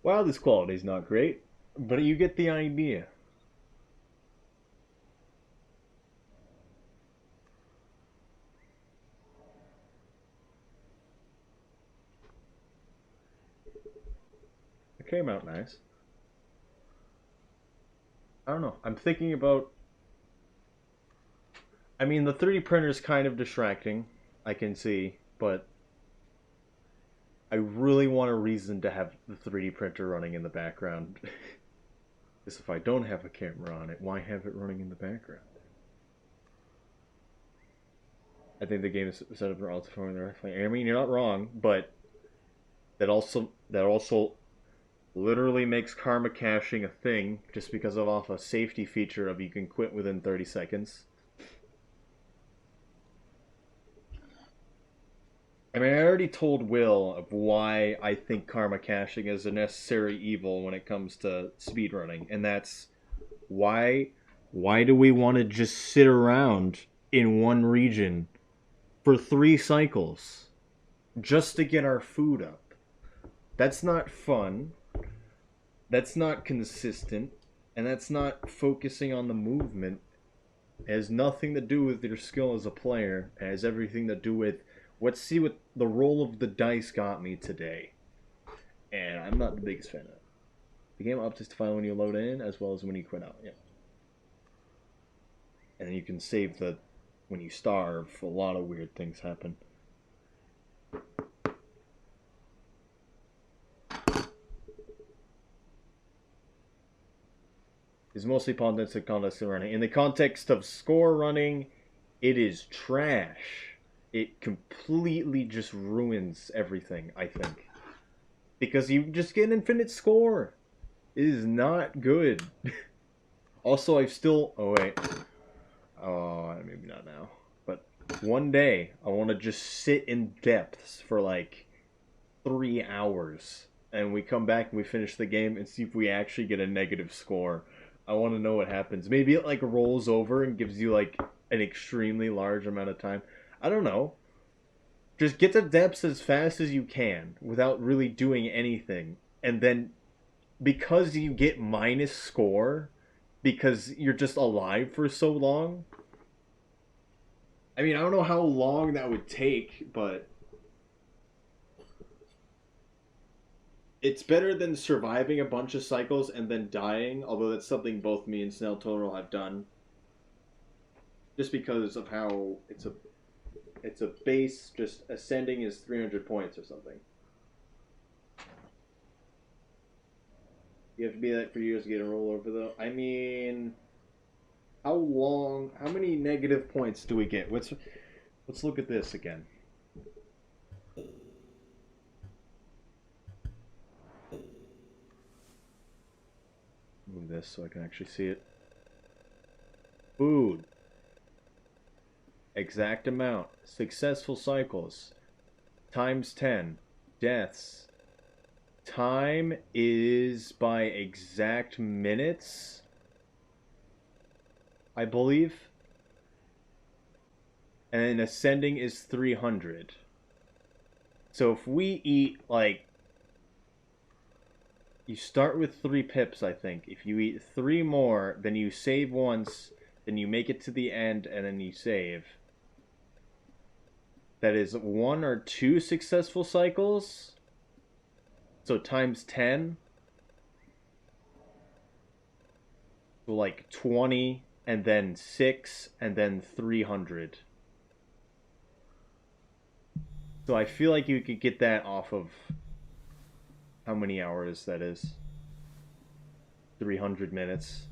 Wow, this quality is not great, but you get the idea. It came out nice. I don't know. I'm thinking about. I mean, the 3D printer is kind of distracting. I can see, but I really want a reason to have the 3D printer running in the background. Because if I don't have a camera on it, why have it running in the background? I think the game is set up for ultra directly. I mean, you're not wrong, but that also literally makes karma caching a thing just because of off a safety feature of you can quit within 30 seconds. I mean, I already told Will of why I think karma caching is a necessary evil when it comes to speedrunning, and that's why do we want to just sit around in one region for 3 cycles just to get our food up? That's not fun. That's not consistent, and that's not focusing on the movement. It has nothing to do with your skill as a player. It has everything to do with let's see what the roll of the dice got me today. And I'm not the biggest fan of it. The game updates to file when you load in as well as when you quit out. Yeah. And then you can save the when you starve. A lot of weird things happen. It's mostly context and context of running. In the context of score running, it is trash. It completely just ruins everything, I think. Because you just get an infinite score. It is not good. Also, I've still... Oh, wait. Oh, maybe not now. But one day, I want to just sit in depths for like 3 hours. And we come back and we finish the game and see if we actually get a negative score. I want to know what happens. Maybe it like rolls over and gives you like an extremely large amount of time. I don't know. Just get to depths as fast as you can without really doing anything. And then because you get minus score because you're just alive for so long. I mean, I don't know how long that would take, but it's better than surviving a bunch of cycles and then dying, although that's something both me and Snell Total have done. Just because of how it's a base, just ascending is 300 points or something. You have to be that for years to get a rollover though. I mean, how many negative points do we get? Let's look at this again. Move this so I can actually see it. Food. exact amount. Successful cycles times 10. Deaths. Time is by exact minutes, I believe. And then ascending is 300. So if we eat, like, you start with 3 pips, I think. If you eat 3 more, then you save once, then you make it to the end, and then you save. That is 1 or 2 successful cycles. So times 10. So like 20, and then 6, and then 300. So I feel like you could get that off of how many hours that is. 300 minutes.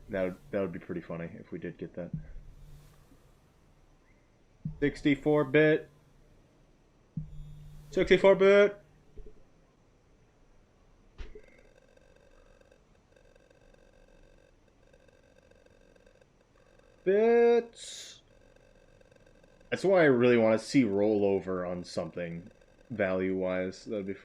That would be pretty funny if we did get that. 64-bit. 64-bit. Bits. That's why I really want to see rollover on something value-wise. That'd be